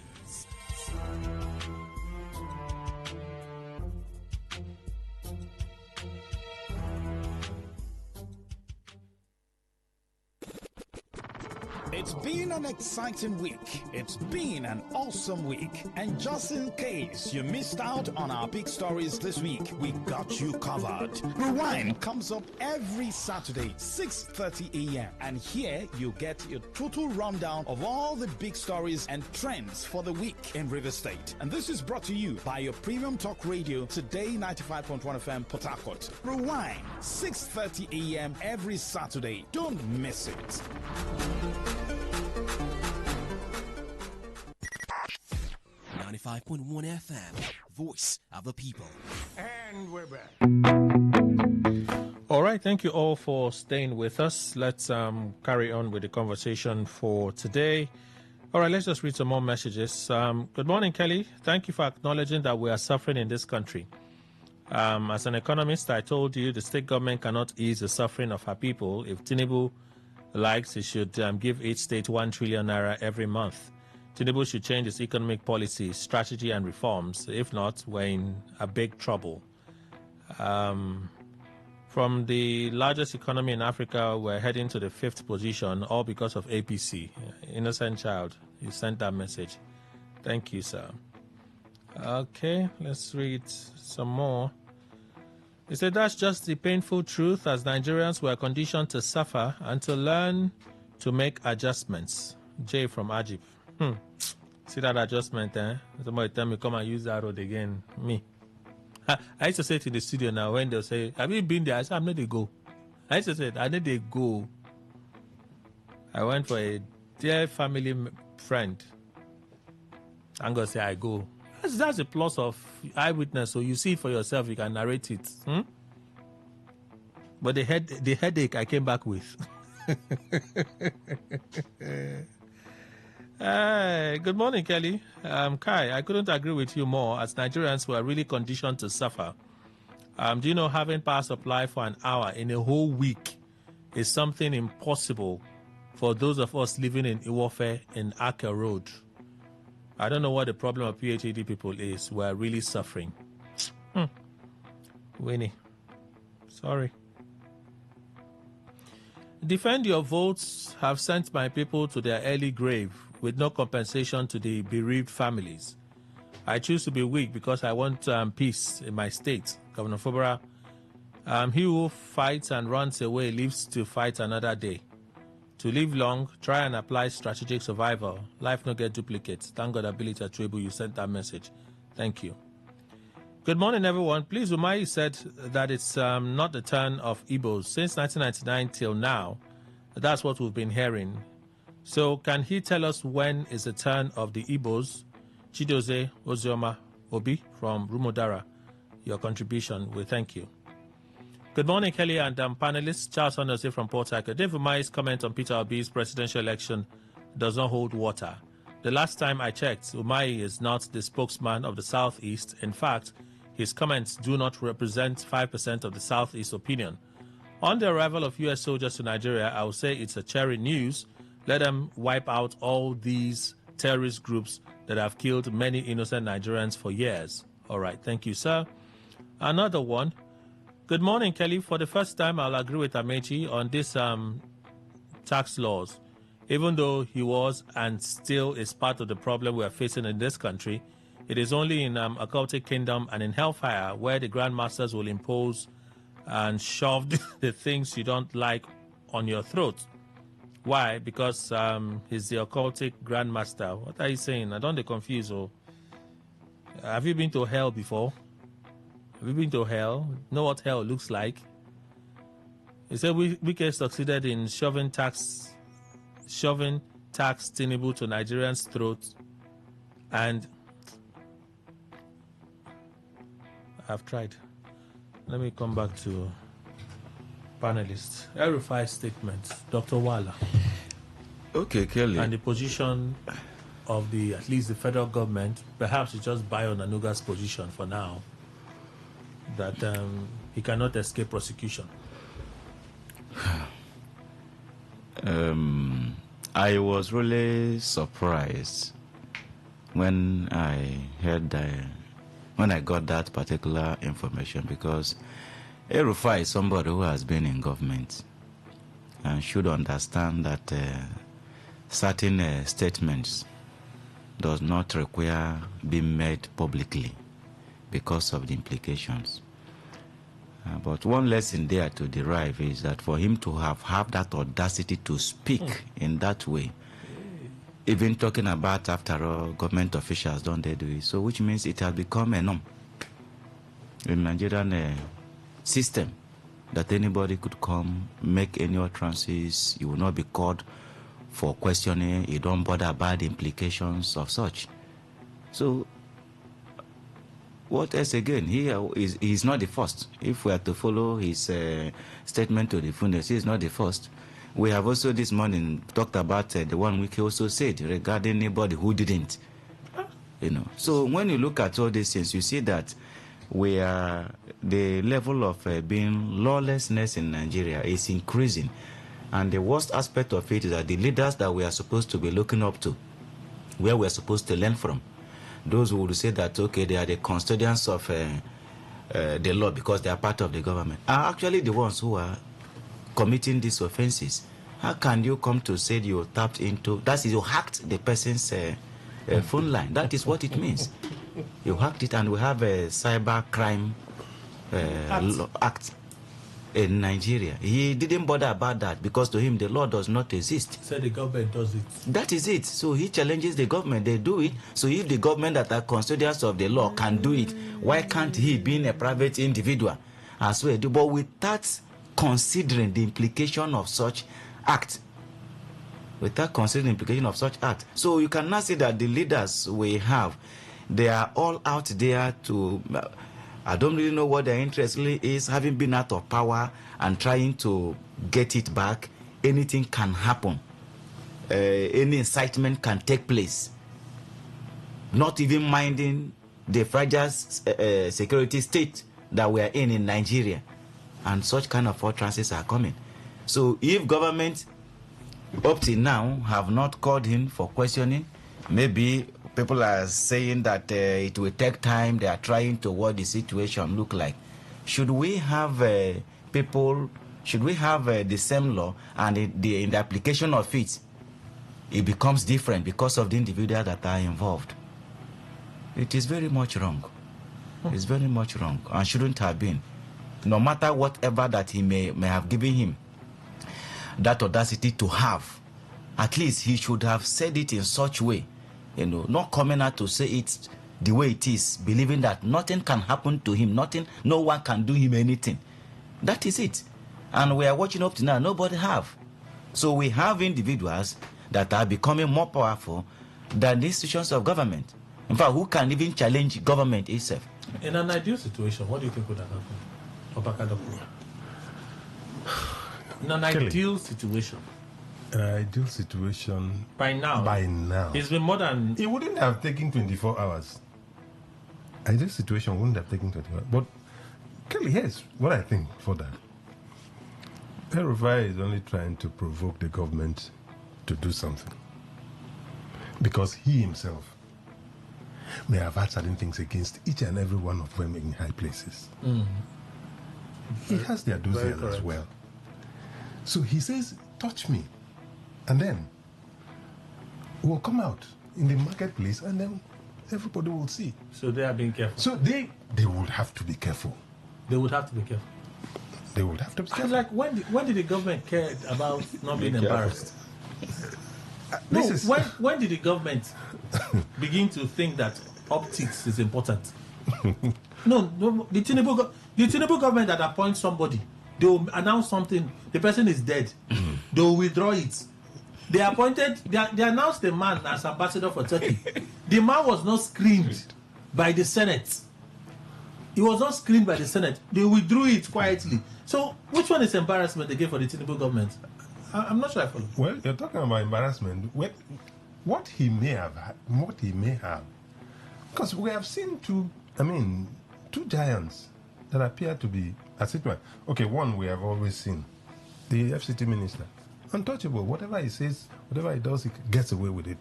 It's been an exciting week. It's been an awesome week. And just in case you missed out on our big stories this week, we got you covered. Rewind comes up every Saturday, 6:30 a.m. And here you get your total rundown of all the big stories and trends for the week in River State. And this is brought to you by your premium talk radio, Today 95.1 FM, Port Harcourt. Rewind, 6:30 a.m. every Saturday. Don't miss it. 95.1 FM, voice of the people. And we're back. All right, thank you all for staying with us. Let's carry on with the conversation for today. All right, let's just read some more messages. Good morning, Kelly. Thank you for acknowledging that we are suffering in this country. As an economist, I told you the state government cannot ease the suffering of her people. If Tinubu likes, he should give each state 1 trillion naira every month. Tinubu should change its economic policy, strategy, and reforms. If not, we're in a big trouble. From the largest economy in Africa, we're heading to the 5th position, all because of APC. Innocent child, you sent that message. Thank you, sir. Okay, let's read some more. He said that's just the painful truth, as Nigerians were conditioned to suffer and to learn to make adjustments. Jay from Ajib. See that adjustment, eh? Somebody tell me, come and use that road again. Me. I used to say it in the studio now when they'll say, have you been there? I said, I'm not a go. I used to say, I need a go. I went for a dear family friend. I'm going to say, I go. That's the plus of eyewitness. So you see it for yourself, you can narrate it. But the headache I came back with. Good morning, Kelly. Kai, I couldn't agree with you more, as Nigerians were really conditioned to suffer. Do you know having power supply for an hour in a whole week is something impossible for those of us living in Iwofe in Aka Road? I don't know what the problem of PhD people is. We're really suffering. Winnie. Sorry. Defend your votes have sent my people to their early grave with no compensation to the bereaved families. I choose to be weak because I want peace in my state. Governor Fubara, he who fights and runs away lives to fight another day. To live long, try and apply strategic survival. Life no get duplicates. Thank God, Ability Trebu, you sent that message. Thank you. Good morning, everyone. Please, Umai said that it's not the turn of Igbos. Since 1999 till now, that's what we've been hearing. So can he tell us when is the turn of the Igbos? Chidoze Ozioma Obi from Rumodara. Your contribution, we thank you. Good morning, Kelly and panelists. Charles Honose from Port Harcourt. Dave Umai's comment on Peter Obi's presidential election does not hold water. The last time I checked, Umai is not the spokesman of the Southeast. In fact, his comments do not represent 5% of the Southeast opinion. On the arrival of U.S. soldiers to Nigeria, I will say it's a cherry news. Let them wipe out all these terrorist groups that have killed many innocent Nigerians for years. All right, thank you, sir. Another one. Good morning, Kelly. For the first time, I'll agree with Amechi on this tax laws. Even though he was and still is part of the problem we are facing in this country, it is only in occultic kingdom and in hellfire where the grandmasters will impose and shove the things you don't like on your throat. Why? Because he's the occultic grandmaster. What are you saying? I don't get confused. Have you been to hell before? Have you been to hell? Know what hell looks like? He said Wike succeeded in shoving tax Tinubu to Nigerians' throats, and I've tried. Let me come back to panelists. Verify statement, Dr. Wala. Okay, Kelly. And the position of at least the federal government, perhaps it's just Bayo Nanuga's position for now, that he cannot escape prosecution. I was really surprised when I heard when I got that particular information, because El-Rufai is somebody who has been in government and should understand that certain statements does not require being made publicly because of the implications. But one lesson there to derive is that for him to have that audacity to speak in that way, even talking about, after all, government officials don't they do it, so which means it has become a norm in Nigerian system that anybody could come, make any utterances, you will not be called for questioning, you don't bother about the implications of such. So what else again? He's not the first. If we are to follow his statement to the fullness, he is not the first. We have also this morning talked about the one Wike also said regarding anybody who didn't. So when you look at all these things, you see that the level of being lawlessness in Nigeria is increasing. And the worst aspect of it is that the leaders that we are supposed to be looking up to, where we are supposed to learn from, those who would say that, okay, they are the custodians of the law because they are part of the government, are actually the ones who are committing these offenses. How can you come to say you tapped into, that is, you hacked the person's phone line? That is what it means. You hacked it, and we have a cyber crime act in Nigeria. He didn't bother about that because to him the law does not exist. So the government does it. That is it. So he challenges the government. They do it. So if the government that are custodians of the law can do it, why can't he, being a private individual, as well do? But without considering the implication of such act. Without considering the implication of such act. So you can now see that the leaders we have, they are all out there to, I don't really know what their interest really is, having been out of power and trying to get it back. Anything can happen. Any incitement can take place. Not even minding the fragile security state that we are in Nigeria. And such kind of utterances are coming. So if government up till now have not called him for questioning, maybe people are saying that it will take time. They are trying to what the situation look like. Should we have should we have the same law, and in the application of it, it becomes different because of the individuals that are involved? It is very much wrong. It's very much wrong and shouldn't have been. No matter whatever that he may have given him that audacity to have, at least he should have said it in such way, not coming out to say it the way it is, believing that nothing can happen to him, no one can do him anything. That is it. And we are watching up to now, nobody have. So we have individuals that are becoming more powerful than the institutions of government. In fact, who can even challenge government itself? In an ideal situation, what do you think would have happened? In an ideal situation. An ideal situation. By now. It's been more than. It wouldn't have taken 24 hours. Ideal situation wouldn't have taken 24 hours. But Kelly, here's what I think for that. El-Rufai is only trying to provoke the government to do something. Because he himself may have had certain things against each and every one of them in high places. He has their dossiers as well. So he says, touch me. And then we'll come out in the marketplace and then everybody will see. So they are being careful. So they would have to be careful. They would have to be careful. They would have to be careful. Like, when did the government care about not being embarrassed? When did the government begin to think that optics is important? No, the Tinubu government that appoints somebody, they will announce something, the person is dead. They will withdraw it. They announced the man as ambassador for Turkey. The man was not screened by the Senate. He was not screened by the Senate. They withdrew it quietly. So which one is embarrassment again for the Tinubu government? I'm not sure I follow. Well, you're talking about embarrassment. What he may have. Because we have seen two giants that appear to be, as it were. Okay, one we have always seen, the FCT minister. Untouchable. Whatever he says, whatever he does, he gets away with it.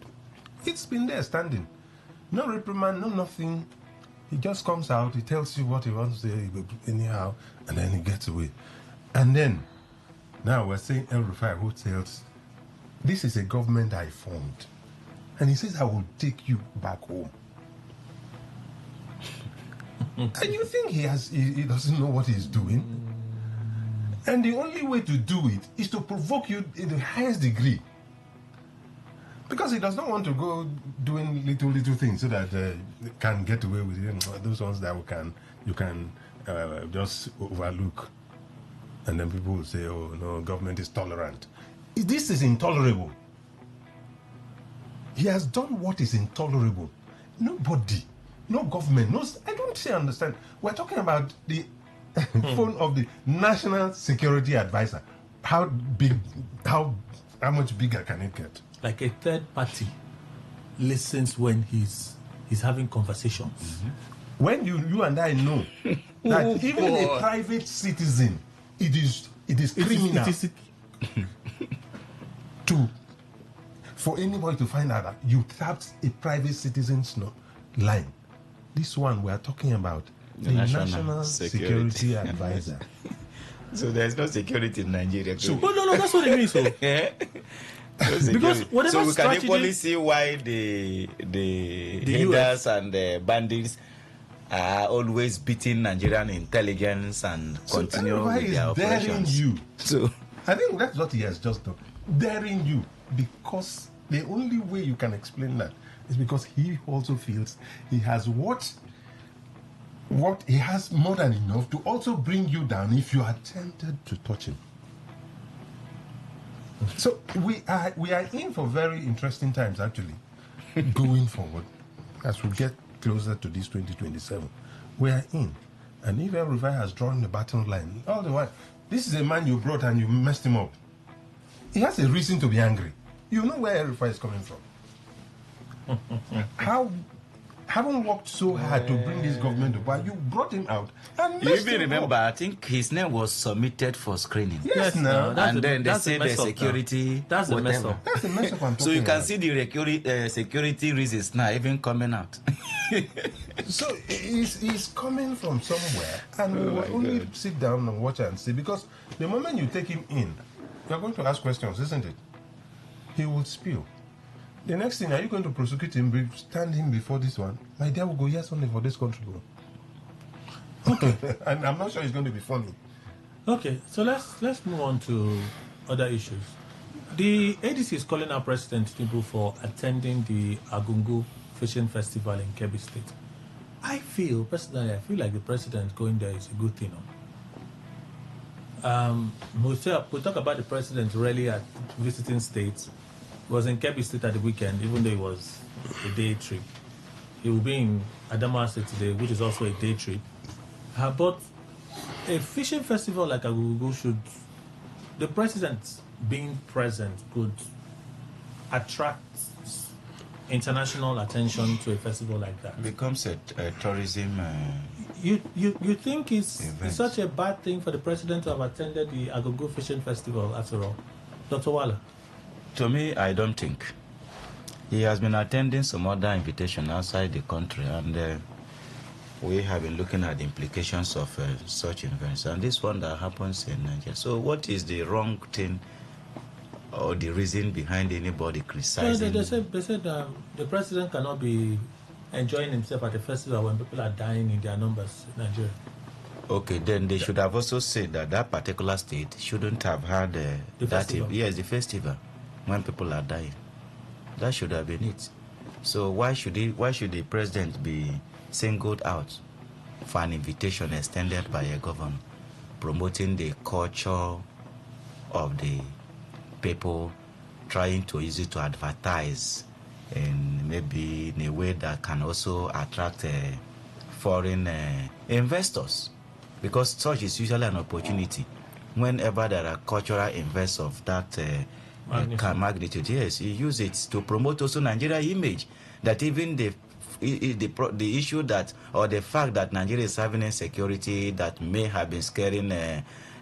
It's been there standing. No reprimand, no nothing. He just comes out, he tells you what he wants to say, anyhow, and then he gets away. And then, now we're saying El-Rufai, who tells, this is a government I formed. And he says, I will take you back home. And you think he doesn't know what he's doing? And the only way to do it is to provoke you in the highest degree. Because he does not want to go doing little things so that they can get away with it. Those ones that you can just overlook. And then people will say, oh, no, government is tolerant. This is intolerable. He has done what is intolerable. Nobody, no government, I don't understand. We're talking about the phone of the National Security Advisor. How much bigger can it get? Like a third party listens when he's having conversations. Mm-hmm. When you and I know that even a private citizen, it is criminal for anybody to find out that you tapped a private citizen's line. This one we are talking about, the National Security Advisor. So there's no security in Nigeria. So, no, that's what it means. So. Because whatever we can equally see why the leaders and the bandits are always beating Nigerian intelligence and continue with their operations. You. So I think that's what he has just done. Daring you. Because the only way you can explain that is because he also feels he has what he has more than enough to also bring you down if you are tempted to touch him. So we are in for very interesting times actually going forward as we get closer to this 2027. We are in, and if El Rufai has drawn the battle line all the while, this is a man you brought and you messed him up. He has a reason to be angry. You know where El Rufai is coming from. Haven't worked so hard to bring this government up, but you brought him out and you even remember, I think his name was submitted for screening. Yes, no. And then they say the security. That's the mess up. That's the mess up I'm talking So you can about. see the security reasons now even coming out. So he's coming from somewhere, and we will only sit down and watch and see, because the moment you take him in, you're going to ask questions, isn't it? He will spill. The next thing, are you going to prosecute him, stand him before this one? My dear will go, yes, only for this country. Okay. And I'm not sure it's going to be funny. Okay, so let's move on to other issues. The ADC is calling out President Tinubu for attending the Agungu Fishing Festival in Kebbi State. Personally, I feel like the president going there is a good thing. We'll talk about the president really at visiting states. He was in Kebbi State at the weekend, even though it was a day trip. He will be in Adamawa State today, which is also a day trip. But a fishing festival like Agungu the president being present could attract international attention to a festival like that. Becomes a tourism. You think it's such a bad thing for the president to have attended the Agungu Fishing Festival after all, Dr. Wala? To me, I don't think. He has been attending some other invitation outside the country, and we have been looking at the implications of such events, and this one that happens in Nigeria. So what is the wrong thing or the reason behind anybody criticizing? They said the president cannot be enjoying himself at a festival when people are dying in their numbers in Nigeria. Okay, then they should have also said that particular state shouldn't have had the festival. Yes, the festival, when people are dying. That should have been it. So why should the president be singled out for an invitation extended by a governor, promoting the culture of the people, trying to use it to advertise, and maybe in a way that can also attract foreign investors? Because such is usually an opportunity. Whenever there are cultural investors of that magnitude, yes, you use it to promote also Nigeria image. That even the issue that, or the fact that Nigeria is having insecurity that may have been scaring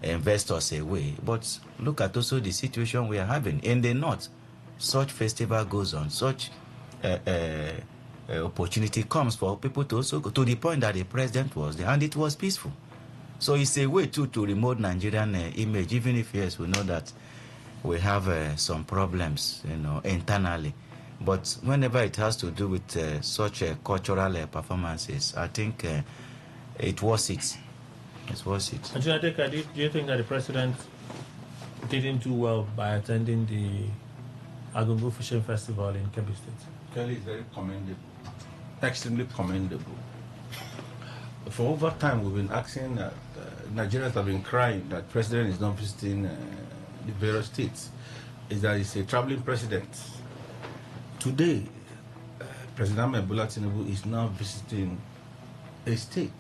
investors away. But look at also the situation we are having in the north. Such festival goes on, such opportunity comes for people to also go, to the point that the president was there, and it was peaceful. So it's a way to remote Nigerian image, even if yes, we know that we have some problems, internally. But whenever it has to do with such cultural performances, I think it was it. It was it. Ajunadeka, do you think that the president didn't do well by attending the Agungu Fishing Festival in Kebbi State? Kelly is very commendable, extremely commendable. For over time, we've been asking that Nigerians have been crying that president is not visiting the various states. Is that he's a traveling president. Today, President Bola Tinubu is now visiting a state,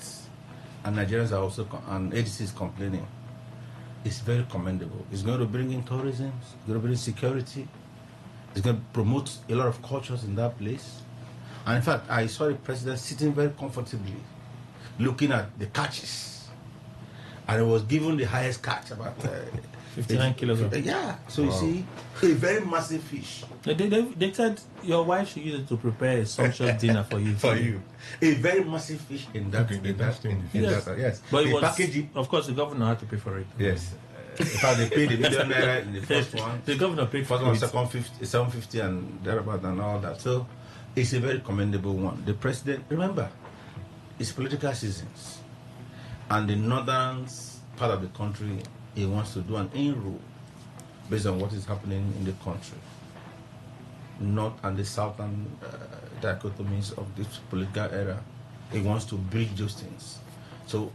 and Nigerians are also, and ADC is complaining. It's very commendable. It's going to bring in tourism, it's going to bring security, it's going to promote a lot of cultures in that place. And in fact, I saw the president sitting very comfortably, looking at the catches, and it was given the highest catch, about 59 kilograms. Yeah, so you see, a very massive fish. They said your wife should use it to prepare a sumptuous dinner for you. For you, a very massive fish in that. Yes, but it was, packaging. Of course, the governor had to pay for it. Yes. In fact, they paid $1 million in the first one. The governor paid for first one, it. second 750 and thereabout and all that. So it's a very commendable one. The president, remember, it's political seasons. And the northern part of the country, he wants to do an inroad based on what is happening in the country. North and the southern dichotomies of this political era, he wants to bridge those things. So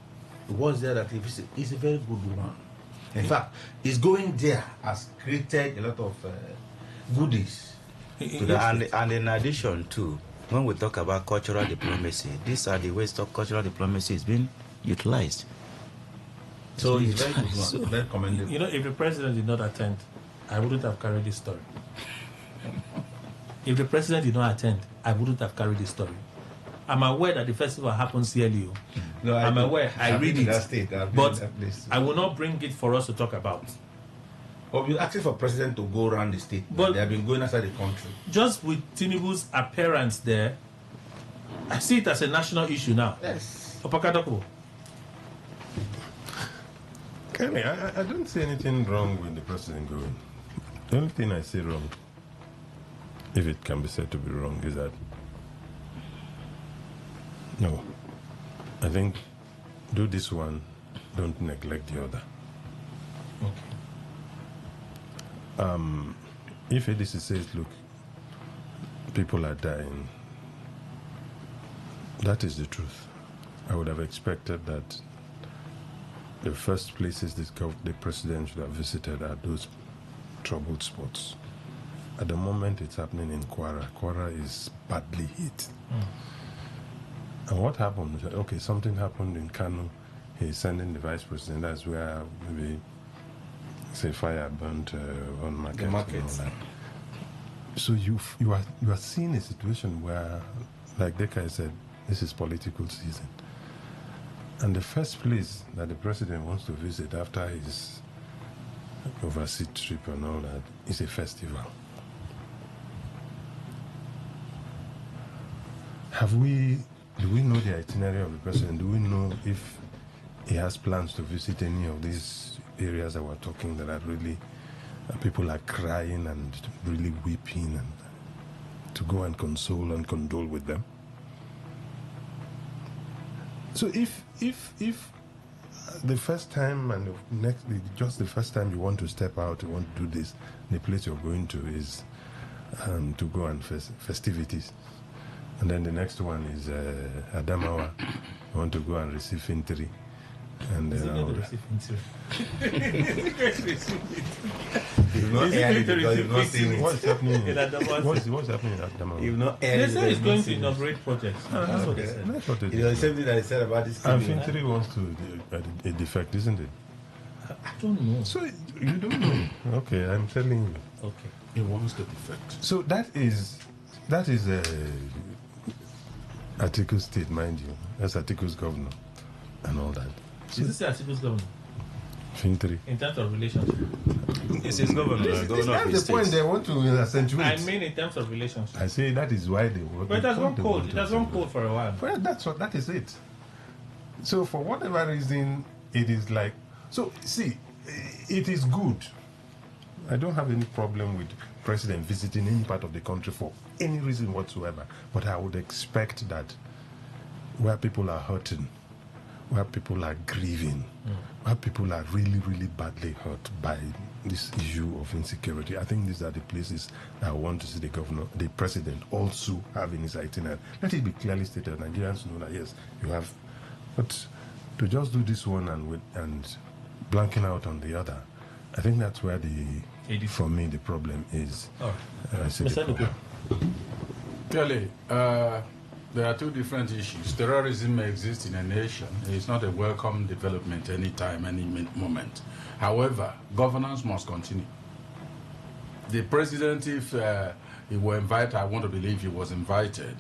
what's there that is a very good one. In fact, his going there has created a lot of goodies. And in addition to, when we talk about cultural diplomacy, these are the ways of cultural diplomacy is being utilized. So it's very good one, very commendable. You know, if the president did not attend, I wouldn't have carried this story. If the president did not attend, I wouldn't have carried this story. I'm aware that the festival happens yearly. No, I'm aware. I read it. But I will not bring it for us to talk about. Well, we're asking for president to go around the state. But they have been going outside the country. Just with Tinubu's appearance there, I see it as a national issue now. Yes. Opakadoko. Kenny, I don't see anything wrong with the president going. The only thing I see wrong, if it can be said to be wrong, is that no, I think do this one, don't neglect the other. Okay. If ADC says, look, people are dying, that is the truth. I would have expected that the first places the president should have visited are those troubled spots. At the moment, it's happening in Kwara. Kwara is badly hit. And what happened? Okay, something happened in Kano. He's sending the vice president. That's where maybe, say, fire burnt on market. The market. And all that. So you are seeing a situation where, like Deka said, this is political season. And the first place that the president wants to visit after his overseas trip and all that is a festival. Do we know the itinerary of the president? Do we know if he has plans to visit any of these areas that we're talking that are really, people are crying and really weeping, and to go and console and condole with them? So if the first time and just the first time you want to step out, you want to do this, the place you're going to is to go on festivities. And then the next one is Adamawa. You want to go and receive infantry. And then you've not aired it because you've not seen it. What's happening in Adamawa? You've not aired it. They say it's going to inaugurate projects. That's what they said. That's what it You know, the is. same thing that I said about this. Infantry wants to a defect, isn't it? I don't know. So you don't know. Okay, I'm telling you. Okay. He wants to defect. So that is Atiku's state, mind you. That's Atiku's governor and all that. Is this Atiku's governor? Infantry. In terms of relationship? It's his governor. That's the point they want to accentuate. I mean in terms of relationship. I say that is why they work. But it has gone cold. It has gone cold for a while. Well, that is it. So for whatever reason, it is like, so see, it is good. I don't have any problem with president visiting any part of the country for any reason whatsoever. But I would expect that where people are hurting, where people are grieving, where people are really, really badly hurt by this issue of insecurity, I think these are the places I want to see the president also having his itinerary. Let it be clearly stated. Nigerians know that yes, you have, but to just do this one and blanking out on the other, I think that's where for me the problem is. Clearly, there are two different issues. Terrorism may exist in a nation. It's not a welcome development anytime, any moment. However, governance must continue. The president, if he were invited, I want to believe he was invited,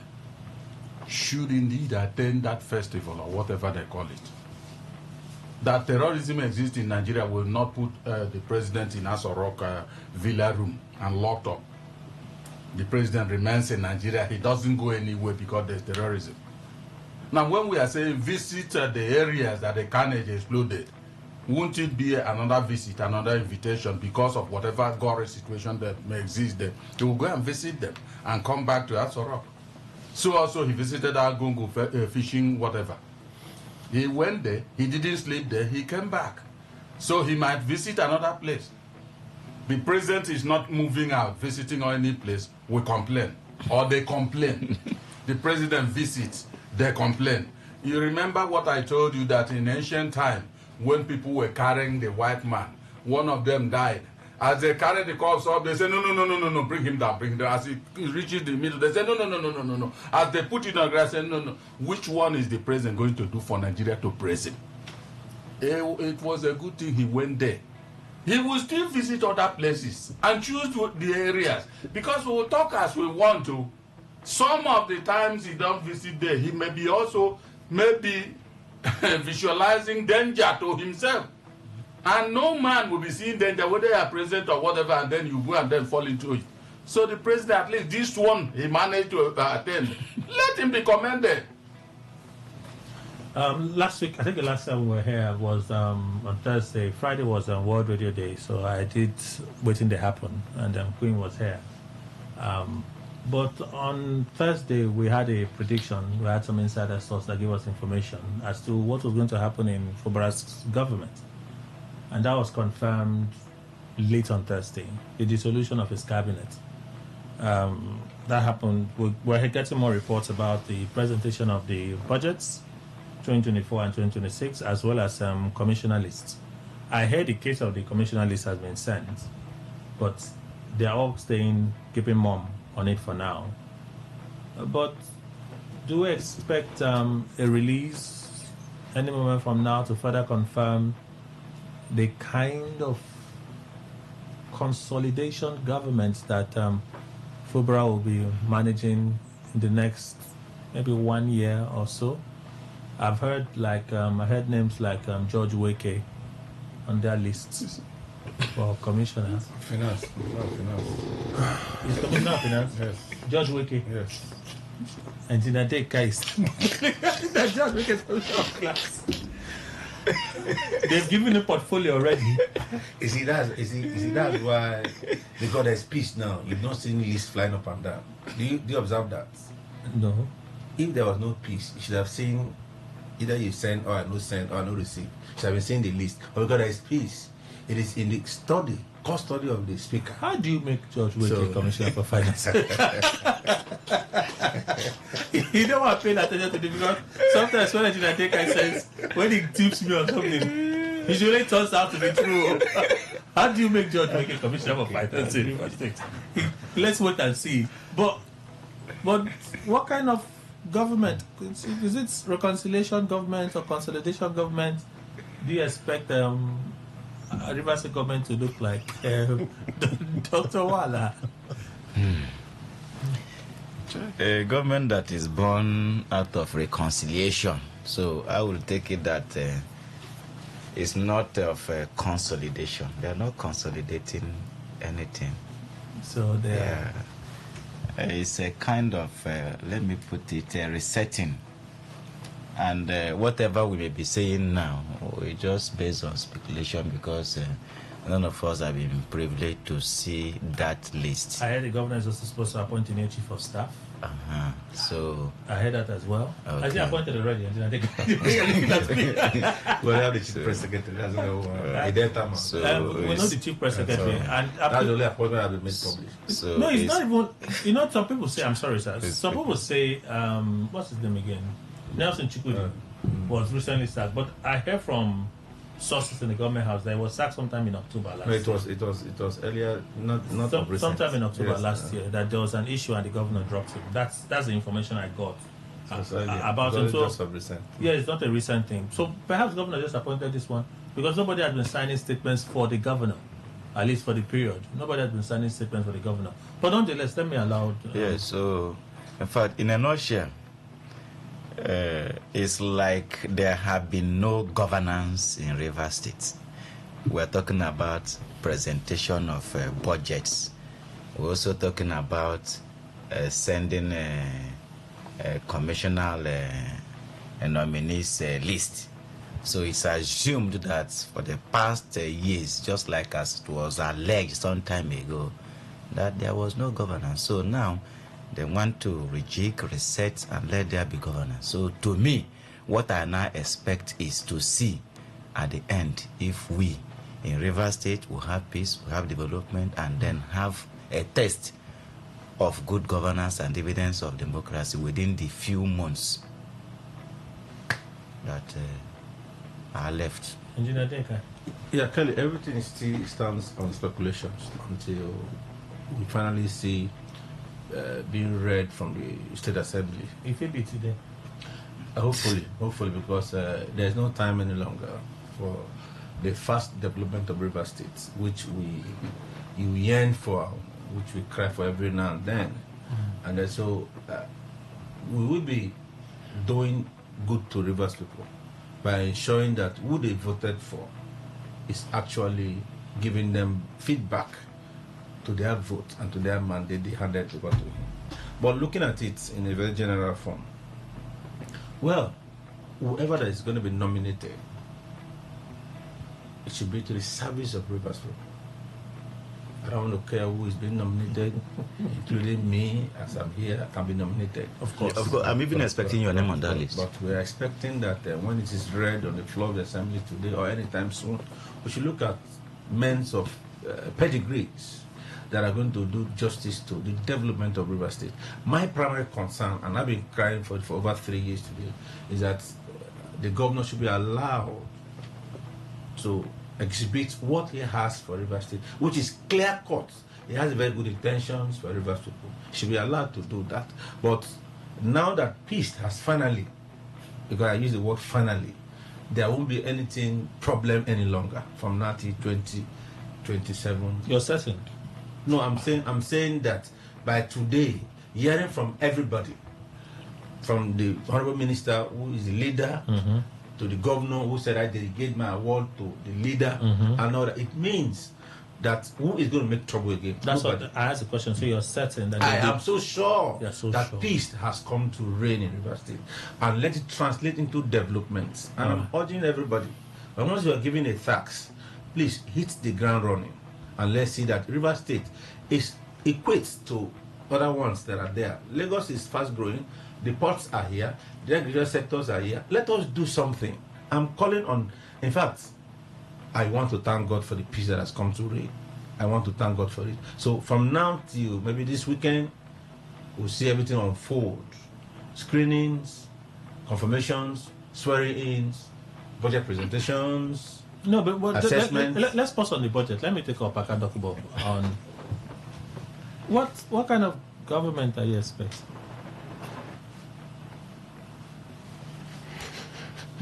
should indeed attend that festival or whatever they call it. That terrorism exists in Nigeria will not put the president in Aso Rock villa room and locked up. The president remains in Nigeria. He doesn't go anywhere because there's terrorism. Now, when we are saying visit the areas that the carnage exploded, won't it be another visit, another invitation because of whatever gory situation that may exist there? To go and visit them and come back to Aso Rock. So also he visited Agungu fishing, whatever. He went there, he didn't sleep there, he came back. So he might visit another place. The president is not moving out, visiting or any place, we complain. Or they complain. The president visits, they complain. You remember what I told you, that in ancient time, when people were carrying the white man, one of them died. As they carried the corpse up, they said, no, bring him down, bring him down. As he reaches the middle, they said, no. As they put it on grass, they said, no. Which one is the president going to do for Nigeria to praise him? It was a good thing he went there. He will still visit other places and choose the areas, because we will talk as we want to. Some of the times he don't visit there, he may be also visualizing danger to himself. And no man will be seeing danger, whether you are president or whatever, and then you go and then fall into it. So the president, at least this one, he managed to attend. Let him be commended. Last week, I think the last time we were here was on Thursday. Friday was World Radio Day, so I did Waiting to Happen, and Queen was here. But on Thursday, we had a prediction. We had some insider source that gave us information as to what was going to happen in Fubara's government. And that was confirmed late on Thursday, the dissolution of his cabinet. That happened. We're getting more reports about the presentation of the budgets, 2024 and 2026, as well as commissioner lists. I heard the case of the commissioner list has been sent, but they're all keeping mum on it for now. But do we expect a release any moment from now to further confirm the kind of consolidation government that Fubara will be managing in the next maybe 1 year or so? I've heard names like George Weke on their lists for commissioner. Finance. He's commissioner of finance? Yes. George Weke? Yes. Engineer Deka is George Weke is commissioner of class. They've given a portfolio already. You see, that's why, because there's peace now. You've not seen lists flying up and down. Do you observe that? No. If there was no peace, you should have seen either you send or no send or no receive. You should have been seeing the list. But because there is peace, it is in the custody of the speaker. How do you make George Wake commissioner for finance? You don't want to pay attention to the, because sometimes when I take I sense, when he tips me on something, it usually turns out to be true. How do you make George Wake a commissioner for finance in River State? Let's wait and see. But what kind of government? Is it reconciliation government or consolidation government? Do you expect River State government to look like Dr. Wala? A government that is born out of reconciliation. So I will take it that it's not of consolidation. They are not consolidating anything. So they are. It's a kind of, let me put it, resetting. And whatever we may be saying now, we just based on speculation, because none of us have been privileged to see that list. I heard the governor is also supposed to appoint a new chief of staff. So I heard that as well. Okay. I think appointed already. Well, they have the chief press secretary. That's no so we know the chief press secretary, and that's the only appointment that has been made public. So no, it's not even. You know, some people say, I'm sorry, sir. Some people say, what's his name again? Nelson Chukwudi was recently sacked, but I heard from sources in the government house that it was sacked sometime in October last year. No, it was earlier, not sometime in October last year, that there was an issue and the governor dropped him. That's the information I got about him. So yeah, it's not a recent thing. So perhaps the governor just appointed this one because nobody has been signing statements for the governor, at least for the period. Nobody has been signing statements for the governor. But nonetheless, let me allow. So in fact, in a nutshell, it's like there have been no governance in River State. We're talking about presentation of budgets. We're also talking about sending a commissioner nominees list. So it's assumed that for the past years, just like as it was alleged some time ago, that there was no governance. So now They want to rejig, reset, and let there be governance. So to me, what I now expect is to see at the end if we in Rivers State will have peace, will have development, and then have a test of good governance and dividends of democracy within the few months that are left. Engineer Denka. Yeah, Kelly, everything still stands on speculations until we finally see being read from the State Assembly. If it be today. Hopefully, because there's no time any longer for the fast development of River State, which you yearn for, which we cry for every now and then. And so we will be doing good to Rivers people by ensuring that who they voted for is actually giving them feedback to their vote and to their mandate they handed over to him. But looking at it in a very general form, well, whoever that is going to be nominated, it should be to the service of Rivers people. I don't want to care who is being nominated, including me, as I'm here, I can be nominated. Of course. I'm even expecting your name on that list. But we're expecting that when it is read on the floor of the Assembly today or anytime soon, we should look at men of pedigrees that are going to do justice to the development of River State. My primary concern, and I've been crying for it for over 3 years today, is that the governor should be allowed to exhibit what he has for River State, which is clear cut. He has very good intentions for River people. He should be allowed to do that. But now that peace has finally, because I use the word finally, there won't be anything problem any longer from now till 2027. You're certain? No, I'm saying that by today, hearing from everybody, from the Honorable Minister who is the leader, to the governor who said I delegate my award to the leader, and all that, it means that who is going to make trouble again? That's nobody. What I asked the question. So you're certain that I am so sure that sure. Peace has come to reign in River State, and let it translate into development. And I'm urging everybody, when once you are giving a tax, please hit the ground running, and let's see that River State is equates to other ones that are there. Lagos is fast growing. The ports are here. The agricultural sectors are here. Let us do something. I'm calling on, in fact, I want to thank God for the peace that has come to reign. I want to thank God for it. So from now till maybe this weekend, we'll see everything unfold. Screenings, confirmations, swearing-ins, budget presentations, no, but assessments. Let's pause on the budget. Let me take up Akadokubo on what kind of government are you expecting?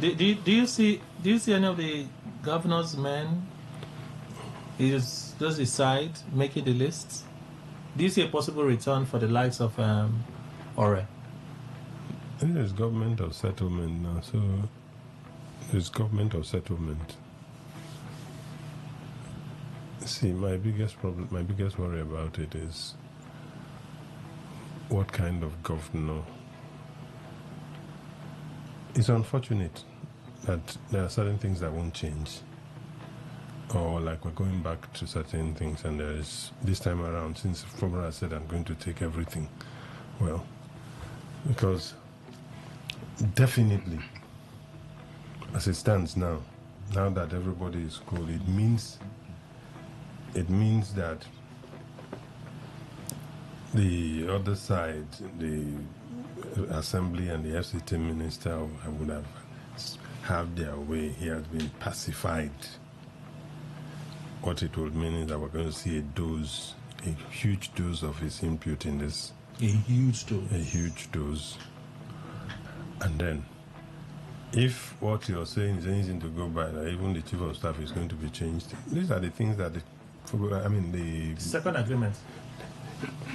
Do you see any of the governor's men is just decide making the list? Do you see a possible return for the likes of Ore? There's government of settlement now, so there's government of settlement. See, my biggest worry about it is what kind of governor. It's unfortunate that there are certain things that won't change, or like we're going back to certain things, and there is this time around, since Fobara said I'm going to take everything, well, because definitely as it stands now that everybody is cool, it means that the other side, the Assembly and the FCT minister would have their way. He has been pacified. What it would mean is that we're going to see a huge dose of his input in this. A huge dose. A huge dose. And then, if what you're saying is anything to go by, that even the chief of staff is going to be changed, these are the things that the second agreement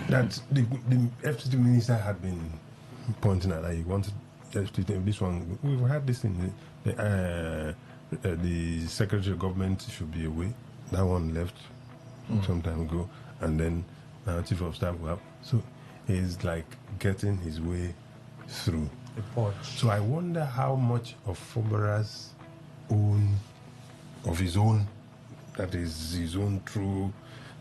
that the FCT minister had been pointing at. He wanted this one. We've had this in the Secretary of Government should be away. That one left some time ago, and then now Chief of Staff will have. So he's like getting his way through. So I wonder how much of Fobara's own, that is his own true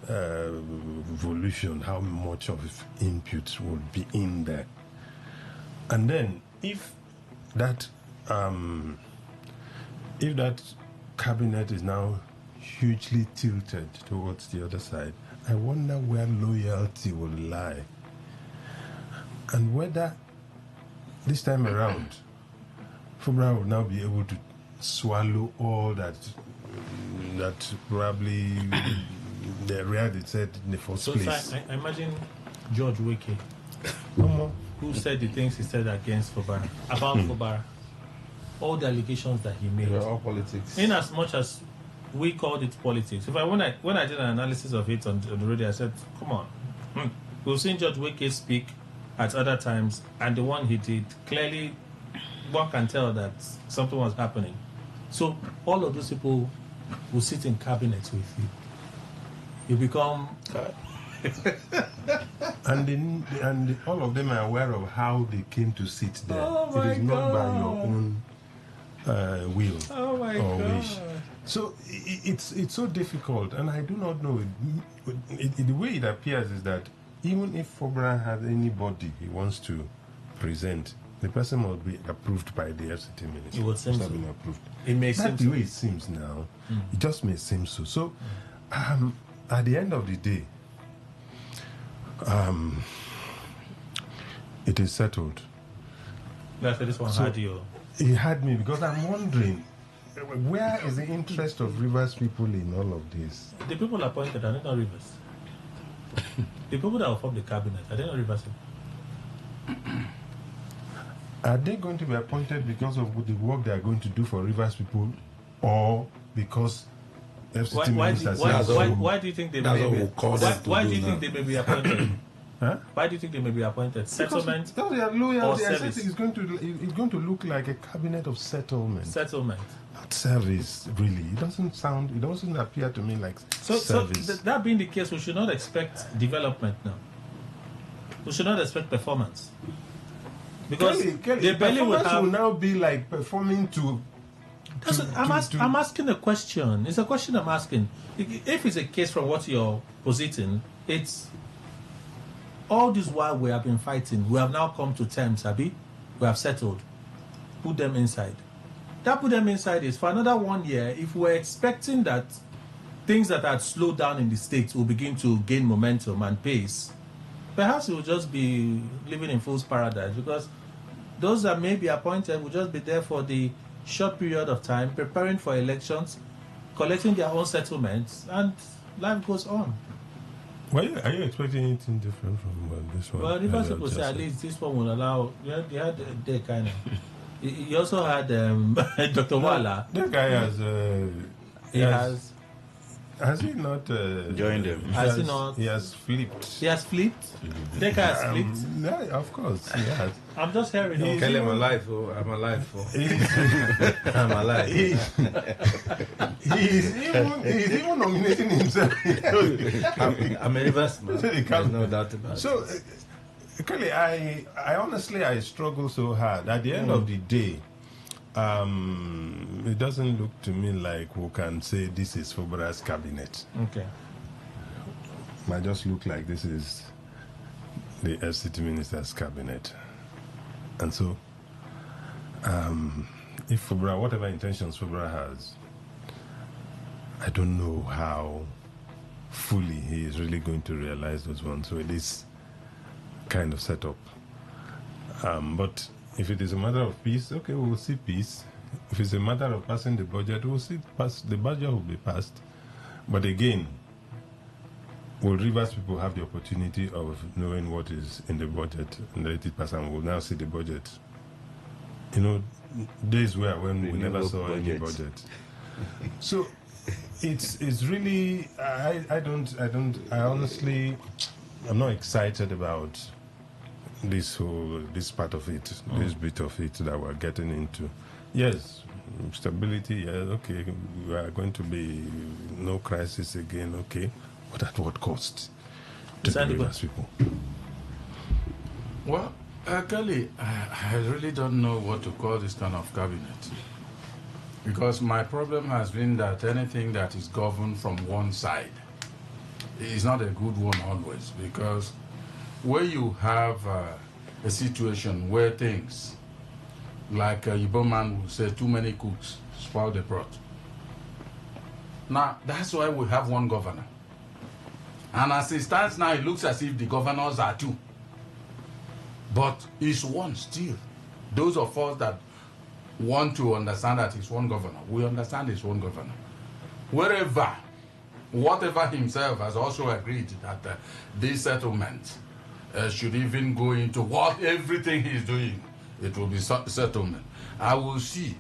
evolution, how much of input would be in there. And then if that cabinet is now hugely tilted towards the other side, I wonder where loyalty will lie. And whether this time around, Fubra will now be able to swallow all that probably the read said in the first place. So I imagine George Wiki, who said the things he said against Fubara, about Fubara, all the allegations that he made. They're all politics. In as much as we called it politics. When I did an analysis of it on the radio, I said, come on. We've seen George Wiki speak at other times, and the one he did, clearly one can tell that something was happening. So all of those people will sit in cabinets with you. You become... and all of them are aware of how they came to sit there. Oh it is not by your own will or wish. So it's so difficult, and I do not know. The way it appears is that even if Fobra has anybody he wants to present, the person must be approved by the FCT minister. It would seem so. Approved. It may seem That's the way it seems now. It just may seem so. So at the end of the day, it is settled. That's this one had you. He had me because I'm wondering, where is the interest of Rivers people in all of this? The people appointed are not Rivers. The people that will form the cabinet are they not Rivers? Are they going to be appointed because of the work they are going to do for Rivers people, or because FCT ministers? Why do you think they may be? Why do you think they may be appointed? Huh? Why do you think they may be appointed? Settlement because they are loyal. or service? It's going to look like a cabinet of settlement. Settlement. Not service, really. It doesn't appear to me like service. So that being the case, we should not expect development now. We should not expect performance. Because Kelly, the belly will now be like performing to. I'm asking a question. It's a question I'm asking. If it's a case from what you're positing, it's all this while we have been fighting. We have now come to terms, Abi. We have settled. Put them inside. That put them inside is for another 1 year. If we're expecting that things that had slowed down in the States will begin to gain momentum and pace, perhaps it will just be living in fool's paradise, because those that may be appointed will just be there for the short period of time, preparing for elections, collecting their own settlements, and life goes on. Are you expecting anything different from this one? Well, Rivers people say at least this one will allow. They had their kind of. He also had Dr. Wala. That guy has. Has he not joined them? Has he not? He has flipped. He has flipped? That guy has flipped? Yeah, of course, he has. I'm just hearing. Tell him I'm alive. I'm alive. I'm alive. He's even nominating himself. I'm a reverse man. There's no doubt about it. So, Kelly, I honestly struggle so hard. At the end of the day, it doesn't look to me like we can say this is Fobra's cabinet. Okay. It might just look like this is the FCT minister's cabinet. And so, if Fobra, whatever intentions Fobra has, I don't know how fully he is really going to realize those ones. So it is kind of setup. But if it is a matter of peace, okay, we will see peace. If it's a matter of passing the budget, we'll see the budget will be passed. But again, will Rivers people have the opportunity of knowing what is in the budget and let it pass, and we'll now see the budget? You know, days when we never saw any budget. So it's really I honestly I'm not excited about this part of it, this bit of it that we're getting into. Yes, stability, yes, okay, we are going to be no crisis again, okay, but at what cost to the Rivers people? Well, Kelly, I really don't know what to call this kind of cabinet, because my problem has been that anything that is governed from one side is not a good one always, because where you have a situation where things, like a Igbo man will say, too many cooks spoil the broth. Now, that's why we have one governor. And as it stands now, it looks as if the governors are two. But it's one still. Those of us that want to understand that it's one governor, we understand it's one governor. Whatever himself has also agreed that this settlement should even go into what everything he's doing, it will be settlement. I will see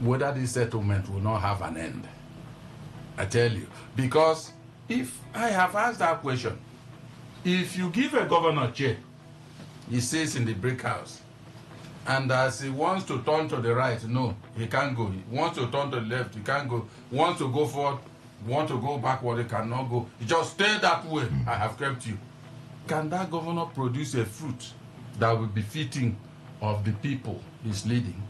whether this settlement will not have an end. I tell you. Because if I have asked that question, if you give a governor chair, he sits in the brick house, and as he wants to turn to the right, no, he can't go. He wants to turn to the left, he can't go. Wants to go forward, want to go backward, he cannot go. Just stay that way, I have kept you. Can that governor produce a fruit that will be fitting of the people he's leading?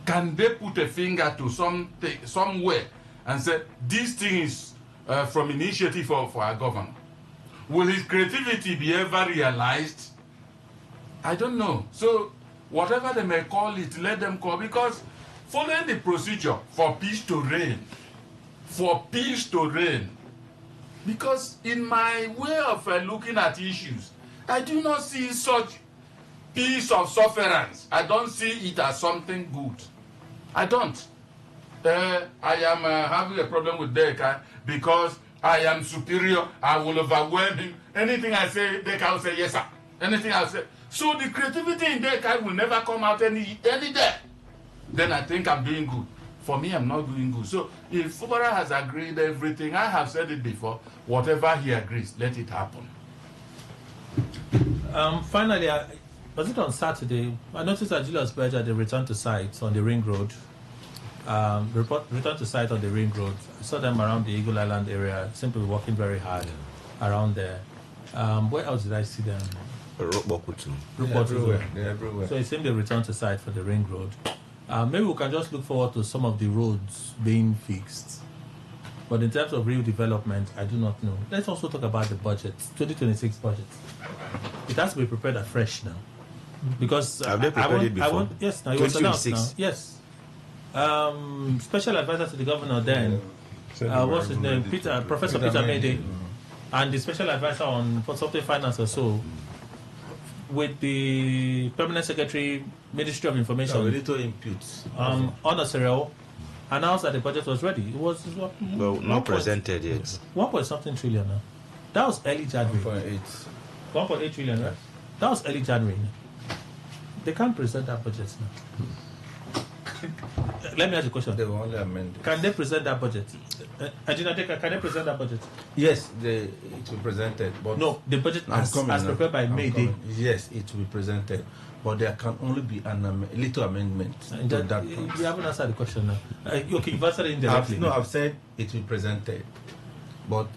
Can they put a finger to something, somewhere, and say, this thing is from initiative for our governor? Will his creativity be ever realized? I don't know. So, whatever they may call it, let them call, because following the procedure for peace to reign, because in my way of looking at issues, I do not see such peace of sufferance. I don't see it as something good. I don't. I am having a problem with Deka because I am superior. I will overwhelm him. Anything I say, Deka will say, yes, sir. Anything I say. So the creativity in Deka will never come out any day. Then I think I'm doing good. For me, I'm not doing good. So if Fubara has agreed everything, I have said it before, whatever he agrees, let it happen. Finally, was it on Saturday? I noticed that Julius Berger, they returned to site on the Ring Road. Returned to site on the Ring Road. I saw them around the Eagle Island area, simply working very hard around there. Where else did I see them? Everywhere. So it seemed they returned to site for the Ring Road. Maybe we can just look forward to some of the roads being fixed. But in terms of real development, I do not know. Let's also talk about the budget, 2026 budget. It has to be prepared afresh now. Because have they prepared it before? Yes, now it was announced now. Yes. Special advisor to the governor then, what's his name? Professor Peter Mede, and the special advisor on consulting finance or so, with the permanent secretary, Ministry of Information, Honor announced that the budget was ready. It was not presented yet. 1.something trillion now. That was early January. 1.8 trillion, right? That was early January. They can't present that budget now. Let me ask you a question. They will only amend it. Can they present that budget? Can they present that budget? Yes, it will be presented. But no, the budget as prepared by Mayday. Yes, it will be presented. But there can only be a little amendment to that. You haven't answered the question now. Okay, you've answered it indirectly. I've said it will be presented. But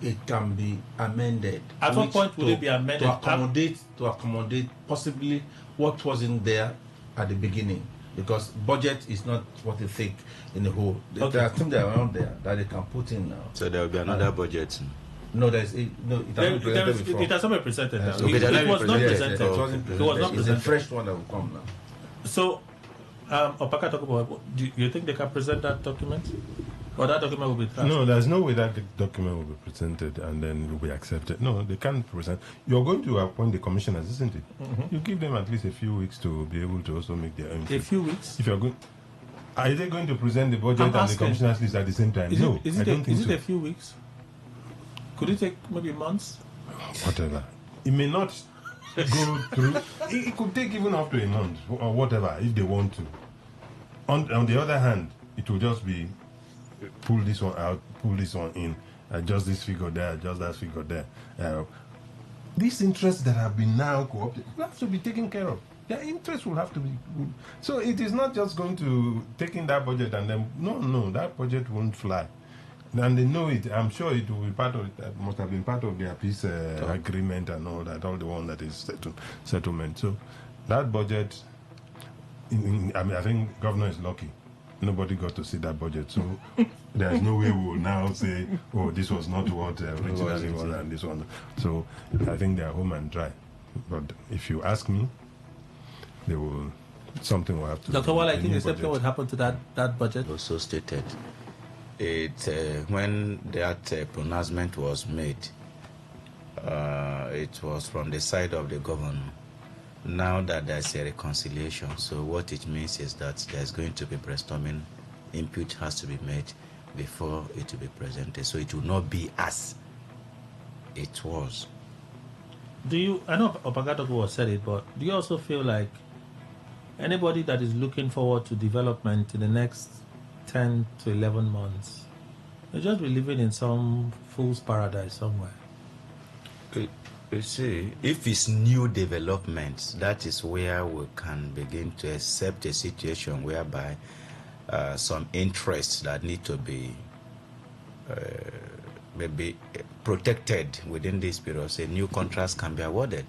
it can be amended. At what point will it be amended? To accommodate possibly what wasn't there at the beginning. Because budget is not what you think in the whole. Okay. There are things around there that they can put in now. So there will be another budget. No, it has not been presented before. It has not been presented now. Okay, it was not presented. It wasn't presented. It was not presented. It's a fresh one that will come now. So, Opaka talk about. Do you think they can present that document? Or that document will be passed? No, there's no way that document will be presented and then will be accepted. No, they can't present. You're going to appoint the commissioners, isn't it? Mm-hmm. You give them at least a few weeks to be able to also make their own. A few weeks? If you're going, are they going to present the budget and the commissioners list at the same time? No, I don't think so. Is it a few weeks? Could it take maybe months? Whatever. It may not go through. It could take even up to a month or whatever if they want to. On the other hand, it will just be pull this one out, pull this one in, adjust this figure there, adjust that figure there. These interests that have been now co-opted will have to be taken care of. Their interests will have to be good. So it is not just going to take in that budget and then, no, that budget won't fly. And they know it. I'm sure it will be part of it. Must have been part of their peace agreement and all that, all the one that is settlement. So that budget, I think governor is lucky nobody got to see that budget. So there's no way we will now say, oh, this was not what originally was and this one. So I think they are home and dry. But if you ask me, something will have to. Dr. Wall, I think something would happen to that budget. Also stated, when that pronouncement was made, it was from the side of the governor. Now that there's a reconciliation, so what it means is that there's going to be brainstorming, input has to be made before it will be presented. So it will not be as it was. I know Opagadogo said it, but do you also feel like anybody that is looking forward to development in the next 10 to 11 months, they'll just be living in some fool's paradise somewhere? You see, if it's new developments, that is where we can begin to accept a situation whereby some interests that need to be maybe protected within this period, say new contracts can be awarded.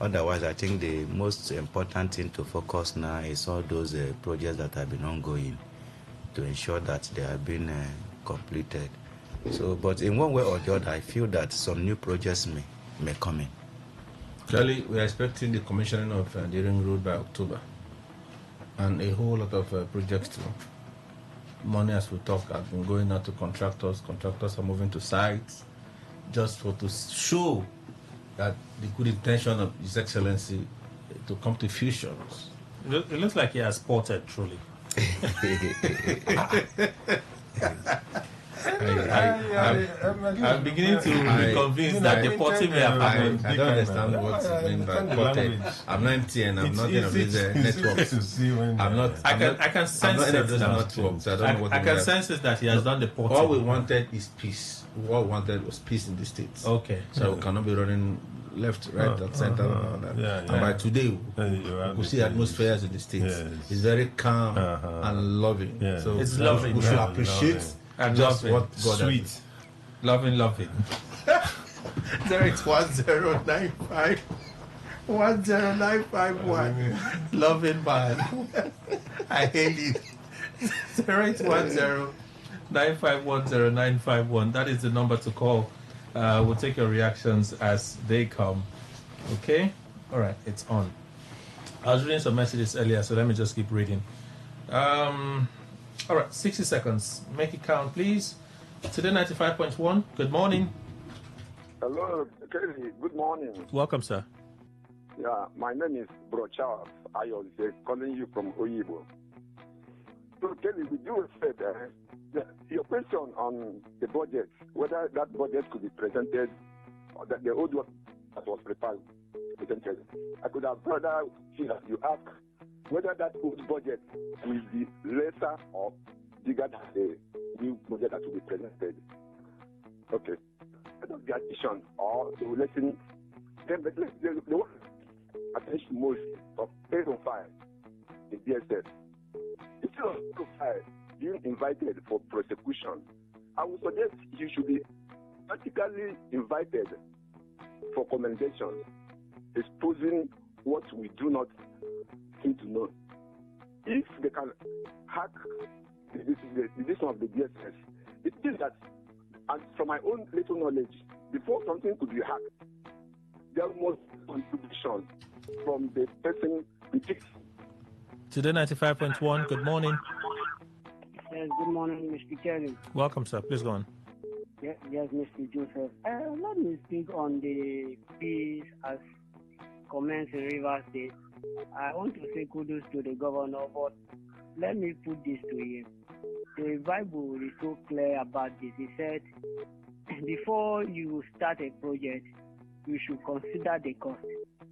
Otherwise, I think the most important thing to focus now is all those projects that have been ongoing to ensure that they have been completed. So, but in one way or the other, I feel that some new projects may come in. Clearly, we are expecting the commissioning of the ring road by October, and a whole lot of projects too. Money, as we talk, have been going out to contractors. Contractors are moving to sites just to show that the good intention of His Excellency to come to fruition. It looks like he has spotted, truly. I'm beginning to be convinced that the potting may have happened. I don't understand what you mean by potted. I'm 90 and I'm not in these networks. I can sense it. Networks. I don't know what I can sense it that he has done the potting. All we wanted is peace. What we wanted was peace in the states. Okay. So we cannot be running left, right, and center. And by today, we see atmospheres in the states. It's very calm and loving. So it's loving. We should appreciate and just loving. what God Sweet. has. Loving. 08109510951. Loving man. I hail you. 08109510951. That is the number to call. We'll take your reactions as they come. Okay? All right, it's on. I was reading some messages earlier, so let me just keep reading. All right, 60 seconds. Make it count, please. Today 95.1. Good morning. Hello, Kelly. Good morning. Welcome, sir. Yeah, my name is Bro Charles. I was calling you from Oyibo. So, Kelly, with due respect, your question on the budget, whether that budget could be presented, or that the old one that was presented, I could have rather seen that you ask whether that old budget will be lesser or bigger than the new budget that will be presented. Okay. Instead of the addition or the lesson, then the one attention most of 8 on 5 in DSS. Instead of 8 on 5 being invited for prosecution, I would suggest you should be practically invited for commendation, exposing what we do not seem to know. If they can hack the decision of the DSS, it means that, and from my own little knowledge, before something could be hacked, there must be contribution from the person who takes. Today 95.1. Good morning. Yes, good morning, Mr. Kelly. Welcome, sir. Please go on. Yes, Mr. Joseph. Let me speak on the peace as commenced in Rivers State. I want to say kudos to the governor, but let me put this to him. The Bible is so clear about this. He said, before you start a project, you should consider the cost.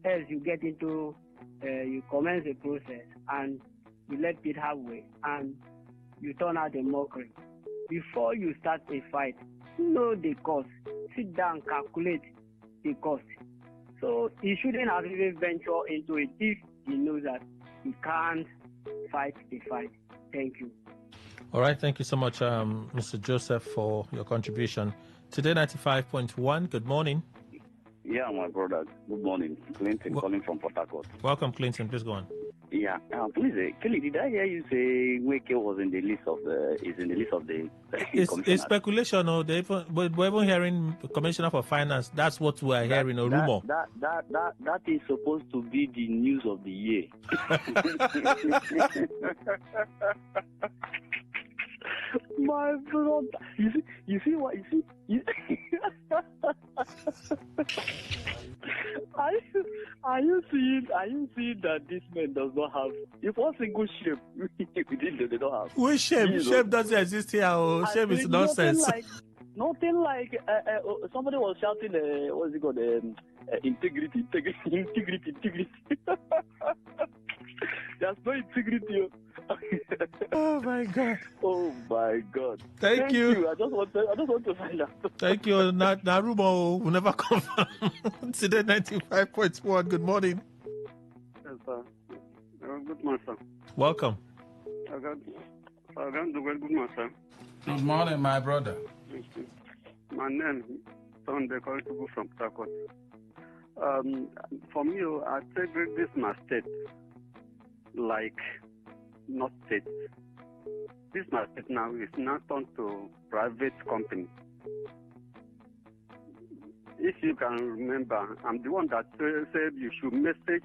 Else you get into, you commence a process and you let it halfway and you turn out a mockery. Before you start a fight, know the cost. Sit down, calculate the cost. So he shouldn't have even ventured into it if he knows that he can't fight the fight. Thank you. All right. Thank you so much, Mr. Joseph, for your contribution. Today 95.1. Good morning. Yeah, my brother. Good morning. Clinton calling from Port Harcourt. Welcome, Clinton. Please go on. Yeah, please, Kelly, did I hear you say Weke was in the list of the It's speculation, or we're even hearing Commissioner for Finance. That's what we are hearing, a rumor. That is supposed to be the news of the year. My brother, you see what you see. Are you seeing that this man does not have if one single shape within they don't have? Which shape? Shape doesn't exist here. Shape is nonsense. Nothing like somebody was shouting, what's it called? Integrity. There's no integrity. Oh my God. Oh my God. Thank you. I just want to find out. Thank you. Narumo will never confirm. Today 95.1. Good morning. Yes, sir. Good morning, sir. Welcome. Good morning, sir. Good morning, my brother. My name is Sunday Koritubu from Port Harcourt. For me, I take this my state like not state. This my state now is now turned to private company. If you can remember, I'm the one that said you should message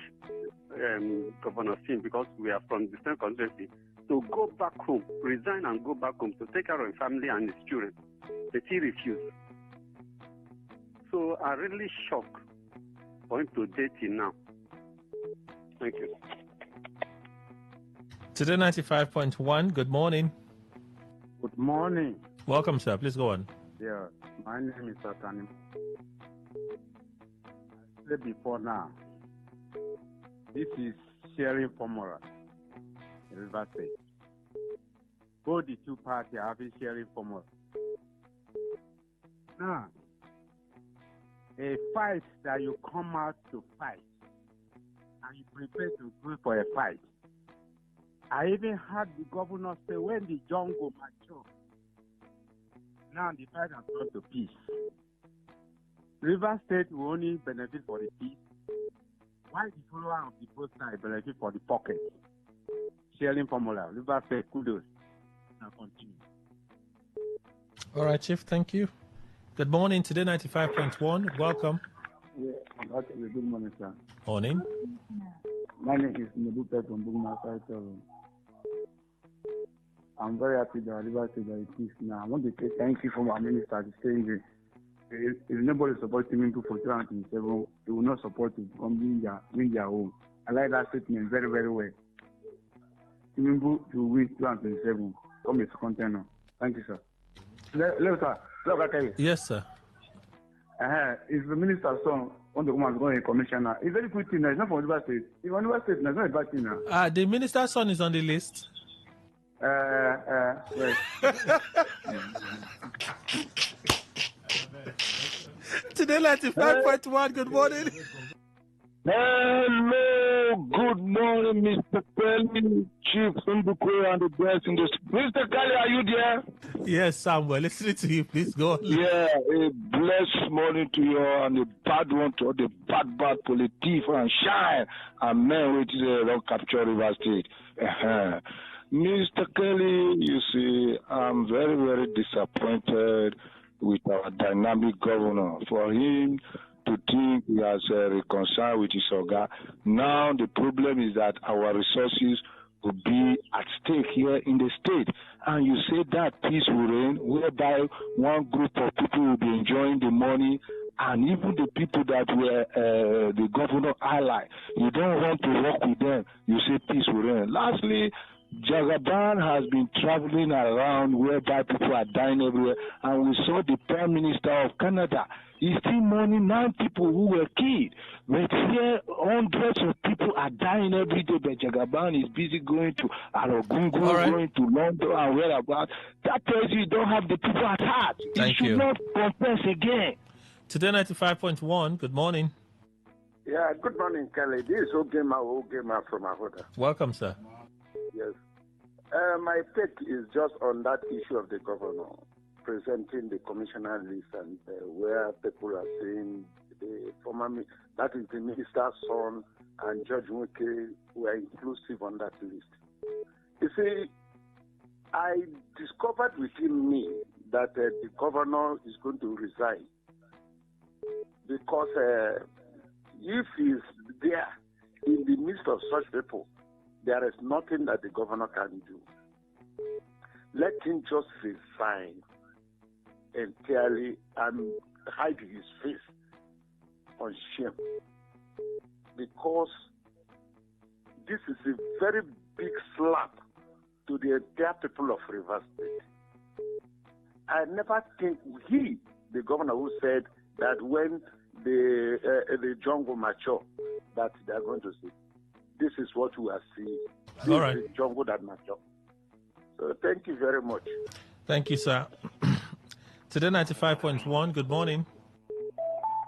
Governor Sim, because we are from the same constituency, to go back home, resign and go back home to take care of his family and his children. But he refused. So I'm really shocked for him to date him now. Thank you. Today 95.1. Good morning. Good morning. Welcome, sir. Please go on. Yeah, my name is Atani. I said before now, this is sharing formula in River State. Both the two parties are having sharing formula. Now, a fight that you come out to fight and you prepare to go for a fight. I even heard the governor say when the jungle mature, now the fight has gone to peace. River State will only benefit for the peace, while the follower of the both sides benefit for the pocket. Sharing formula. River State, kudos. Now continue. All right, Chief. Thank you. Good morning. Today 95.1. Welcome. Yeah, okay, good morning, sir. Morning. My name is Nebuka from Bugma. I'm very happy that River State is peace now. I want to say thank you for our minister to saying this. If nobody supports Tinubu for 2027, they will not support it. Win their own. I like that statement very, very well. Tinubu to win 2027. Come as contender. Thank you, sir. Yes, sir. If the minister's son want to come and go a commissioner, it's very good thing. It's not for River State. If River State, it's not a bad thing now. The minister's son is on the list. Right. Today 95.1. Good morning. Hello, good morning, Mr. Pelly, Chief Sunduko, and the best in the Mr. Kelly, are you there? Yes, Samuel, listening to you, please go on. Yeah, a blessed morning to you, and a bad one to all the bad politicians and shine, and men which don't capture River State. Mr. Kelly, you see, I'm very, very disappointed with our dynamic governor. For him to think he has reconciled with his Oga. Now the problem is that our resources will be at stake here in the state. And you say that peace will reign, whereby one group of people will be enjoying the money, and even the people that were the governor ally, you don't want to work with them. You say peace will reign. Lastly, Jagaban has been traveling around whereby people are dying everywhere, and we saw the Prime Minister of Canada. He's still mourning 9 people who were killed. But here, hundreds of people are dying every day, but Jagaban is busy going to Arogungu, going to London, and whereabouts. That tells you don't have the people at heart. Thank you. you. Should not confess again. Today 95.1. Good morning. Yeah, good morning, Kelly. This is Ogema from Ahoda. Welcome, sir. Yes. My take is just on that issue of the governor presenting the commissioner list and where people are saying the that is the minister's son, and George Nweke were inclusive on that list. You see, I discovered within me that the governor is going to resign because if he's there in the midst of such people, there is nothing that the governor can do. Let him just resign entirely and hide his face on shame, because this is a very big slap to the entire people of Rivers State. I never think the governor who said that when the jungle mature, that they are going to see. This is what we are seeing. This All right. is the jungle that mature. So thank you very much. Thank you, sir. Today 95.1, good morning.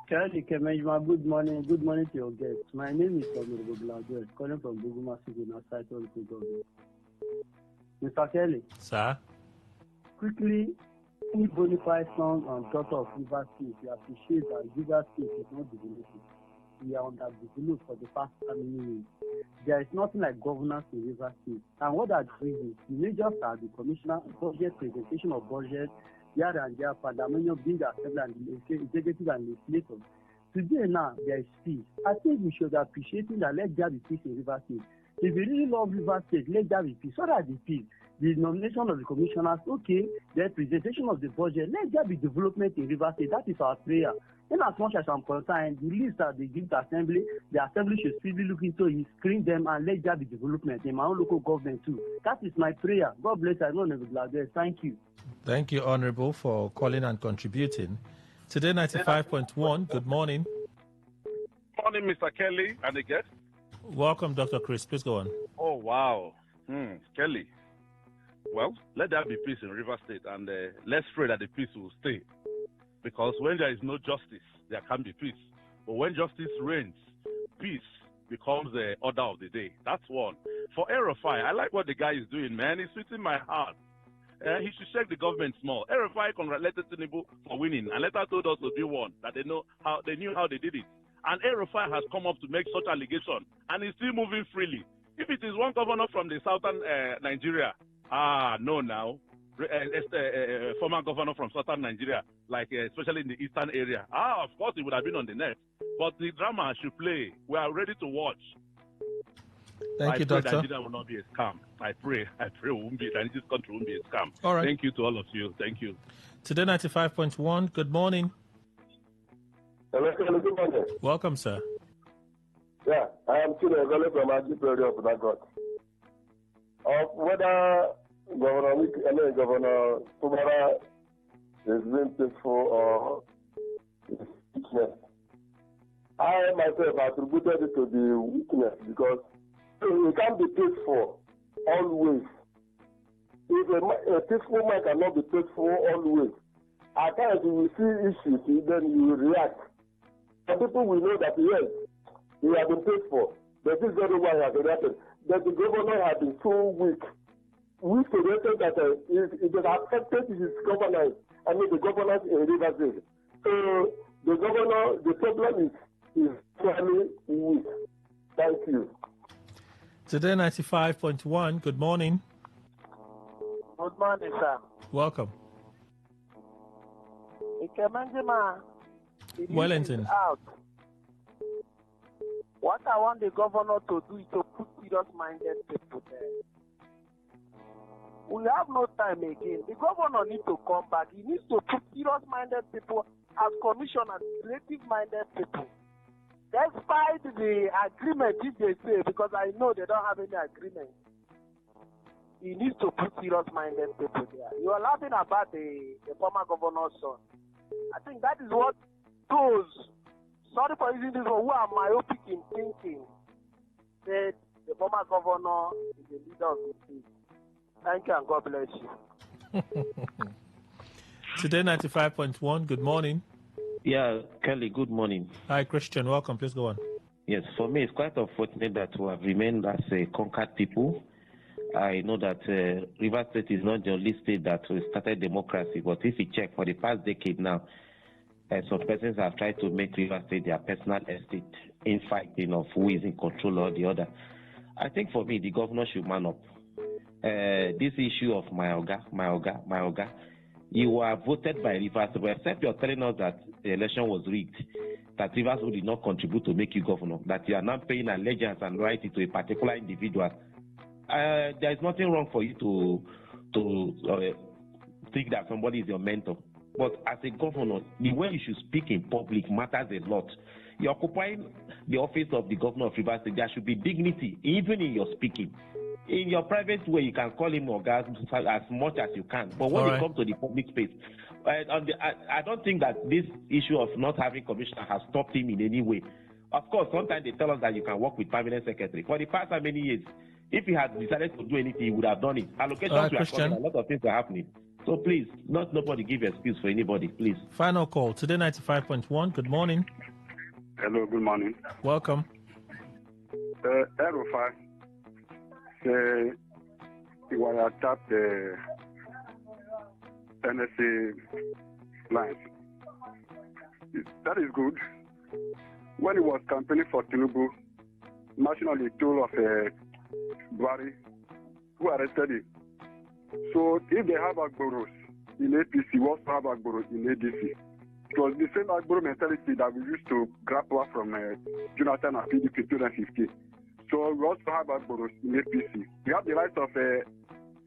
Kelly Kemejma, good morning. Good morning to your guests. My name is Honorable Blaguez, calling from Buguma City, outside of the government. Mr. Kelly. Sir. Quickly, any bona fide son and daughter of Rivers State, we appreciate that Rivers State is not developing. We are underdeveloped for the past many years. There is nothing like governance in Rivers State. And what are the reasons? The majors are the commissioner, budget, presentation of budget, here and there, pandemonium being the assembly and the executive and legislature. Today now, there is peace. I think we should appreciate that let there be peace in Rivers State. If you really love Rivers State, let there be peace. So that the peace, the nomination of the commissioners, okay, the presentation of the budget, let there be development in Rivers State. That is our prayer. In as much as I'm concerned, the list that they give the assembly should speedily look into it, screen them, and let there be development in my own local government too. That is my prayer. God bless you. I know Glad. Thank you. Thank you, Honorable, for calling and contributing. Today 95.1, good morning. Morning, Mr. Kelly and the guest. Welcome, Dr. Chris. Please go on. Oh, wow. Kelly. Well, let there be peace in River State, and let's pray that the peace will stay. Because when there is no justice, there can be peace. But when justice reigns, peace becomes the order of the day. That's one. For RFI, I like what the guy is doing, man. It's fitting my heart. He should check the government small. RFI congratulated Tinubu for winning, and later told us to do one, that they knew how they did it. And RFI has come up to make such allegation, and is still moving freely. If it is one governor from the southern Nigeria, no now. Former governor from southern Nigeria, like especially in the eastern area. Of course, it would have been on the net. But the drama should play. We are ready to watch. Thank you, Doctor. Nigeria will not be a scam. I pray this country won't be a scam. All right. Thank you to all of you. Thank you. Today 95.1, good morning. Hello, good morning. Welcome, sir. Yeah, I am still a from Aji Prairie of Nagot. Whether Governor Kumara is being peaceful or weakness. I myself attributed it to the weakness because you can't be peaceful always. If a peaceful man cannot be peaceful always, at times you will see issues, then you will react. Some people will know that yes, he has been peaceful, but this is very why he has reacted. But the governor has been so weak. We suggested that it has affected his governance, the governance in Rivers State. So the problem is fairly weak. Thank you. Today 95.1, good morning. Good morning, sir. Welcome. Wellington. Out. What I want the governor to do is to put serious-minded people there. We have no time again. The governor needs to come back. He needs to put serious-minded people as commissioners, creative-minded people. Despite the agreement, if they say, because I know they don't have any agreement, he needs to put serious-minded people there. You are laughing about the former governor's son. I think that is what those, sorry for using this word, who are myopic in thinking, said the former governor is the leader of the state. Thank you and God bless you. Today 95.1, good morning. Yeah, Kelly, good morning. Hi, Christian. Welcome. Please go on. Yes, for me, it's quite unfortunate that we have remained as a conquered people. I know that Rivers State is not the only state that started democracy, but if you check for the past decade now, some persons have tried to make Rivers State their personal estate in fighting of who is in control or the other. I think for me, the governor should man up. This issue of my Oga, you are voted by Rivers, but except you're telling us that the election was rigged, that Rivers did not contribute to make you governor, that you are not paying allegiance and loyalty to a particular individual. There is nothing wrong for you to think that somebody is your mentor. But as a governor, the way you should speak in public matters a lot. You're occupying the office of the governor of Rivers State. There should be dignity, even in your speaking. In your private way, you can call him Oga as much as you can. But when it comes to the public space, I don't think that this issue of not having commissioner has stopped him in any way. Of course, sometimes they tell us that you can work with permanent secretary. For the past how many years, if he had decided to do anything, he would have done it. Allocations were coming, a lot of things are happening. So please, nobody give excuse for anybody, please. Final call, Today 95.1. Good morning. Hello, good morning. Welcome. Erufai say he will attack the NSA lines. That is good. When he was campaigning for Tinubu, nationally told of Buhari, who arrested him. So if they have Agboros in APC, we also have Agboros in ADC. It was the same Agboro mentality that we used to grab off from Jonathan and PDP in 2015. So we also have Agboros in APC. We have the rights of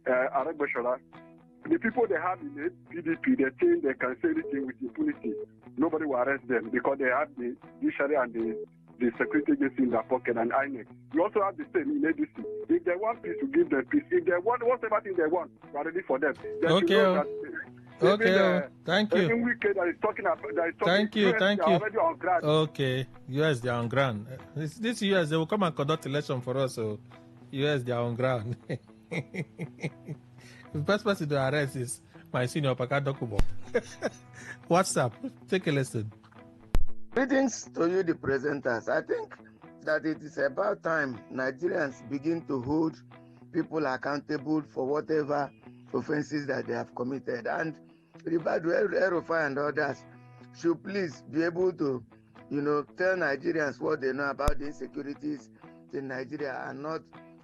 Aregbeshola. The people they have in the PDP, they think they can say anything with impunity. Nobody will arrest them because they have the judiciary and the security agency in their pocket and INEC. We also have the same in ADC. If they want peace, we give them peace. If they want whatever thing they want, we are ready for them. Thank you. Thank you. Okay, US, they are on ground. This US, they will come and conduct election for us. So, US, they are on ground. The first person to arrest is my senior Paka Dokubo. WhatsApp, take a listen. Greetings to you, the presenters. I think that it is about time Nigerians begin to hold people accountable for whatever offenses that they have committed. And Ribadu, Erufai and others should please be able to, tell Nigerians what they know about the insecurities in Nigeria and not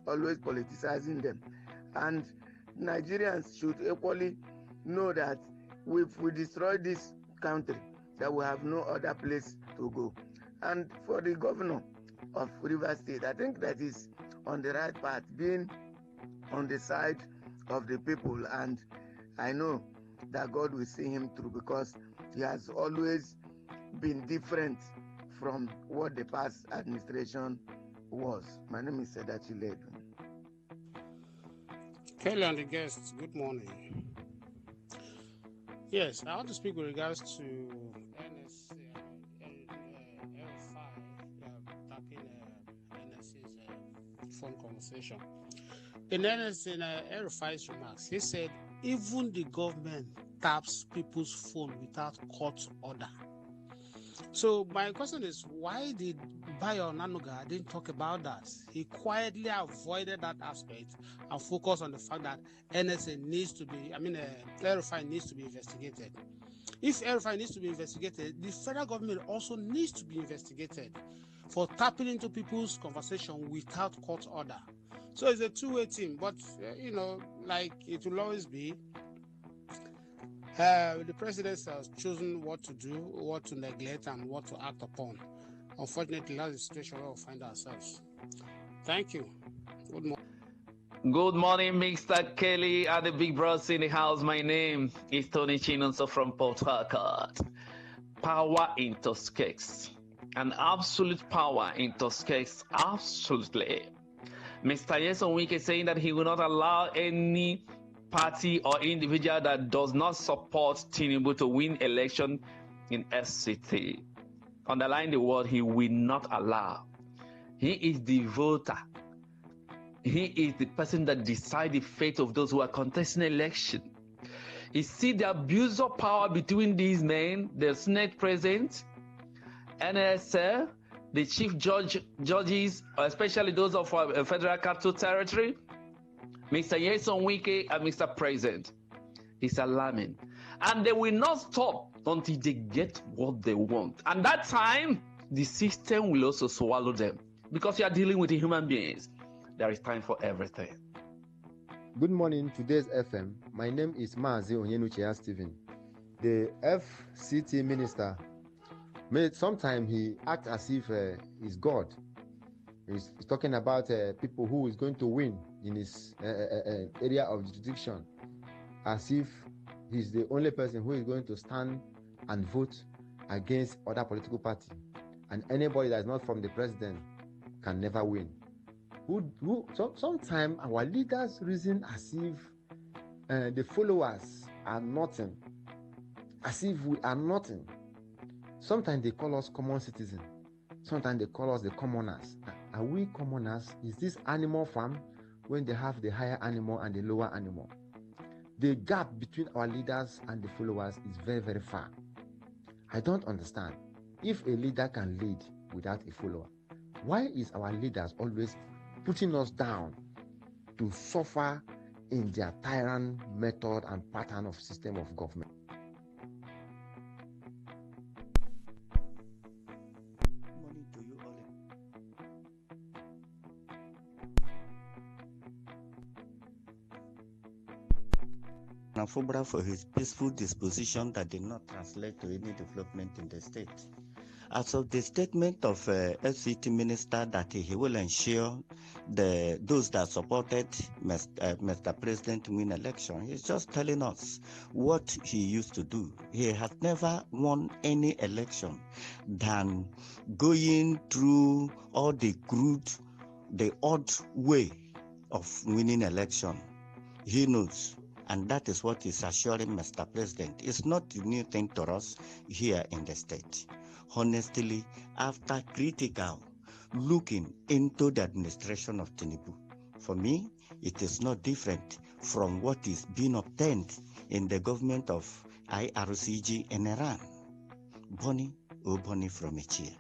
always politicizing them. And Nigerians should equally know that if we destroy this country, that we have no other place to go. And for the governor of Rivers State, I think that is on the right path, being on the side of the people, and I know that God will see him through because he has always been different from what the past administration was. My name is Sedachi Ledu. Kelly and the guests, good morning. Yes, I want to speak with regards to phone conversation. In Erufai's remarks, he said even the government taps people's phone without court order. So my question is, why did Bayo Onanuga didn't talk about that? He quietly avoided that aspect and focused on the fact that Erufai needs to be investigated. If Erufai needs to be investigated, the federal government also needs to be investigated for tapping into people's conversation without court order. So it's a two-way thing, but like it will always be, the president has chosen what to do, what to neglect, and what to act upon. Unfortunately, that's the situation where we find ourselves. Thank you. Good morning. Good morning, Mr. Kelly and the big bros in the house. My name is Tony Chinonso from Port Harcourt. Power in Tuskegee. An absolute power in Tuskegee, absolutely. Mr. Nyesom Wike saying that he will not allow any party or individual that does not support Tinubu to win election in FCT. Underline the word, he will not allow. He is the voter. He is the person that decides the fate of those who are contesting election. You see the abuse of power between these men, the Senate President, NSL, the chief judges, especially those of Federal Capital Territory, Mr. Nyesom Wike and Mr. President. It's alarming. And they will not stop until they get what they want. And that time, the system will also swallow them. Because you are dealing with human beings, there is time for everything. Good morning, today's FM. My name is Maazi Onyenuchia Stephen. The FCT minister, sometimes he acts as if he's God. He's talking about people who is going to win in his area of jurisdiction, as if he's the only person who is going to stand and vote against other political party, and anybody that is not from the president can never win. Sometimes our leaders reason as if the followers are nothing, as if we are nothing. Sometimes they call us common citizens. Sometimes they call us the commoners. Are we commoners? Is this animal farm when they have the higher animal and the lower animal? The gap between our leaders and the followers is very, very far. I don't understand. If a leader can lead without a follower, why is our leaders always putting us down to suffer in their tyrant method and pattern of system of government? Nafubra for his peaceful disposition that did not translate to any development in the state. As of the statement of FCT minister that he will ensure those that supported Mr. President win election, he's just telling us what he used to do. He has never won any election than going through all the odd way of winning election. He knows. And that is what is assuring Mr. President. It's not a new thing to us here in the state. Honestly, after critical looking into the administration of Tinubu, for me, it is not different from what is being obtained in the government of IRCG in Iran. Bonnie from Echia.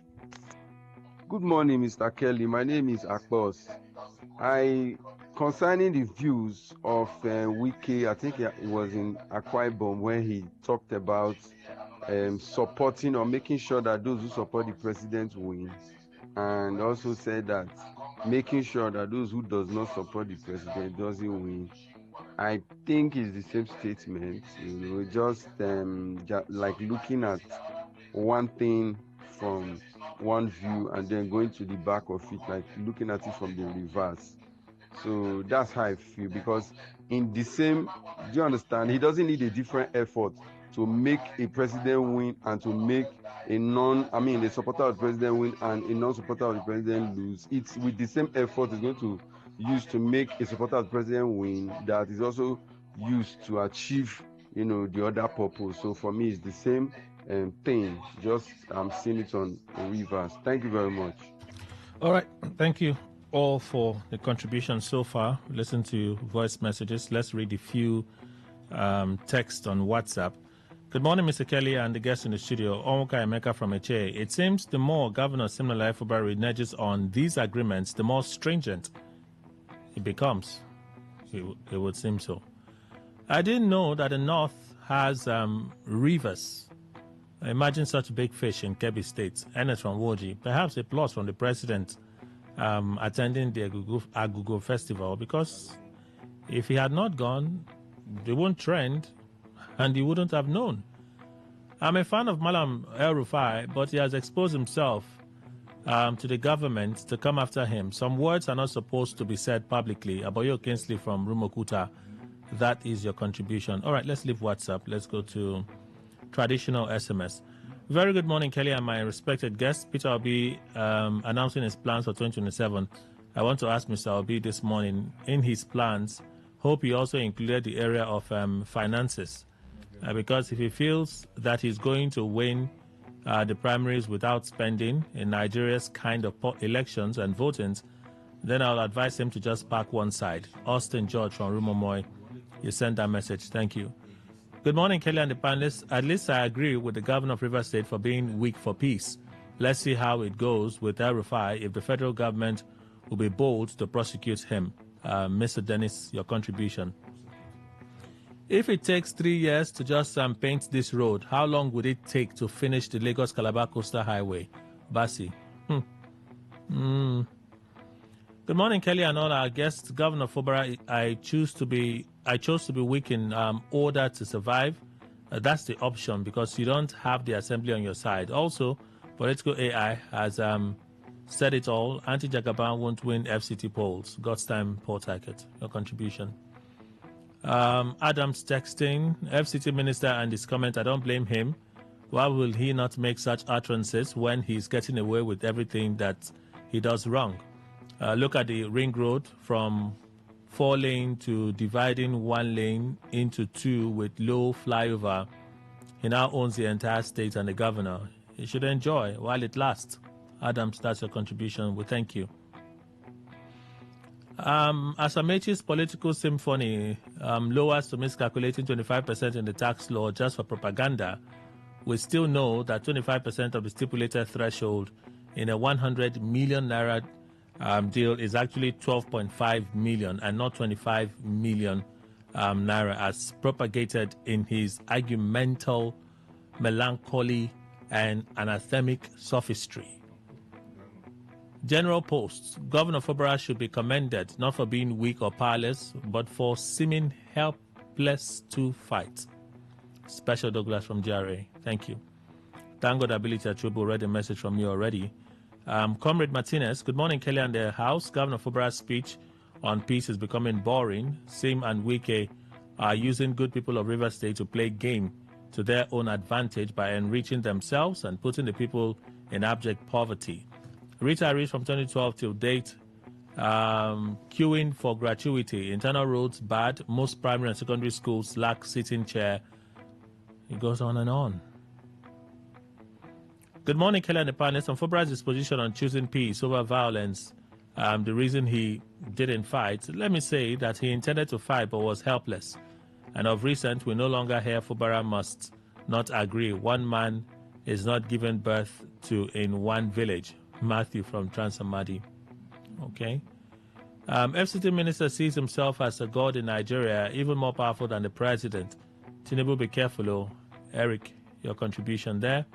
Good morning, Mr. Kelly. My name is Akbos. Concerning the views of Wike, I think it was in Akwa Ibom when he talked about supporting or making sure that those who support the president win, and also said that making sure that those who does not support the president doesn't win. I think it's the same statement, just like looking at one thing from one view and then going to the back of it, like looking at it from the reverse. So that's how I feel, because in the same, do you understand, he doesn't need a different effort to make a president win and to make a supporter of the president win and a non-supporter of the president lose. It's with the same effort he's going to use to make a supporter of the president win that is also used to achieve, the other purpose. So for me, it's the same thing, just I'm seeing it on reverse. Thank you very much. All right, thank you all for the contributions so far. Listen to voice messages. Let's read a few text on WhatsApp. Good morning, Mr. Kelly and the guests in the studio. Onwuka Emeka from Eche. It seems the more Governor Siminalayi Fubara reneges on these agreements, the more stringent it becomes. It would seem so. I didn't know that the North has rivers. Imagine such big fish in Kebbi State. Ernest from Woji. Perhaps a plus from the president attending the Agugo Festival, because if he had not gone, they won't trend and he wouldn't have known. I'm a fan of Malam El Rufai, but he has exposed himself to the government to come after him. Some words are not supposed to be said publicly. Aboyo Kinsley from Rumokuta, that is your contribution. All right, let's leave WhatsApp. Let's go to traditional SMS. Very good morning, Kelly and my respected guest. Peter Obi announcing his plans for 2027. I want to ask Mr. Obi this morning, in his plans, hope he also included the area of finances. Because if he feels that he's going to win the primaries without spending in Nigeria's kind of elections and votings, then I'll advise him to just park one side. Austin George from Rumomoy, you sent that message. Thank you. Good morning, Kelly and the panelists. At least I agree with the governor of Rivers State for being weak for peace. Let's see how it goes with El Rufai if the federal government will be bold to prosecute him. Mr. Dennis, your contribution. If it takes 3 years to just paint this road, how long would it take to finish the Lagos-Calabar Coastal Highway? Basi. Good morning, Kelly and all our guests. Governor Fubara, I chose to be weak in order to survive. That's the option because you don't have the assembly on your side. Also, political AI has said it all. Anti-Jagaban won't win FCT polls. God's time, Port Harcourt. Your contribution. Adams texting, FCT minister and his comment, I don't blame him. Why will he not make such utterances when he's getting away with everything that he does wrong? Look at the ring road from 4 lane to dividing 1 lane into 2 with low flyover. He now owns the entire state and the governor. He should enjoy while it lasts. Adams, that's your contribution. We thank you. As Amechi's political symphony lowers to miscalculating 25% in the tax law just for propaganda, we still know that 25% of the stipulated threshold in a 100 million naira deal is actually 12.5 million and not 25 million naira as propagated in his argumental melancholy and anathemic sophistry. General Post, Governor Fubara should be commended not for being weak or powerless, but for seeming helpless to fight. Special Douglas from GRA. Thank you. Thank God Ability Achubu read a message from you already. Comrade Martinez, good morning, Kelly and the House. Governor Fubara's speech on peace is becoming boring. Sim and Wike are using good people of River State to play game to their own advantage by enriching themselves and putting the people in abject poverty. Retirees from 2012 till date, queuing for gratuity. Internal roads bad. Most primary and secondary schools lack sitting chair. It goes on and on. Good morning, Kelly and the panelists. On Fubara's disposition on choosing peace over violence, the reason he didn't fight, let me say that he intended to fight but was helpless. And of recent, we no longer hear Fubara must not agree. One man is not given birth to in one village. Matthew from Transamadi. Okay. FCT minister sees himself as a god in Nigeria, even more powerful than the president. Tinubu, be careful, oh. Eric, your contribution there.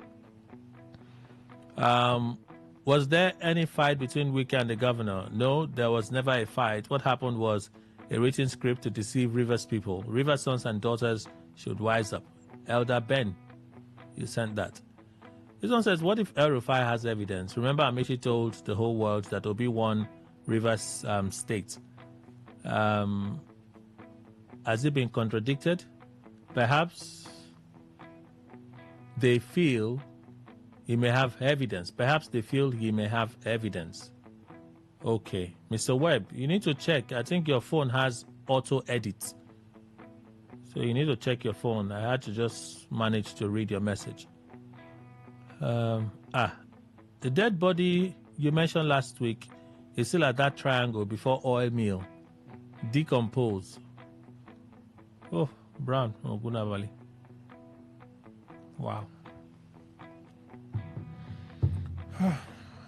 Was there any fight between Wike and the governor? No, there was never a fight. What happened was a written script to deceive Rivers people. Rivers sons and daughters should wise up. Elder Ben, you sent that. This one says, what if El Rufai has evidence? Remember, Amishi told the whole world that Obi won Rivers State. Has it been contradicted? Perhaps they feel he may have evidence. Perhaps they feel he may have evidence. Okay. Mr. Webb, you need to check. I think your phone has auto edit. So you need to check your phone. I had to just manage to read your message. The dead body you mentioned last week is still at that triangle before oil mill. Decompose. Oh, Brown. Oh, Guna Valley. Wow.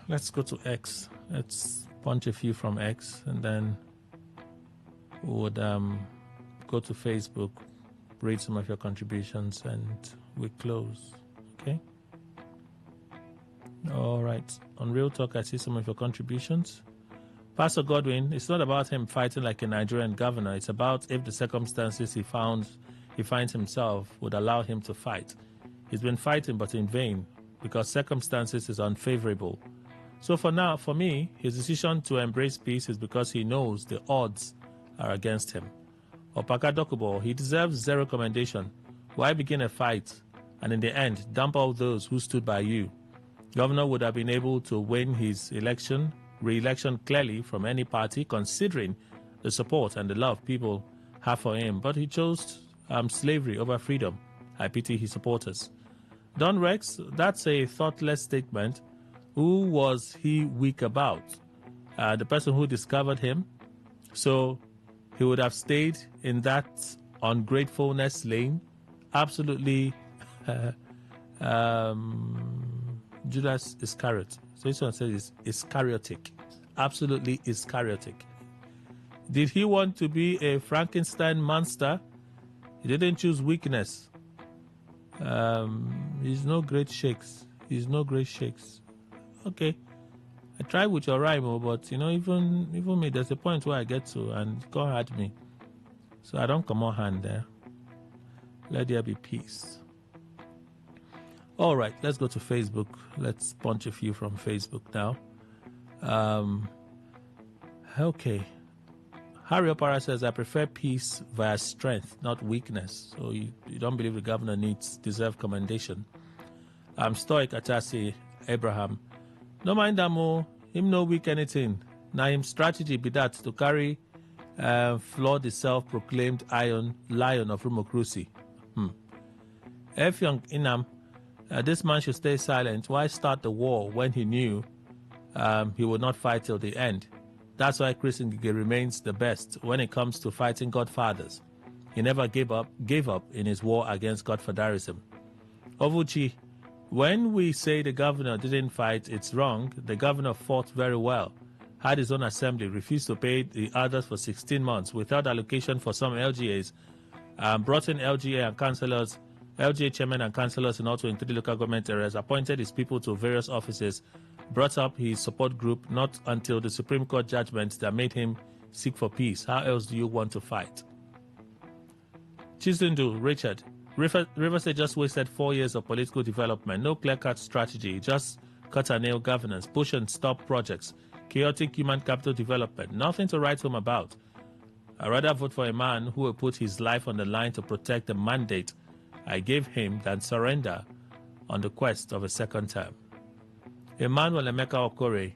Let's go to X. Let's punch a few from X and then we would go to Facebook, read some of your contributions, and we close. Okay? All right. On Real Talk, I see some of your contributions. Pastor Godwin, it's not about him fighting like a Nigerian governor. It's about if the circumstances he finds himself would allow him to fight. He's been fighting, but in vain, because circumstances is unfavorable. So for now, for me, his decision to embrace peace is because he knows the odds are against him. Opaka Dokubo, he deserves zero commendation. Why begin a fight and in the end dump all those who stood by you? Governor would have been able to win his re-election clearly from any party, considering the support and the love people have for him. But he chose slavery over freedom. I pity his supporters. Don Rex, that's a thoughtless statement. Who was he weak about? The person who discovered him. So he would have stayed in that ungratefulness lane. Absolutely. Judas Iscariot. So this one says it's Iscariotic. Absolutely Iscariotic. Did he want to be a Frankenstein monster He didn't choose weakness. He's no great shakes. He's no great shakes. Okay. I tried with your rhyme, but even me, there's a point where I get to, and God had me. So I don't come on hand there. Let there be peace. All right, let's go to Facebook. Let's punch a few from Facebook now. Okay. Harry Opara says, I prefer peace via strength, not weakness. So you don't believe the governor deserve commendation. Stoic Atasi Abraham. No mind that more. Him no weak anything. Now him strategy be that to carry floor the self-proclaimed lion of Rumokrusi. F. Young Inam, this man should stay silent. Why start the war when he knew he would not fight till the end? That's why Chris Ngige remains the best when it comes to fighting godfathers. He never gave up in his war against godfatherism. Ovuchi, when we say the governor didn't fight, it's wrong. The governor fought very well, had his own assembly, refused to pay the others for 16 months without allocation for some LGAs, brought in LGA and councillors, LGA chairmen and councillors in all 23 local government areas, appointed his people to various offices, brought up his support group, not until the Supreme Court judgment that made him seek for peace. How else do you want to fight? Chizindu, Richard. River State just wasted 4 years of political development. No clear-cut strategy, just cut-and-nail governance, push and stop projects, chaotic human capital development. Nothing to write home about. I'd rather vote for a man who will put his life on the line to protect the mandate I gave him than surrender on the quest of a second term. Emmanuel Emeka Okore,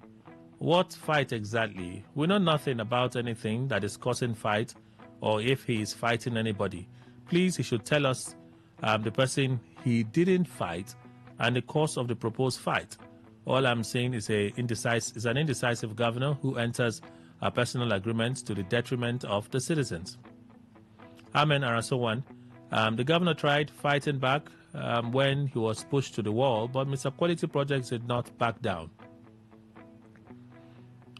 what fight exactly? We know nothing about anything that is causing fight or if he is fighting anybody. Please, he should tell us the person he didn't fight and the cause of the proposed fight. All I'm saying is an indecisive governor who enters a personal agreement to the detriment of the citizens. Amen Arasowan. The governor tried fighting back when he was pushed to the wall, but Mr. Quality Projects did not back down.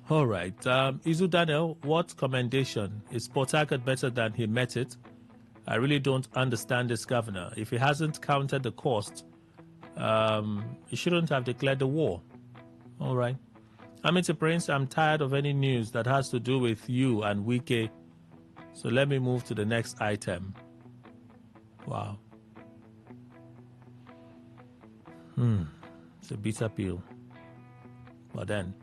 All right. Izu Daniel, what commendation? Is Port Harcourt better than he met it? I really don't understand this governor. If he hasn't counted the cost, he shouldn't have declared the war. All right. Amity Prince, I'm tired of any news that has to do with you and Wike. So let me move to the next item. Wow. It's a bitter pill. But then,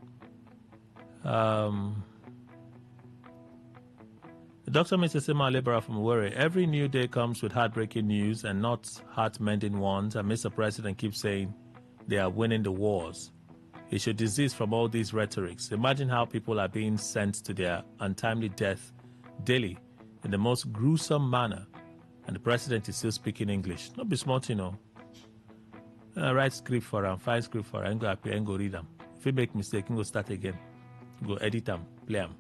Dr. Mrs. Sima Libera from Warri, every new day comes with heartbreaking news and not heart-mending ones, and Mr. President keeps saying they are winning the wars. He should desist from all these rhetorics. Imagine how people are being sent to their untimely death daily in the most gruesome manner, and the president is still speaking English. Not be smart, write script for him, find script for him, go appear and go read them. If he make mistake, go start again. Go edit them, play them.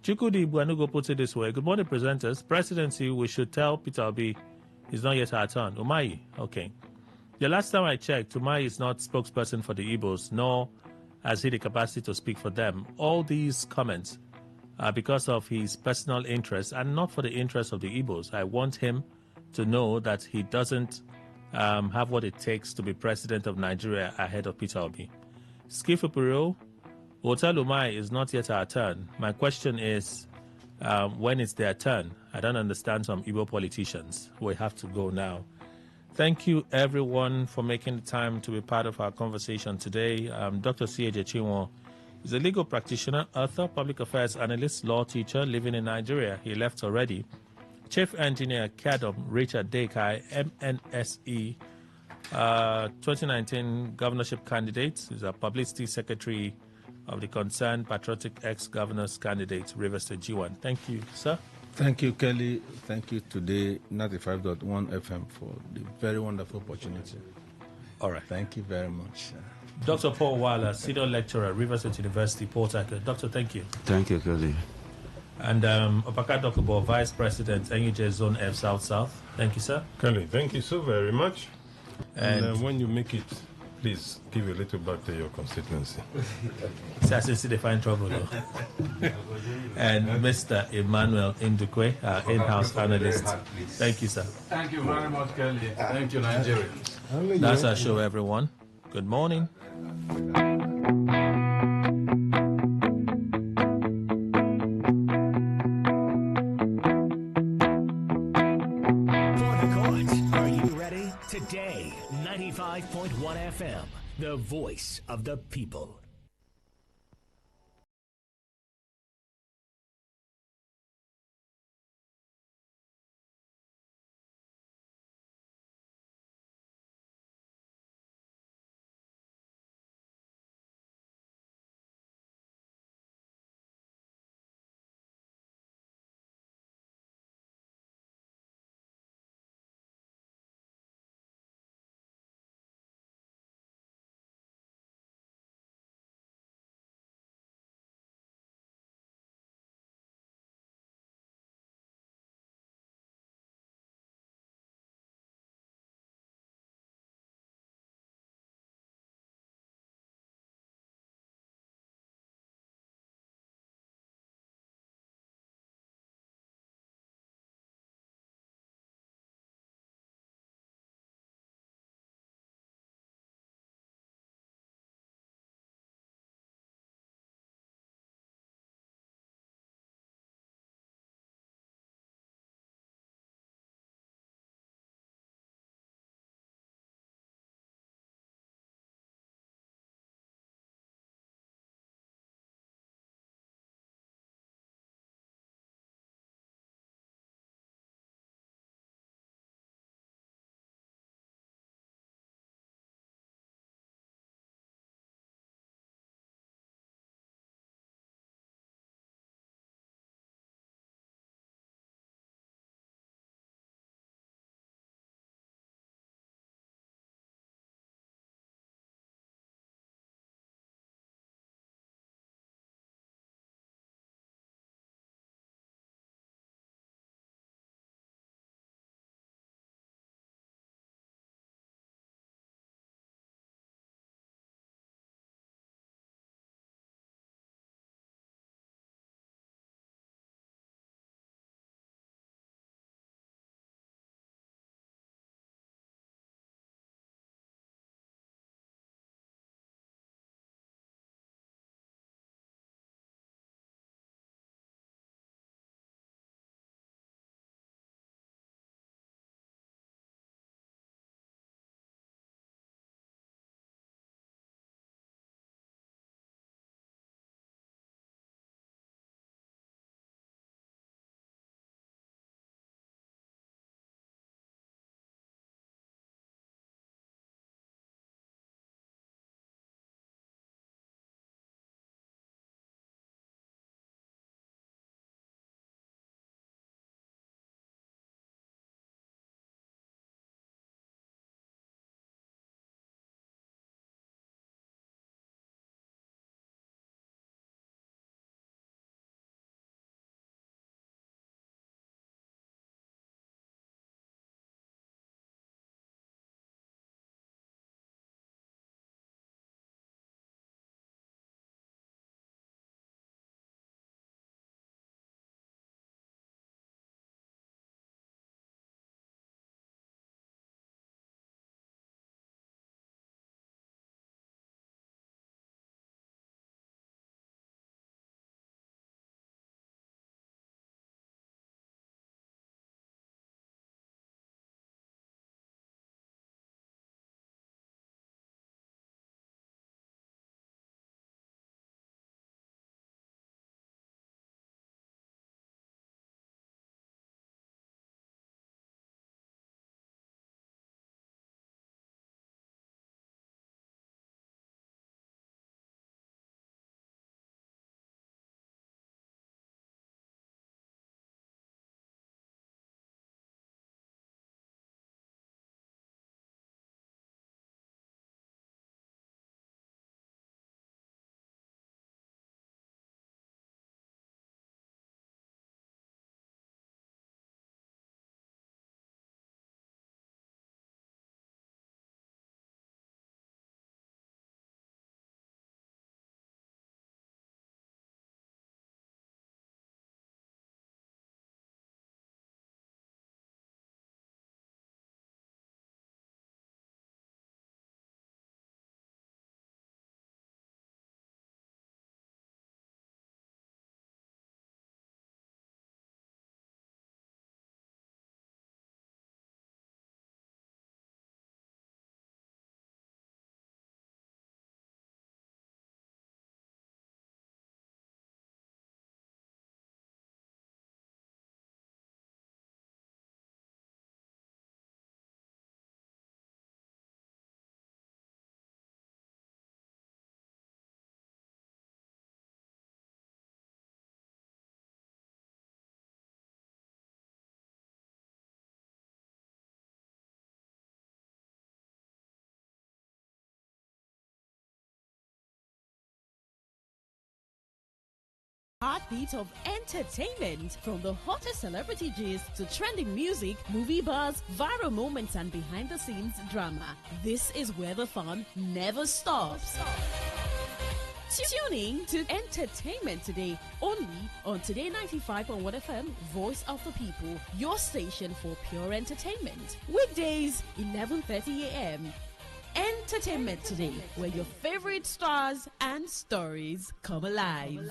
Chukudi Buanugo puts it this way. Good morning, presenters. Presidency, we should tell Peter Obi is not yet our turn. Umahi, okay. The last time I checked, Umahi is not spokesperson for the Igbos, nor has he the capacity to speak for them. All these comments are because of his personal interest and not for the interest of the Igbos. I want him to know that he doesn't have what it takes to be president of Nigeria ahead of Peter Obi. Skifu Puro, Hotel Umai is not yet our turn. My question is, when is their turn? I don't understand some Igbo politicians. We have to go now. Thank you, everyone, for making the time to be part of our conversation today. Dr. C.J. Chinwo is a legal practitioner, author, public affairs analyst, law teacher living in Nigeria. He left already. Chief Engineer Kadom Richard Dekai, MNSE, 2019 governorship candidate. He's a publicity secretary of the concerned patriotic ex-governors candidate, River State G1. Thank you, sir. Thank you, Kelly. Thank you, Today95.1 FM, for the very wonderful opportunity. All right. Thank you very much. Dr. Paul Waller, senior lecturer, River State University, Port Harcourt. Doctor, thank you. Thank you, Kelly. And Opaka Dokubo, Vice President, NUJ Zone F South. Thank you, sir. Kelly, thank you so very much. And when you make it Please give a little back to your constituency. Since they find trouble, though. And Mr. Emmanuel Indukwe, our in-house analyst. Thank you, sir. Thank you very much, Kelly. Thank you, Nigerians. That's our show, everyone. Good morning. For the court, are you ready? Today, 95.1 FM, the voice of the people. Heartbeat of entertainment, from the hottest celebrity gist to trending music, movie buzz, viral moments, and behind-the-scenes drama. This is where the fun never stops. Tuning to Entertainment Today, only on Today95.1 FM, Voice of the People, your station for pure entertainment. Weekdays, 11:30 a.m. Entertainment Today, where your favorite stars and stories come alive.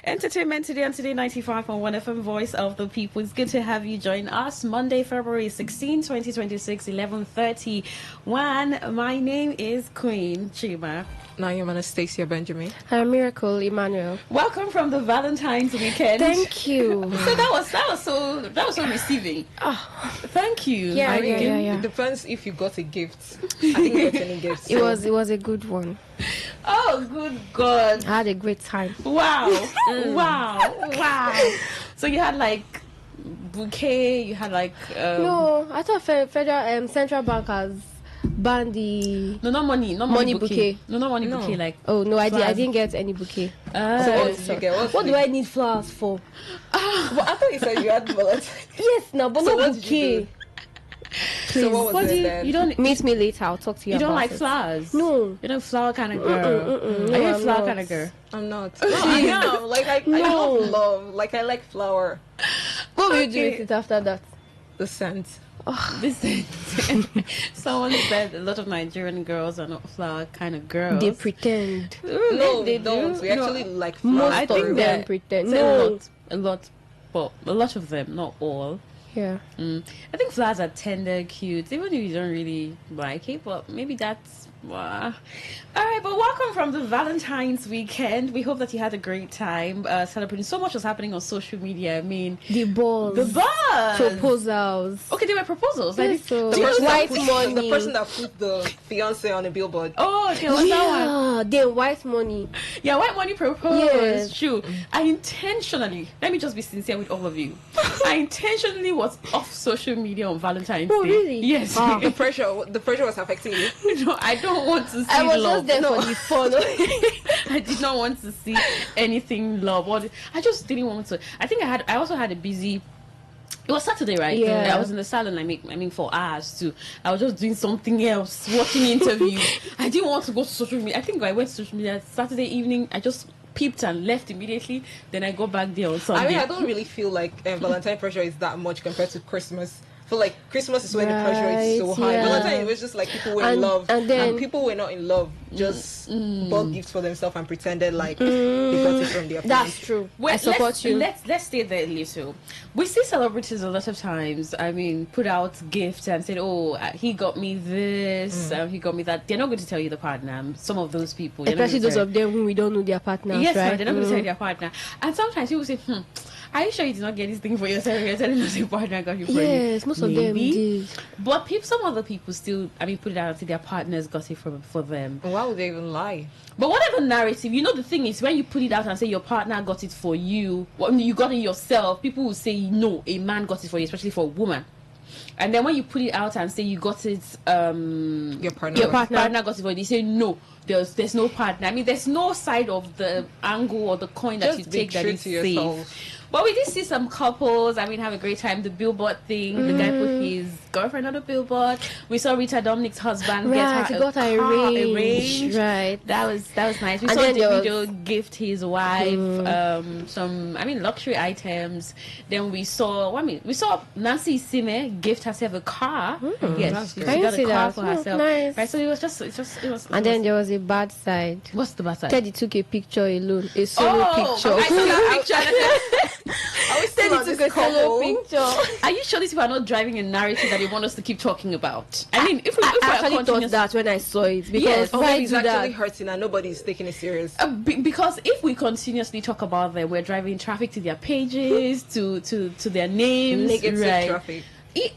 Entertainment Today on Today 95.1 FM, Voice of the People. It's good to have you join us. Monday, February 16, 2026, 11:31. My name is Queen Chima. Now I'm Anastasia Benjamin. I'm Miracle Emmanuel. Welcome from the Valentine's weekend. Thank you. So that was so receiving. Oh, thank you. Yeah. It depends if you got a gift. I didn't get any gifts. It was a good one. Oh, good God. I had a great time. Wow. Wow. So you had like bouquet, you had like No, I thought Federal Central Bank has banned the not money bouquet. No, not money bouquet, like I didn't get any bouquet. So what did you get? What do I need flowers for? Well, I thought you said you had Valentine's. Yes, no, but So not what did you bouquet. do? So what was it then? You don't meet me later. I'll talk to you. You don't about like it. flowers? No, you're not a flower kind of girl. Are you a flower kind of girl? I'm not. No, I am. Like I love love. Like I like flower. What will you do with it after that? The scent. This someone said a lot of Nigerian girls are not flower kind of girls. They pretend. No, they don't. We actually like flowers. Most I of think them that pretend. a lot, but a lot of them, not all. Yeah. I think flowers are tender, cute, even if you don't really like it, but maybe that's all right. But welcome from the Valentine's weekend. We hope that you had a great time celebrating. So much was happening on social media. I mean, the balls, proposals. Okay, there were proposals. Yes, so the person that put the fiance on a billboard. Oh, okay, was that one? The white money. Yeah, white money proposed. Yes. True. I intentionally, let me just be sincere with all of you. I intentionally was off social media on Valentine's Day. Oh, really? Yes. The pressure was affecting you. No, I don't want to see I was love. just there for the fun. I did not want to see anything love. I just didn't want to. I also had a busy. It was Saturday, right? Yeah. I was in the salon. I mean, for hours too. I was just doing something else, watching interviews. I didn't want to go to social media. I think I went to social media Saturday evening. I just peeped and left immediately. Then I go back there on Sunday. I mean, I don't really feel like Valentine pressure is that much compared to Christmas. I feel like Christmas is when the pressure is so high. Valentine, it was just like people were in love, and people were not in love. Just bought gifts for themselves and pretended like they got it from their parents. That's true. I support you. Let's stay there a little. We see celebrities a lot of times. I mean, put out gifts and said, "Oh, he got me this, he got me that." They're not going to tell you the partner. Some of those people, especially those of them whom we don't know their partners. Yes, right? They're not going to tell you their partner. And sometimes people say, "Are you sure you did not get this thing for yourself? You're telling us your partner got you for you." Yes, most of them did. But some other people still, put it out and say their partners got it for them. Why would they even lie? But whatever narrative, the thing is, when you put it out and say your partner got it for you, you got it yourself, people will say, no, a man got it for you, especially for a woman. And then when you put it out and say you got it, your partner got it for you, they say, no, there's no partner. I mean, there's no side of the angle or the coin that Just you take that is safe. But we did see some couples, have a great time. The billboard thing, the guy put his girlfriend on the billboard. We saw Rita Dominic's husband get her arranged. Right. That was nice. We saw Davido gift his wife some luxury items. Then we saw Nancy Sime gift herself a car. Yes, she got a car for herself. Nice. Right, so it was just. And then there was a bad side. What's the bad side? Teddy took a picture alone, a solo picture. I saw that picture. I was Teddy took a solo picture. Are you sure these people are not driving a narrative that they want us to keep talking about? I actually thought that when I saw it, because it's actually hurting and nobody's taking it serious. Because if we continuously talk about them, we're driving traffic to their pages, to their names, negative traffic.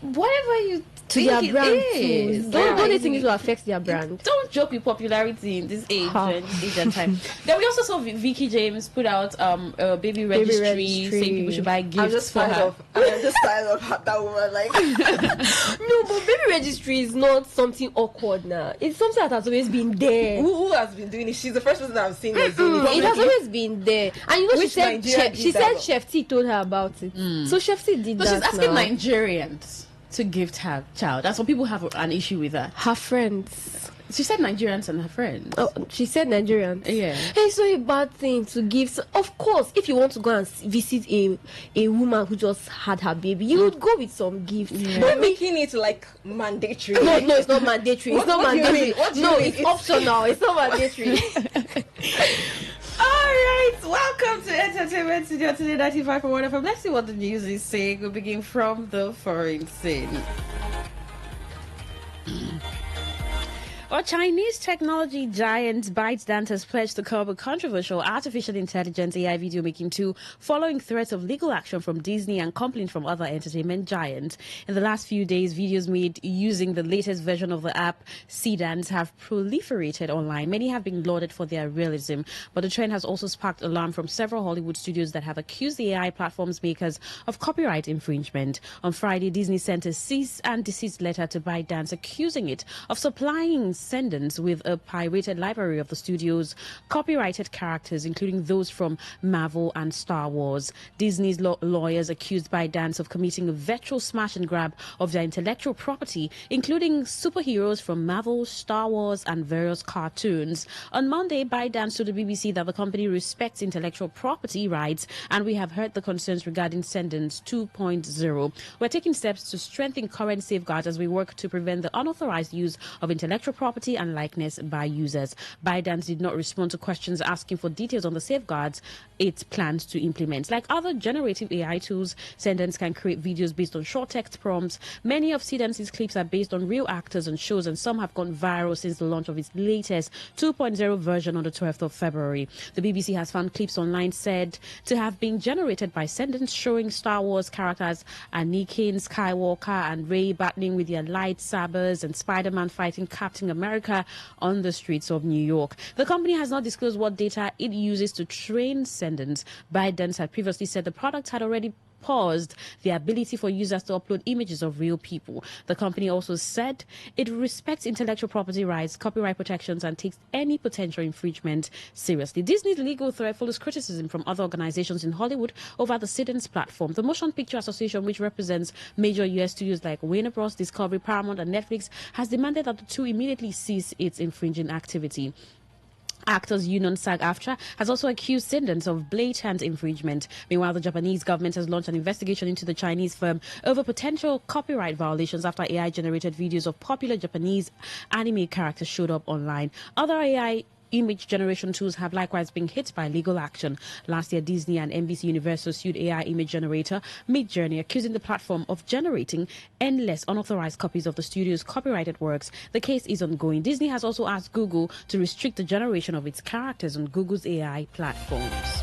Whatever you to their brand too. Don't they think it will affect their brand? Don't joke with popularity in this age and time. Then we also saw Vicky James put out a baby registry saying people should buy gifts for her. I'm just tired of that woman. Like no, but baby registry is not something awkward now. It's something that has always been there. Who has been doing it? She's the first person that I've seen that's doing it. It has always been there. And she said Chef T told her about it. So Chef T did that. So she's asking Nigerians to gift her child. That's what people have an issue with her. Her friends. She said Nigerians and her friends. Oh, she said Nigerians. Yeah. It's so a bad thing to give. So, of course, if you want to go and visit a woman who just had her baby, you would go with some gifts. Yeah. But making it like mandatory. No, it's not mandatory. It's not mandatory. No, it's optional. It's not mandatory. All right, welcome to Entertainment Studio Today 95.1 FM. Let's see what the news is saying. We'll begin from the foreign scene. Chinese technology giant ByteDance has pledged to curb a controversial artificial intelligence AI video making tool following threats of legal action from Disney and complaints from other entertainment giants. In the last few days, videos made using the latest version of the app, Seedance, have proliferated online. Many have been lauded for their realism, but the trend has also sparked alarm from several Hollywood studios that have accused the AI platform's makers of copyright infringement. On Friday, Disney sent a cease and desist letter to ByteDance accusing it of supplying descendants with a pirated library of the studio's copyrighted characters, including those from Marvel and Star Wars. Disney's lawyers accused ByteDance of committing a virtual smash and grab of their intellectual property, including superheroes from Marvel, Star Wars, and various cartoons. On Monday, ByteDance told the BBC that the company respects intellectual property rights, and we have heard the concerns regarding Sendence 2.0. We're taking steps to strengthen current safeguards as we work to prevent the unauthorized use of intellectual property and likeness by users. ByteDance did not respond to questions asking for details on the safeguards it plans to implement. Like other generative AI tools, Sendence can create videos based on short text prompts. Many of Sedance's clips are based on real actors and shows, and some have gone viral since the launch of its latest 2.0 version on the 12th of February. The BBC has found clips online said to have been generated by Sendence showing Star Wars characters Anakin Skywalker and Rey battling with their lightsabers and Spider-Man fighting Captain America on the streets of New York. The company has not disclosed what data it uses to train Sendence. ByteDance had previously said the product had already paused the ability for users to upload images of real people. The company also said it respects intellectual property rights, copyright protections, and takes any potential infringement seriously. Disney's legal threat follows criticism from other organizations in Hollywood over the Sendence platform. The Motion Picture Association, which represents major U.S. studios like Warner Bros., Discovery, Paramount, and Netflix, has demanded that the two immediately cease its infringing activity. Actors Union SAG-AFTRA has also accused Sendence of blatant infringement. Meanwhile, the Japanese government has launched an investigation into the Chinese firm over potential copyright violations after AI-generated videos of popular Japanese anime characters showed up online. Other AI image generation tools have likewise been hit by legal action. Last year, Disney and NBC Universal sued AI image generator Midjourney, accusing the platform of generating endless unauthorized copies of the studio's copyrighted works. The case is ongoing. Disney has also asked Google to restrict the generation of its characters on Google's AI platforms.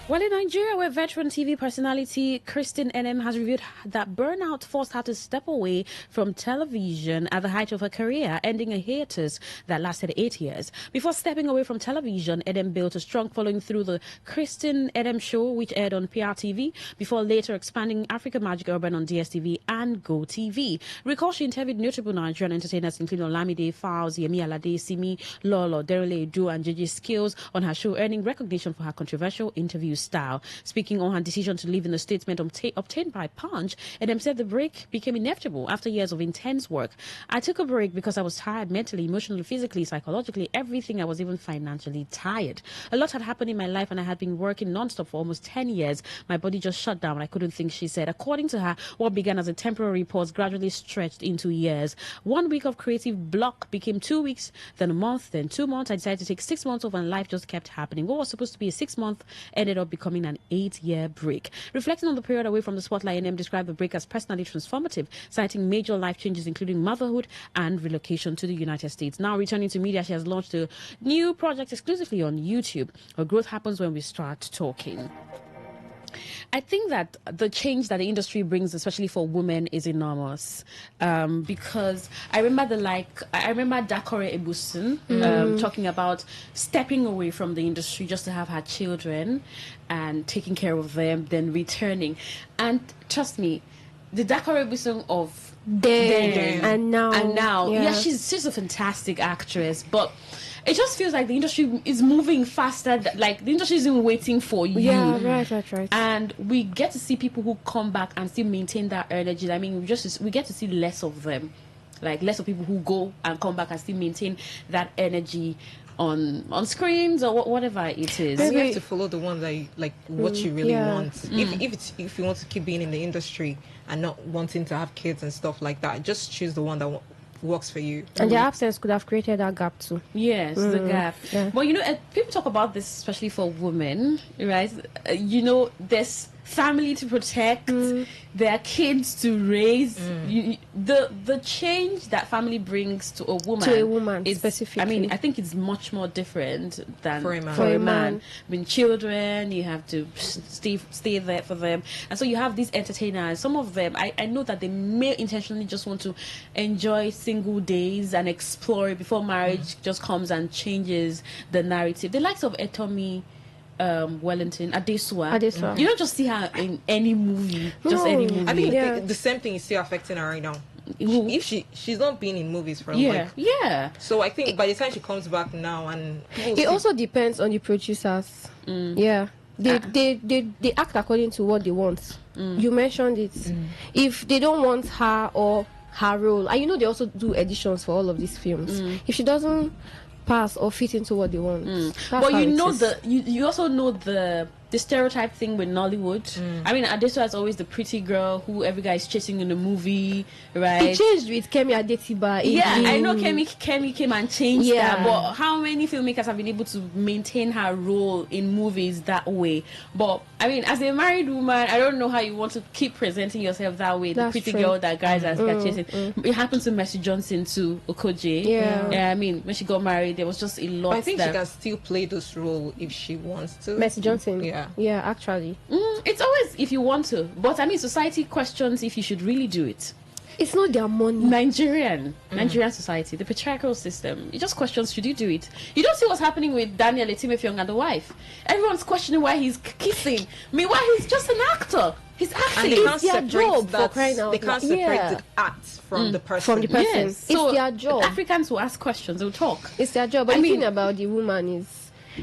Well, in Nigeria, where veteran TV personality Kristen NM has revealed that burnout forced her to step away from television at the height of her career, ending a hiatus that lasted 8 years. Before stepping away from television, NM built a strong following through the Kristen NM Show, which aired on PRTV, before later expanding Africa Magic Urban on DSTV and GoTV. Recall she interviewed notable Nigerian entertainers including Olamide, Fowles, Yemi Alade, Simi, Lolo, Derele Edu, and JJ Skills on her show, earning recognition for her controversial interview style. Speaking on her decision to leave in a statement obtained by Punch, Edem said the break became inevitable after years of intense work. I took a break because I was tired mentally, emotionally, physically, psychologically, everything. I was even financially tired. A lot had happened in my life and I had been working non-stop for almost 10 years. My body just shut down. I couldn't think, she said. According to her, what began as a temporary pause gradually stretched into years. 1 week of creative block became 2 weeks, then a month, then 2 months. I decided to take 6 months off and life just kept happening. What was supposed to be a 6 month ended up becoming an 8-year break. Reflecting on the period away from the spotlight, NM described the break as personally transformative, citing major life changes including motherhood and relocation to the United States. Now returning to media, she has launched a new project exclusively on YouTube. Her growth happens when we start talking. I think that the change that the industry brings, especially for women, is enormous. Because I remember Dakore Ebusun talking about stepping away from the industry just to have her children and taking care of them, then returning. And trust me, the Dakore Ebusun of then and now, yeah, she's a fantastic actress, but it just feels like the industry is moving faster. Like the industry isn't waiting for you. Yeah, right. And we get to see people who come back and still maintain that energy. I mean, we get to see less of them, like less of people who go and come back and still maintain that energy on screens or whatever it is. You have to follow the one that you, like what you really want. If you want to keep being in the industry and not wanting to have kids and stuff like that, just choose the one that works for you. And the absence could have created that gap too. Yes, the gap. Yeah. Well, people talk about this, especially for women, right? There's family to protect, their kids to raise. The change that family brings to a woman is specifically. I mean, I think it's much more different than for a man. I mean, children, you have to stay there for them, and so you have these entertainers. Some of them, I know that they may intentionally just want to enjoy single days and explore it before marriage just comes and changes the narrative. The likes of Etomi Wellington, Adesua. You don't just see her in any movie, any movie. I think the same thing is still affecting her right now. If she's not been in movies for so I think by the time she comes back now, and it also depends on the producers. They act according to what they want. You mentioned it. If they don't want her or her role, and they also do editions for all of these films, if she doesn't pass or fit into what they want. But you also know the stereotype thing with Nollywood. I mean, Adesua is always the pretty girl who every guy is chasing in the movie, right? It changed with Kemi Adetiba. I know Kemi came and changed that, but how many filmmakers have been able to maintain her role in movies that way? But I mean, as a married woman, I don't know how you want to keep presenting yourself that way. The pretty girl that guys are chasing. It happened to Mercy Johnson to Okoje. Yeah, I mean, when she got married, there was just a lot. But I think she can still play this role if she wants to. Mercy Johnson. Yeah, actually. It's always if you want to. But I mean, society questions if you should really do it. It's not their money. Nigerian society, the patriarchal system, it just questions, should you do it? You don't see what's happening with Daniel Etimefeong and the wife. Everyone's questioning why he's kissing. Meanwhile, he's just an actor. He's acting. It's their job for crying out. They can't separate the act from the person. Yes. So it's their job. Africans will ask questions, they'll talk. It's their job. But the thing about the woman is,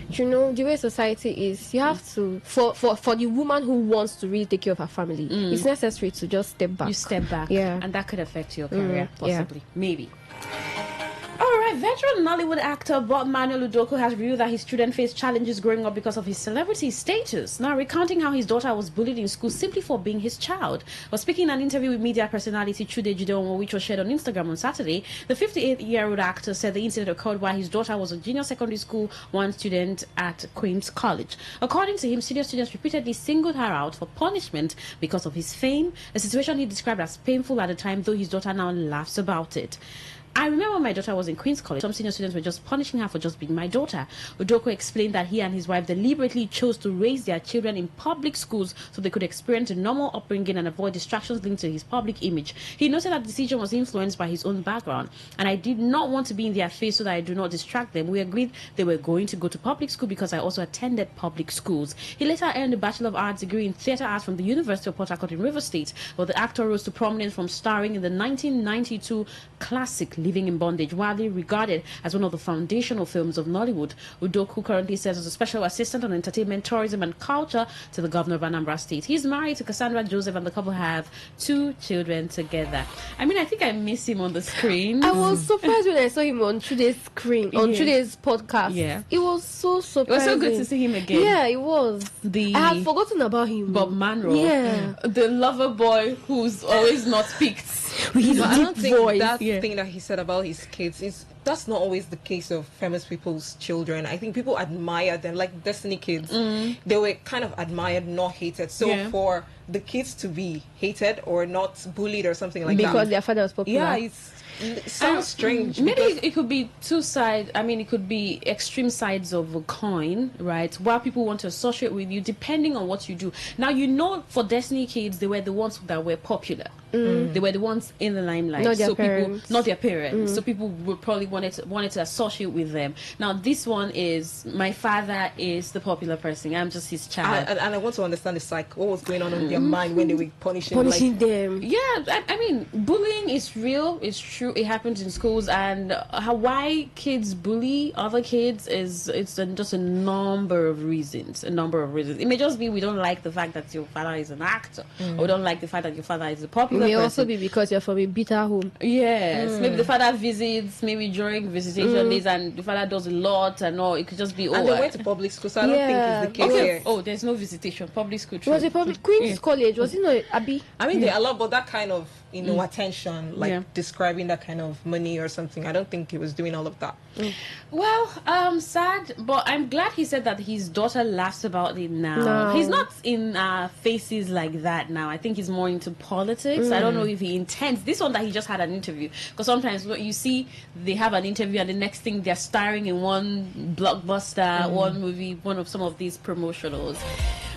the way society is, you have to, for the woman who wants to really take care of her family, it's necessary to just step back. You step back. And that could affect your career, possibly. Maybe. Alright, veteran Nollywood actor Bob Manuel Udoku has revealed that his student faced challenges growing up because of his celebrity status. Now, recounting how his daughter was bullied in school simply for being his child. While speaking in an interview with media personality Chude Jideonwo, which was shared on Instagram on Saturday, the 58-year-old actor said the incident occurred while his daughter was a junior secondary school 1 student at Queen's College. According to him, senior students repeatedly singled her out for punishment because of his fame, a situation he described as painful at the time, though his daughter now laughs about it. I remember my daughter was in Queen's College. Some senior students were just punishing her for just being my daughter. Udoko explained that he and his wife deliberately chose to raise their children in public schools so they could experience a normal upbringing and avoid distractions linked to his public image. He noted that the decision was influenced by his own background, and I did not want to be in their face so that I do not distract them. We agreed they were going to go to public school because I also attended public schools. He later earned a Bachelor of Arts degree in Theatre Arts from the University of Port Harcourt in River State, but the actor rose to prominence from starring in the 1992 classic Living in Bondage, widely regarded as one of the foundational films of Nollywood. Udoku currently serves as a special assistant on entertainment, tourism and culture to the governor of Anambra State. He's married to Cassandra Joseph and the couple have 2 children together. I mean, I think I miss him on the screen. I was surprised when I saw him on today's screen, on today's podcast. Yeah. It was so surprising. It was so good to see him again. Yeah, it was. I had forgotten about him. Bob Manro. Yeah. The lover boy who's always not picked. But I don't think that thing that he said about his kids that's not always the case of famous people's children. I think people admire them, like Destiny kids. They were kind of admired, not hated. So for the kids to be hated or not bullied or something like that, because their father was popular. Yeah, it sounds strange. Maybe it could be two sides. I mean, it could be extreme sides of a coin, right? While people want to associate with you, depending on what you do. Now, for Destiny kids, they were the ones that were popular. They were the ones in the limelight. Not their parents. Not their parents. So people would probably wanted to associate with them. Now, this one is, my father is the popular person. I'm just his child. And I want to understand what was going on in their mind when they were punishing them. Yeah, I mean, bullying is real. It's true. It happens in schools, and why kids bully other kids it's just a number of reasons. It may just be we don't like the fact that your father is an actor, or we don't like the fact that your father is a popular. It may also be because you're from a bitter home. Yes, maybe the father visits, maybe during visitation days, and the father does a lot, and all. It could just be. And they went to public school, so I don't think it's the case here. Oh, there's no visitation. Public school. It was a public Queen's College. Was it not Abbey? I mean, they allow, but that kind of attention, describing that kind of money or something. I don't think he was doing all of that. Well, sad, but I'm glad he said that his daughter laughs about it now. No. He's not in faces like that now. I think he's more into politics. I don't know if he intends this one that he just had an interview, because sometimes you see they have an interview and the next thing they're starring in one blockbuster, one movie, one of some of these promotionals.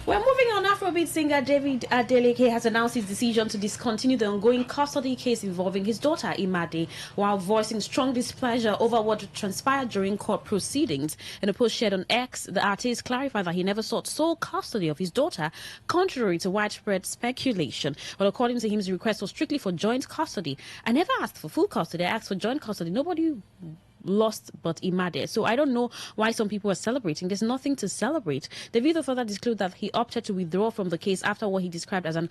We're moving on. Afrobeat singer David Adeleke has announced his decision to discontinue the ongoing custody case involving his daughter Imade, while voicing strong displeasure over what transpired during court proceedings. In a post shared on X, the artist clarified that he never sought sole custody of his daughter, contrary to widespread speculation. But according to him, his request was strictly for joint custody. I never asked for full custody. I asked for joint custody. Nobody lost but Imade. So I don't know why some people are celebrating. There's nothing to celebrate. Davido further disclosed that he opted to withdraw from the case after what he described as an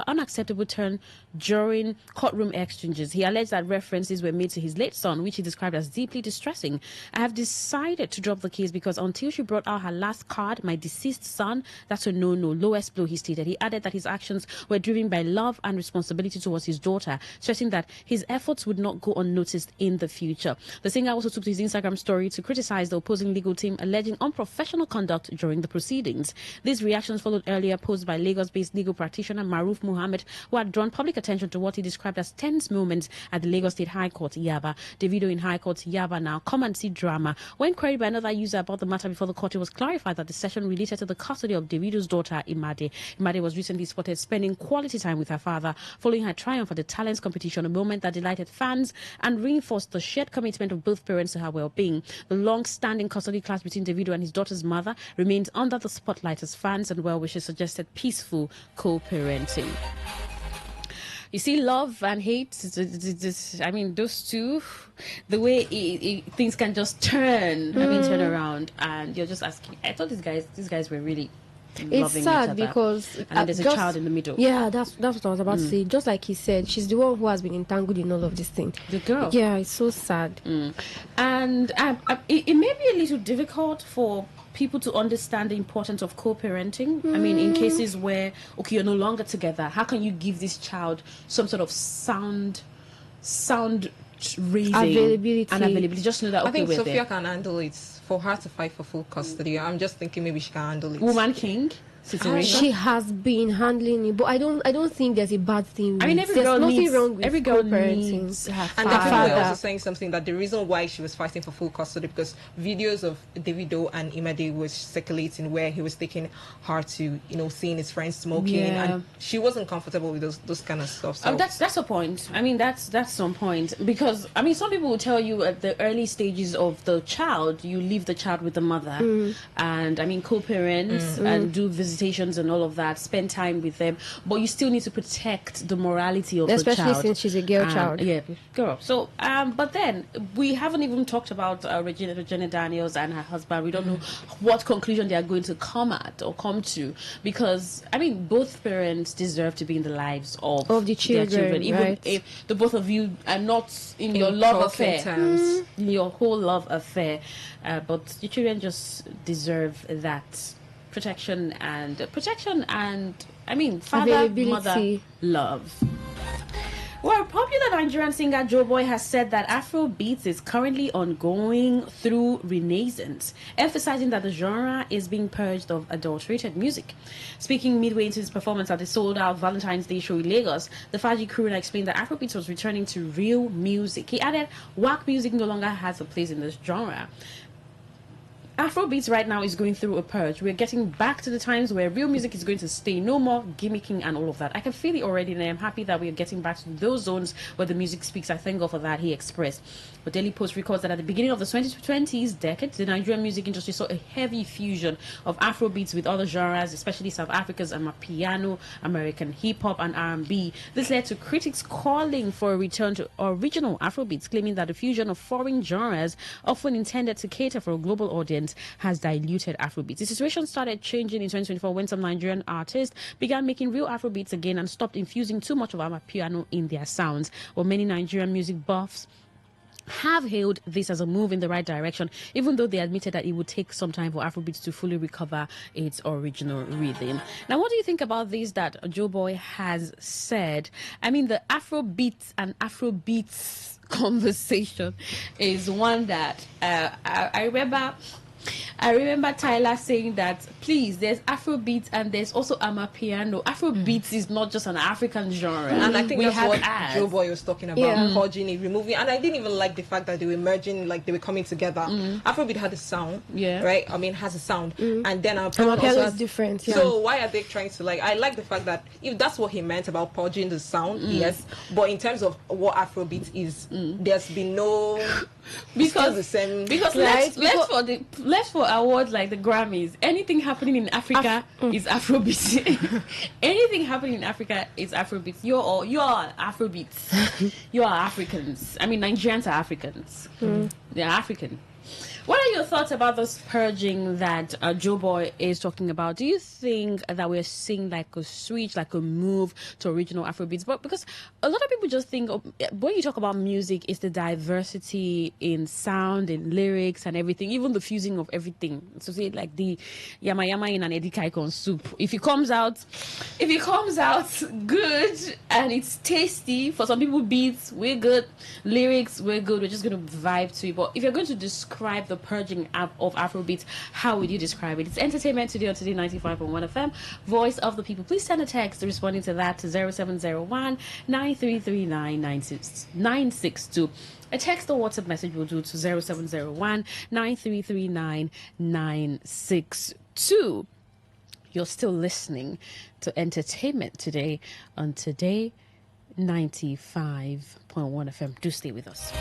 unacceptable turn during courtroom exchanges. He alleged that references were made to his late son, which he described as deeply distressing. I have decided to drop the case because until she brought out her last card, my deceased son, that's a no-no, lowest blow, he stated. He added that his actions were driven by love and responsibility towards his daughter, stressing that his efforts would not go unnoticed in the future. The singer also took to his Instagram story to criticize the opposing legal team, alleging unprofessional conduct during the proceedings. These reactions followed earlier posts by Lagos-based legal practitioner Maruf Muhammad, who had drawn public attention to what he described as tense moments at the Lagos State High Court, Yaba. Davido in High Court, Yaba now. Come and see drama. When queried by another user about the matter before the court, it was clarified that the session related to the custody of Davido's daughter, Imade. Imade was recently spotted spending quality time with her father following her triumph at the talents competition, a moment that delighted fans and reinforced the shared commitment of both parents to her well-being. The long-standing custody clash between Davido and his daughter's mother remained under the spotlight as fans and well-wishers suggested peaceful co-parenting. You see, love and hate, I mean, those two, the way things can just turn around, and you're just asking. I thought these guys were really loving each other. It's sad because and there's a child in the middle. Yeah, that's what I was about to say. Just like he said, she's the one who has been entangled in all of this thing. The girl. Yeah, it's so sad. And it may be a little difficult for people to understand the importance of co-parenting. I mean, in cases where, okay, you're no longer together, how can you give this child some sort of sound raising availability? Just know that, okay, I think we're Sophia there. can handle it. For her to fight for full custody, I'm just thinking maybe she can handle it. Woman King? situation? She has been handling it, but I don't think there's a bad thing. I mean, there's nothing wrong with every girl co-parenting. needs her And the people were father. also saying something that the reason why she was fighting for full custody because videos of Davido and Imade was circulating where he was taking her to, seeing his friends smoking, and she wasn't comfortable with those kind of stuff. So That's a point. I mean, that's some point, because I mean, some people will tell you at the early stages of the child, you leave the child with the mother, and I mean, co-parents and do visitations and all of that, spend time with them, but you still need to protect the morality of the child, especially since she's a girl child. Yeah, girl. So, but then we haven't even talked about Regina Daniels and her husband. We don't know what conclusion they are going to come to, because I mean, both parents deserve to be in the lives of the their children, even right? if the both of you are not in your love affair, in your whole love affair, but your children just deserve that protection and I mean, father mother love. Well, popular Nigerian singer Joeboy has said that Afrobeats is currently ongoing through renaissance, emphasizing that the genre is being purged of adulterated music. Speaking midway into his performance at the sold-out Valentine's Day show in Lagos, the Faji crooner explained that Afrobeats was returning to real music. He added, "Whack music no longer has a place in this genre. Afrobeats right now is going through a purge. We're getting back to the times where real music is going to stay. No more gimmicking and all of that." I can feel it already, and I'm happy that we're getting back to those zones where the music speaks. I thank God for that, he expressed. But Daily Post records that at the beginning of the 2020s decade, the Nigerian music industry saw a heavy fusion of Afrobeats with other genres, especially South Africa's Amapiano, American hip-hop, and R&B. This led to critics calling for a return to original Afrobeats, claiming that the fusion of foreign genres, often intended to cater for a global audience, has diluted Afrobeats. The situation started changing in 2024 when some Nigerian artists began making real Afrobeats again and stopped infusing too much of Amapiano in their sounds. Well, many Nigerian music buffs have hailed this as a move in the right direction, even though they admitted that it would take some time for Afrobeats to fully recover its original rhythm. Now, what do you think about this that Joeboy has said? I mean, the Afrobeats and Afrobeats conversation is one that I remember Tyler saying that, please, there's Afrobeats and there's also Amapiano. Afrobeats is not just an African genre. And I think that's what Joeboy was talking about, purging it, removing it. And I didn't even like the fact that they were merging, like they were coming together. Afrobeat had a sound, right? I mean, has a sound. And then Amapiano also has different. So why are they trying to, I like the fact that if that's what he meant about purging the sound, yes. But in terms of what Afrobeat is, there's been no... Because the same, let's for awards like the Grammys, anything happening in Africa is Afrobeat. Anything happening in Africa is Afrobeat. You're Afrobeats. You are Africans. I mean, Nigerians are Africans. They're African. What are your thoughts about this purging that Joeboy is talking about? Do you think that we're seeing like a switch, like a move to original Afrobeats? But because a lot of people just think when you talk about music, it's the diversity in sound, in lyrics, and everything, even the fusing of everything. So say like the yama yama in an edikaikon soup. If it comes out good and it's tasty, for some people beats, we're good. Lyrics, we're good. We're just gonna vibe to it. But if you're going to describe the purging of Afrobeats, how would you describe it? It's entertainment today on Today95.1 FM, voice of the people. Please send a text responding to that to 0701 9339 962. A text or WhatsApp message will do to 0701 9339 962. You're still listening to Entertainment Today on Today 95.1 FM. Do stay with us.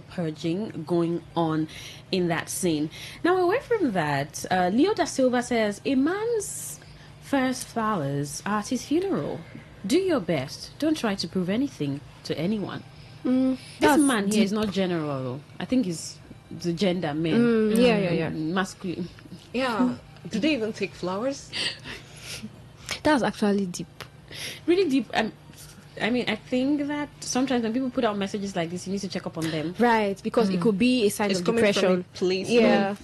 purging going on in that scene. Now, away from that, Leo da Silva says, a man's first flowers are at his funeral. Do your best. Don't try to prove anything to anyone. This man here is not general. I think he's the gender men. Yeah. Masculine. Yeah. Do they even take flowers? That's actually deep. Really deep. I mean, I think that sometimes when people put out messages like this, you need to check up on them. Right, because it could be a sign of depression.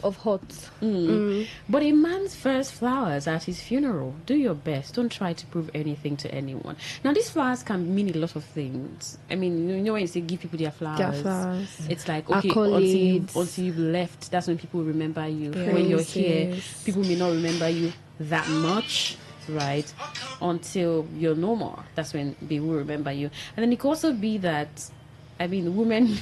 Of hurt. But a man's first flowers at his funeral. Do your best. Don't try to prove anything to anyone. Now, these flowers can mean a lot of things. I mean, you know when you say give people their flowers. It's like, okay, until you've left, that's when people remember you. When you're here, people may not remember you that much. Right, until you're no more. That's when they will remember you. And then it could also be that, I mean, women.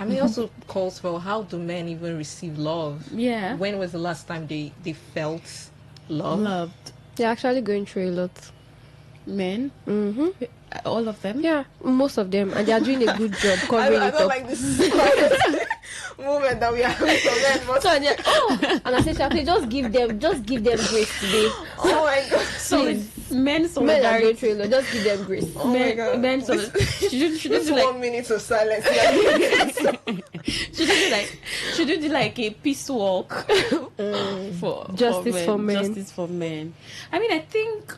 I mean, it also calls for how do men even receive love? Yeah. When was the last time they felt loved? They're actually going through a lot. Men? All of them? Yeah, most of them. And they are doing a good job covering it up. I don't like this moment that we are having for men. Anastasia, just give them grace today. Oh my God. So men are going through a lot. Just give them grace. Oh my God. Men should do like 1 minute of silence. Should do like a peace walk for justice for men. Justice for men. I mean, I think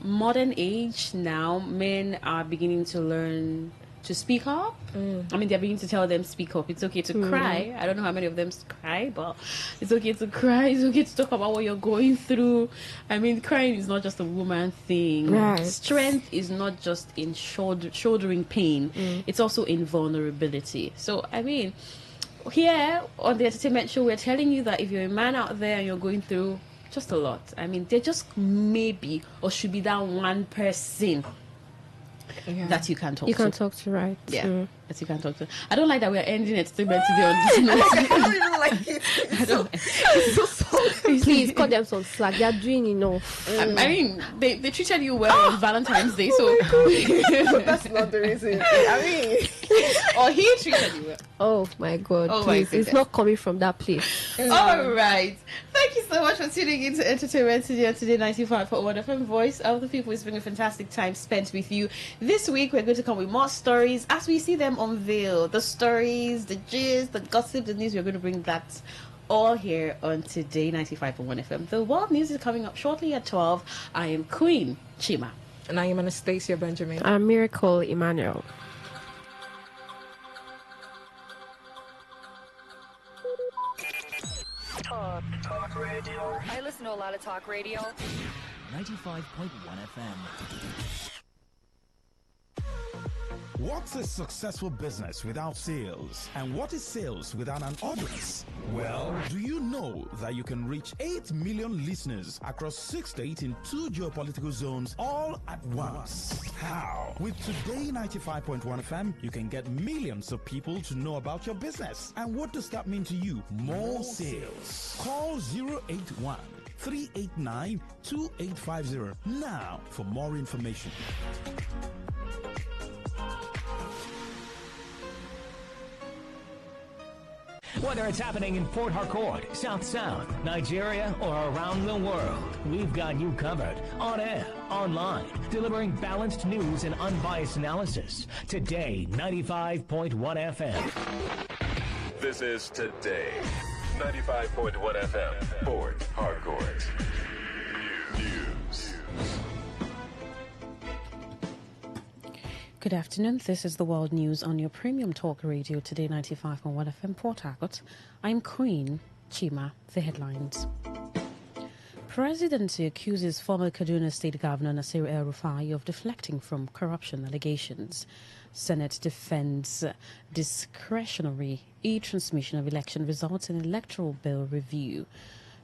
modern age now, men are beginning to learn to speak up. I mean, they're beginning to tell them speak up. It's okay to cry. I don't know how many of them cry, but it's okay to cry. It's okay to talk about what you're going through. I mean, crying is not just a woman thing. Right. Strength is not just in shouldering pain. It's also in vulnerability. So, I mean, here on the entertainment show, we're telling you that if you're a man out there and you're going through just a lot, I mean, there just maybe or should be that one person that you can talk to. You can talk to, right? Yeah, that you can talk to. I don't like that we are ending entertainment today on this note. I don't even like it. It's so sorry. Please cut them some slack. They are doing enough. I mean, they treated you well on Valentine's Day, so that's not the reason. I mean, or he treated you well. Oh my God! Oh please, it's not coming from that place. All right. Thank you so much for tuning in to Entertainment Today on Today95.1 FM. Voice of the People. It's been a fantastic time spent with you. This week, we're going to come with more stories as we see them unveil. The stories, the gist, the gossip, the news. We're going to bring that all here on Today95.1 FM. The world news is coming up shortly at 12. I am Queen Chima. And I am Anastasia Benjamin. I'm Miracle Emmanuel. Talk radio. I listen to a lot of talk radio. 95.1 FM. What's a successful business without sales? And what is sales without an audience? Well, do you know that you can reach 8 million listeners across 6 states in 2 geopolitical zones all at once? How? With Today 95.1 FM, you can get millions of people to know about your business. And what does that mean to you? More sales. Call 081 389 2850 now for more information. Whether it's happening in Port Harcourt, South Sound, Nigeria, or around the world, we've got you covered. On air, online, delivering balanced news and unbiased analysis. Today, 95.1 FM. This is Today, 95.1 FM, Port Harcourt. News. Good afternoon. This is the World News on your premium talk radio, Today 95.1 FM, Port Harcourt. I'm Queen Chima. The headlines. Presidency accuses former Kaduna State Governor Nasir El-Rufai of deflecting from corruption allegations. Senate defends discretionary e-transmission of election results in electoral bill review.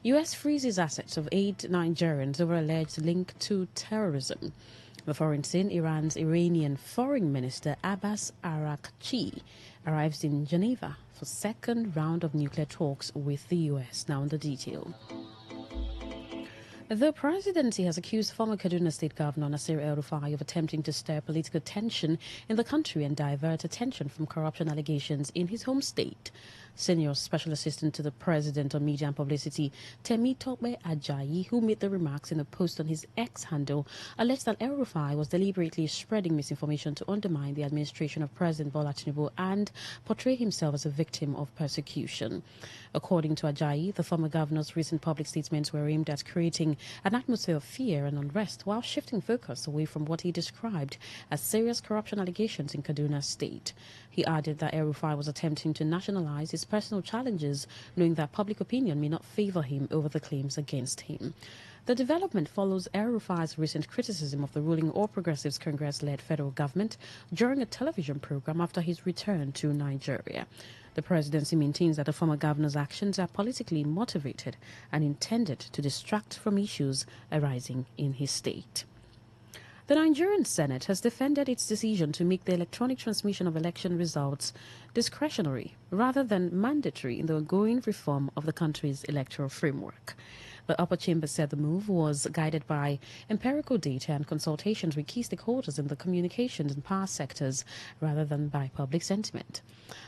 U.S. freezes assets of 8 Nigerians over alleged link to terrorism. The foreign scene, Iran's Iranian Foreign Minister Abbas Araghchi arrives in Geneva for second round of nuclear talks with the U.S. Now in the detail. The presidency has accused former Kaduna State Governor Nasir El-Rufai of attempting to stir political tension in the country and divert attention from corruption allegations in his home state. Senior Special Assistant to the President on Media and Publicity, Temitope Ajayi, who made the remarks in a post on his X handle, alleged that El-Rufai was deliberately spreading misinformation to undermine the administration of President Bola Tinubu and portray himself as a victim of persecution. According to Ajayi, the former governor's recent public statements were aimed at creating an atmosphere of fear and unrest while shifting focus away from what he described as serious corruption allegations in Kaduna State. He added that El-Rufai was attempting to nationalize his personal challenges, knowing that public opinion may not favor him over the claims against him. The development follows El-Rufai's recent criticism of the ruling All Progressives Congress-led federal government during a television program after his return to Nigeria. The presidency maintains that the former governor's actions are politically motivated and intended to distract from issues arising in his state. The Nigerian Senate has defended its decision to make the electronic transmission of election results discretionary rather than mandatory in the ongoing reform of the country's electoral framework. The upper chamber said the move was guided by empirical data and consultations with key stakeholders in the communications and power sectors rather than by public sentiment.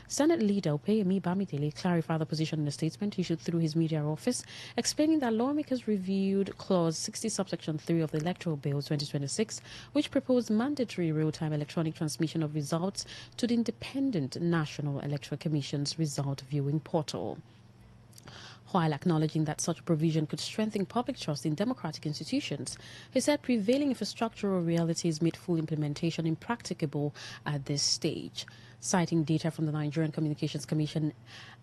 Senate leader Opeyemi Bamidele clarified the position in a statement issued through his media office, explaining that lawmakers reviewed Clause 60, Subsection 3 of the Electoral Bill 2026, which proposed mandatory real-time electronic transmission of results to the Independent National Electoral Commission's result viewing portal. While acknowledging that such provision could strengthen public trust in democratic institutions, he said prevailing infrastructural realities made full implementation impracticable at this stage. Citing data from the Nigerian Communications Commission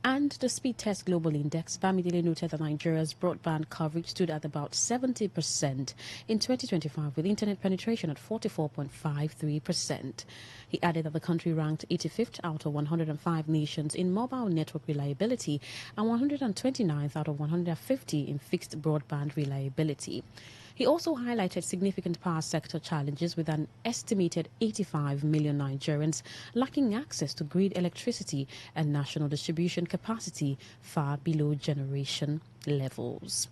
and the Speed Test Global Index, Bamidele noted that Nigeria's broadband coverage stood at about 70% in 2025, with internet penetration at 44.53%. He added that the country ranked 85th out of 105 nations in mobile network reliability and 129th out of 150 in fixed broadband reliability. He also highlighted significant power sector challenges, with an estimated 85 million Nigerians lacking access to grid electricity and national distribution capacity far below generation levels.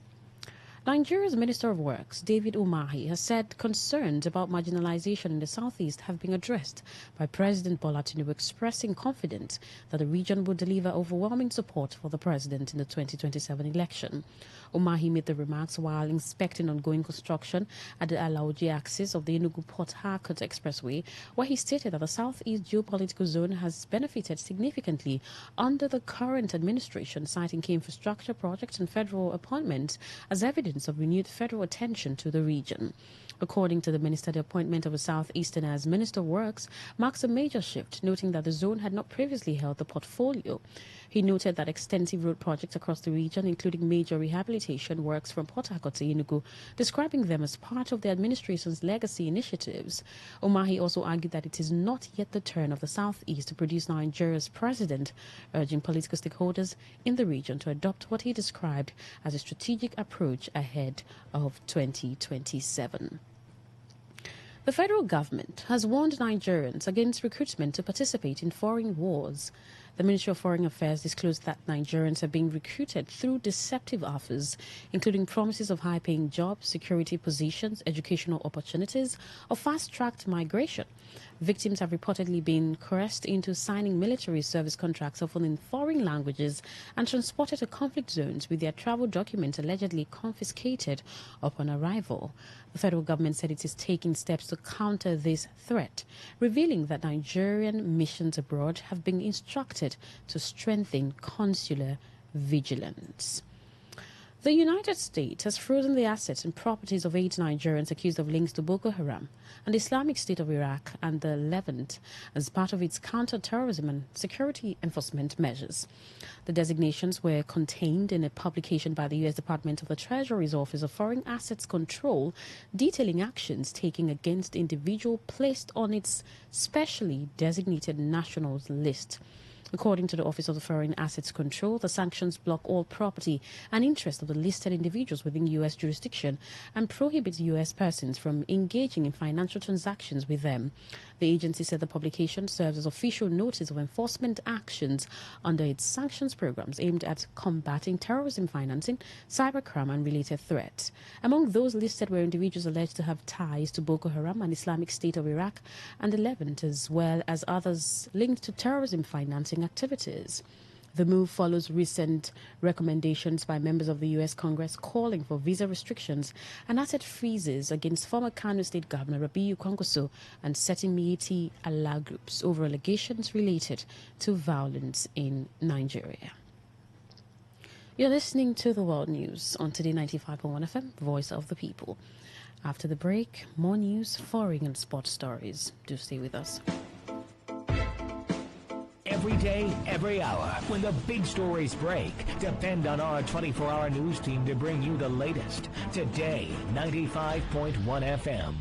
Nigeria's Minister of Works, David Umahi, has said concerns about marginalization in the southeast have been addressed by President Bola Tinubu, expressing confidence that the region will deliver overwhelming support for the president in the 2027 election. Umahi made the remarks while inspecting ongoing construction at the Alaoji axis of the Enugu-Port Harcourt Expressway, where he stated that the southeast geopolitical zone has benefited significantly under the current administration, citing key infrastructure projects and federal appointments as evidence of renewed federal attention to the region. According to the minister, the appointment of a southeastern as Minister of Works marks a major shift, noting that the zone had not previously held the portfolio. He noted that extensive road projects across the region, including major rehabilitation works from Port Harcourt to Enugu, describing them as part of the administration's legacy initiatives. Umahi also argued that it is not yet the turn of the southeast to produce Nigeria's president, urging political stakeholders in the region to adopt what he described as a strategic approach ahead of 2027. The federal government has warned Nigerians against recruitment to participate in foreign wars. The Ministry of Foreign Affairs disclosed that Nigerians are being recruited through deceptive offers, including promises of high-paying jobs, security positions, educational opportunities, or fast-tracked migration. Victims have reportedly been coerced into signing military service contracts, often in foreign languages, and transported to conflict zones with their travel documents allegedly confiscated upon arrival. The federal government said it is taking steps to counter this threat, revealing that Nigerian missions abroad have been instructed to strengthen consular vigilance. The United States has frozen the assets and properties of 8 Nigerians accused of links to Boko Haram and the Islamic State of Iraq and the Levant as part of its counter-terrorism and security enforcement measures. The designations were contained in a publication by the U.S. Department of the Treasury's Office of Foreign Assets Control, detailing actions taken against individuals placed on its specially designated nationals list. According to the Office of the Foreign Assets Control, the sanctions block all property and interest of the listed individuals within U.S. jurisdiction and prohibit U.S. persons from engaging in financial transactions with them. The agency said the publication serves as official notice of enforcement actions under its sanctions programs aimed at combating terrorism financing, cybercrime, and related threats. Among those listed were individuals alleged to have ties to Boko Haram and Islamic State of Iraq and the Levant, as well as others linked to terrorism financing activities. The move follows recent recommendations by members of the U.S. Congress calling for visa restrictions and asset freezes against former Kano State Governor Rabiu Kwankwaso and certain Miyetti Allah groups over allegations related to violence in Nigeria. You're listening to the World News on Today 95.1 FM, Voice of the People. After the break, more news, foreign and sports stories. Do stay with us. Every day, every hour, when the big stories break, depend on our 24-hour news team to bring you the latest. Today, 95.1 FM.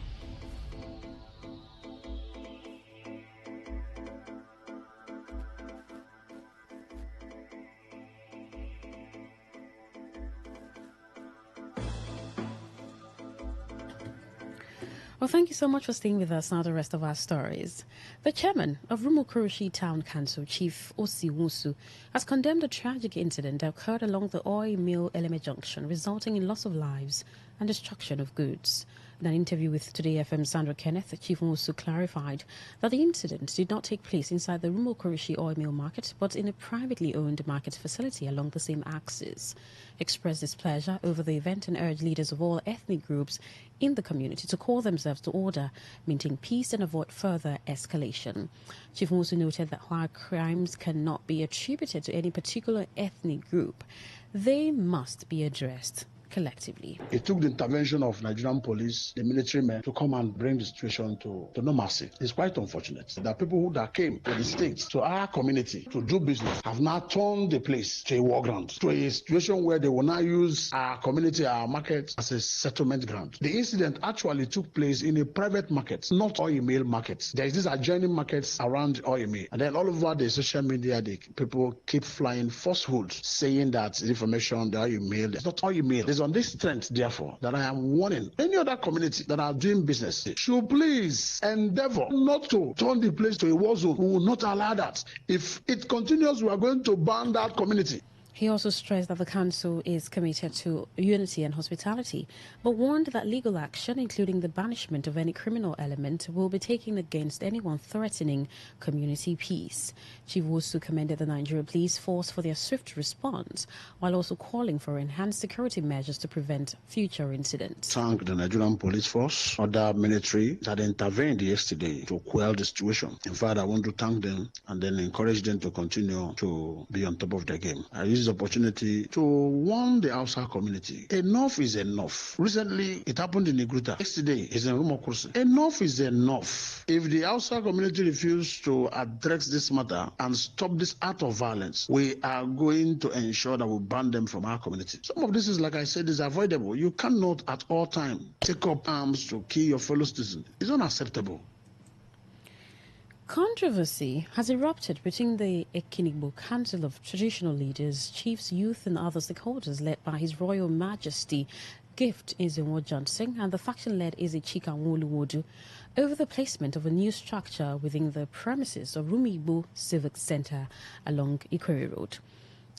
Well, thank you so much for staying with us. Now the rest of our stories. The chairman of Rumukurushi Town Council, Chief Osi Wusu, has condemned a tragic incident that occurred along the oil mill Eleme Junction, resulting in loss of lives and destruction of goods. In an interview with Today FM Sandra Kenneth, Chief Wusu clarified that the incident did not take place inside the Rumukurushi oil mill market, but in a privately owned market facility along the same axis. Expressed displeasure over the event and urged leaders of all ethnic groups in the community to call themselves to order, maintain peace and avoid further escalation. Chief Wusu noted that while crimes cannot be attributed to any particular ethnic group, they must be addressed collectively. It took the intervention of Nigerian police, the military men, to come and bring the situation to normalcy. It's quite unfortunate that people who that came to the states, to our community, to do business, have now turned the place to a war ground, to a situation where they will now use our community, our market, as a settlement ground. The incident actually took place in a private market, not oil mill market. There is these adjoining markets around oil mill. And then all over the social media, the people keep flying falsehoods, saying that the information, the oil mill, it's not oil mill. It's on this strength, therefore, that I am warning any other community that are doing business should please endeavor not to turn the place to a war zone. We will not allow that. If it continues, we are going to ban that community. He also stressed that the council is committed to unity and hospitality, but warned that legal action, including the banishment of any criminal element, will be taken against anyone threatening community peace. Chief Wusu commended the Nigerian police force for their swift response, while also calling for enhanced security measures to prevent future incidents. Thank the Nigerian police force, other military that intervened yesterday to quell the situation. In fact, I want to thank them and then encourage them to continue to be on top of their game. I use this opportunity to warn the outside community. Enough is enough. Recently, it happened in Igruta. Yesterday, it's in Rumukursi. Enough is enough. If the outside community refuses to address this matter and stop this act of violence, we are going to ensure that we ban them from our community. Some of this is, like I said, is avoidable. You cannot at all times take up arms to kill your fellow citizens. It's unacceptable. Controversy has erupted between the Ekinigbo Council of Traditional Leaders, Chiefs, Youth and other stakeholders led by His Royal Majesty Gift Ezenwo Johnson and the faction-led Ezechika Nwoluwodu over the placement of a new structure within the premises of Rumigbo Civic Center along Ikwere Road.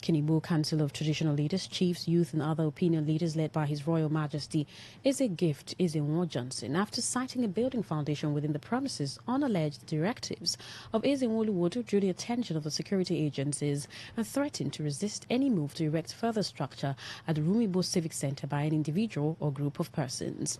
Kinigbo Council of Traditional Leaders, Chiefs, Youth and other opinion leaders led by His Royal Majesty Gift Ezenwo Johnson, after citing a building foundation within the premises on alleged directives of Ezenwo-Oluwodu, drew the attention of the security agencies and threatened to resist any move to erect further structure at the Rumigbo Civic Center by an individual or group of persons.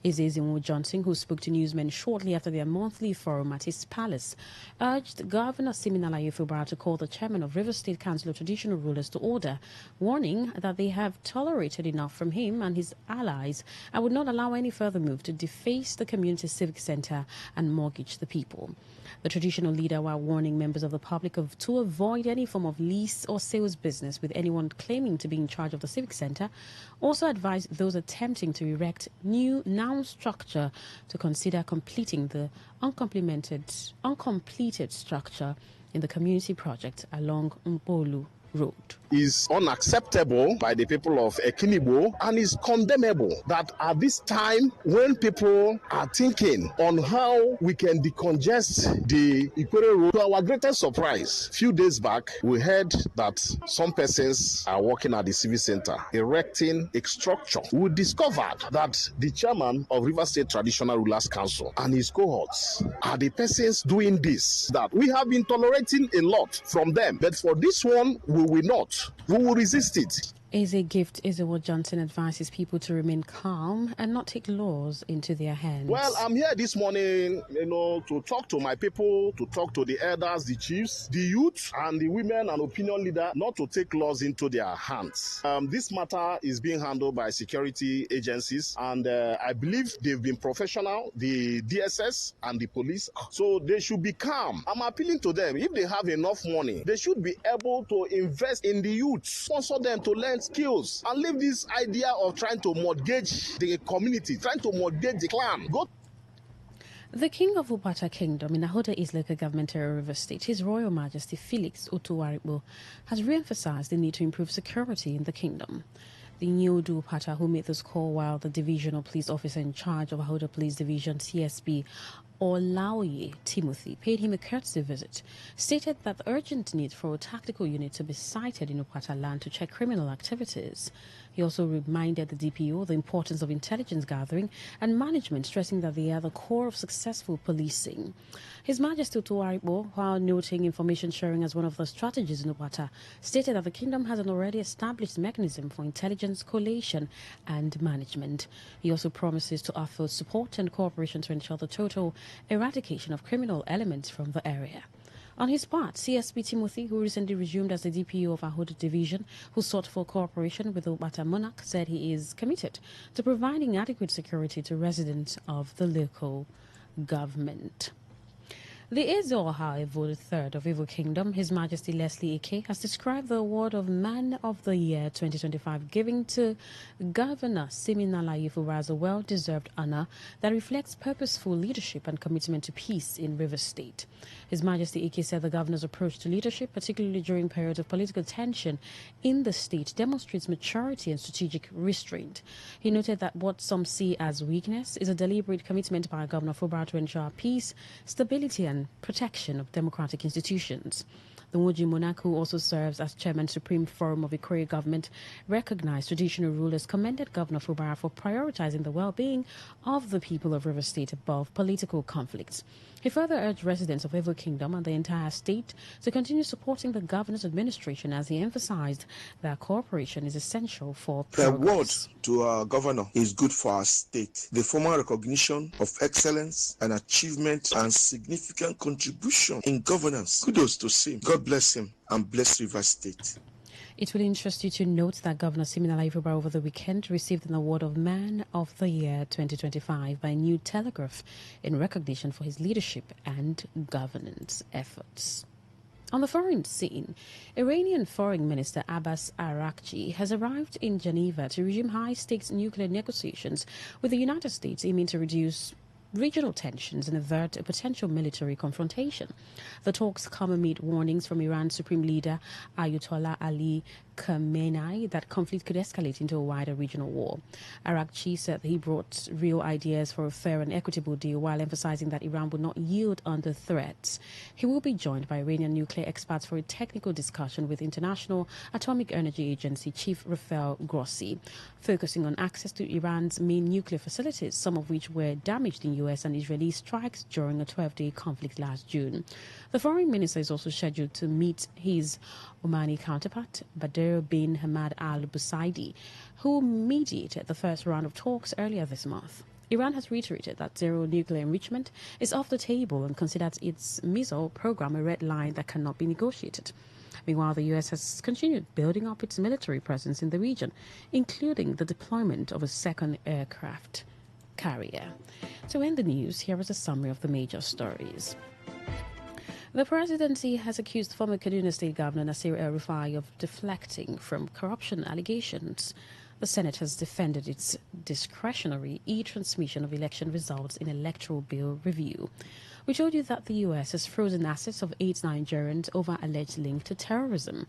Ezenwo Johnson, who spoke to newsmen shortly after their monthly forum at his palace, urged Governor Siminalayi Fubara to call the chairman of Rivers State Council of Traditional Rulers to order, warning that they have tolerated enough from him and his allies and would not allow any further move to deface the community civic center and mortgage the people. The traditional leader, while warning members of the public to avoid any form of lease or sales business with anyone claiming to be in charge of the civic center, also advised those attempting to erect new noun structure to consider completing the uncompleted structure in the community project along Mpolu Road. Is unacceptable by the people of Ekinibo and is condemnable that at this time when people are thinking on how we can decongest the Ikwere Road, to our greatest surprise, few days back we heard that some persons are working at the civil center erecting a structure. We discovered that the chairman of River State Traditional Rulers Council and his cohorts are the persons doing this, that we have been tolerating a lot from them, but for this one we will not. We will resist it. As a gift, Isabel Johnson advises people to remain calm and not take laws into their hands. Well, I'm here this morning, to talk to my people, to talk to the elders, the chiefs, the youth, and the women and opinion leader, not to take laws into their hands. This matter is being handled by security agencies, and I believe they've been professional, the DSS and the police, so they should be calm. I'm appealing to them. If they have enough money, they should be able to invest in the youth, sponsor them to learn skills, and leave this idea of trying to mortgage the community, trying to mortgage the clan. The King of Upata Kingdom in Ahoda East Local Government Area, River State, His Royal Majesty Felix Otuwaribo, has re-emphasized the need to improve security in the kingdom. The new Udu Upata, who made this call while the divisional police officer in charge of Ahoda Police Division, CSP, Olaoye Timothy, paid him a courtesy visit, stated that the urgent need for a tactical unit to be sited in Upata land to check criminal activities. He also reminded the DPO the importance of intelligence gathering and management, stressing that they are the core of successful policing. His Majesty Otuwaribo, while noting information sharing as one of the strategies in Upata, stated that the kingdom has an already established mechanism for intelligence collation and management. He also promises to offer support and cooperation to ensure the total eradication of criminal elements from the area. On his part, CSP Timothy, who recently resumed as the DPO of Ahoda Division, who sought for cooperation with the Upata monarch, said he is committed to providing adequate security to residents of the local government. The Ezeoha Evo III of Evo Kingdom, His Majesty Leslie Ike, has described the award of Man of the Year 2025 given to Governor Siminala Ifura as a well-deserved honor that reflects purposeful leadership and commitment to peace in River State. His Majesty Ike said the governor's approach to leadership, particularly during periods of political tension in the state, demonstrates maturity and strategic restraint. He noted that what some see as weakness is a deliberate commitment by Governor Fubara to ensure peace, stability, and protection of democratic institutions. The Woji monarch, who also serves as chairman Supreme Forum of Ikwere government, recognized traditional rulers, commended Governor Fubara for prioritizing the well-being of the people of River State above political conflicts. He further urged residents of Evo Kingdom and the entire state to continue supporting the governor's administration, as he emphasized that cooperation is essential for progress. The award to our governor is good for our state. The formal recognition of excellence and achievement and significant contribution in governance. Kudos to him. God bless him and bless River State. It will interest you to note that Governor Siminala Ifura over the weekend received an award of Man of the Year 2025 by New Telegraph in recognition for his leadership and governance efforts. On the foreign scene, Iranian Foreign Minister Abbas Araghchi has arrived in Geneva to resume high-stakes nuclear negotiations with the United States, aiming to reduce regional tensions and avert a potential military confrontation. The talks come amid warnings from Iran's Supreme Leader Ayatollah Ali Khamenei that conflict could escalate into a wider regional war. Araghchi said he brought real ideas for a fair and equitable deal, while emphasizing that Iran would not yield under threats. He will be joined by Iranian nuclear experts for a technical discussion with International Atomic Energy Agency Chief Rafael Grossi, focusing on access to Iran's main nuclear facilities, some of which were damaged in U.S. and Israeli strikes during a 12-day conflict last June. The foreign minister is also scheduled to meet his Omani counterpart, Badr bin Hamad al-Busaidi, who mediated the first round of talks earlier this month. Iran has reiterated that zero nuclear enrichment is off the table and considers its missile program a red line that cannot be negotiated. Meanwhile, the U.S. has continued building up its military presence in the region, including the deployment of a second aircraft carrier. To end the news, here is a summary of the major stories. The presidency has accused former Kaduna State Governor Nasir El-Rufai of deflecting from corruption allegations. The Senate has defended its discretionary e-transmission of election results in electoral bill review. We told you that the U.S. has frozen assets of 8 Nigerians over alleged link to terrorism.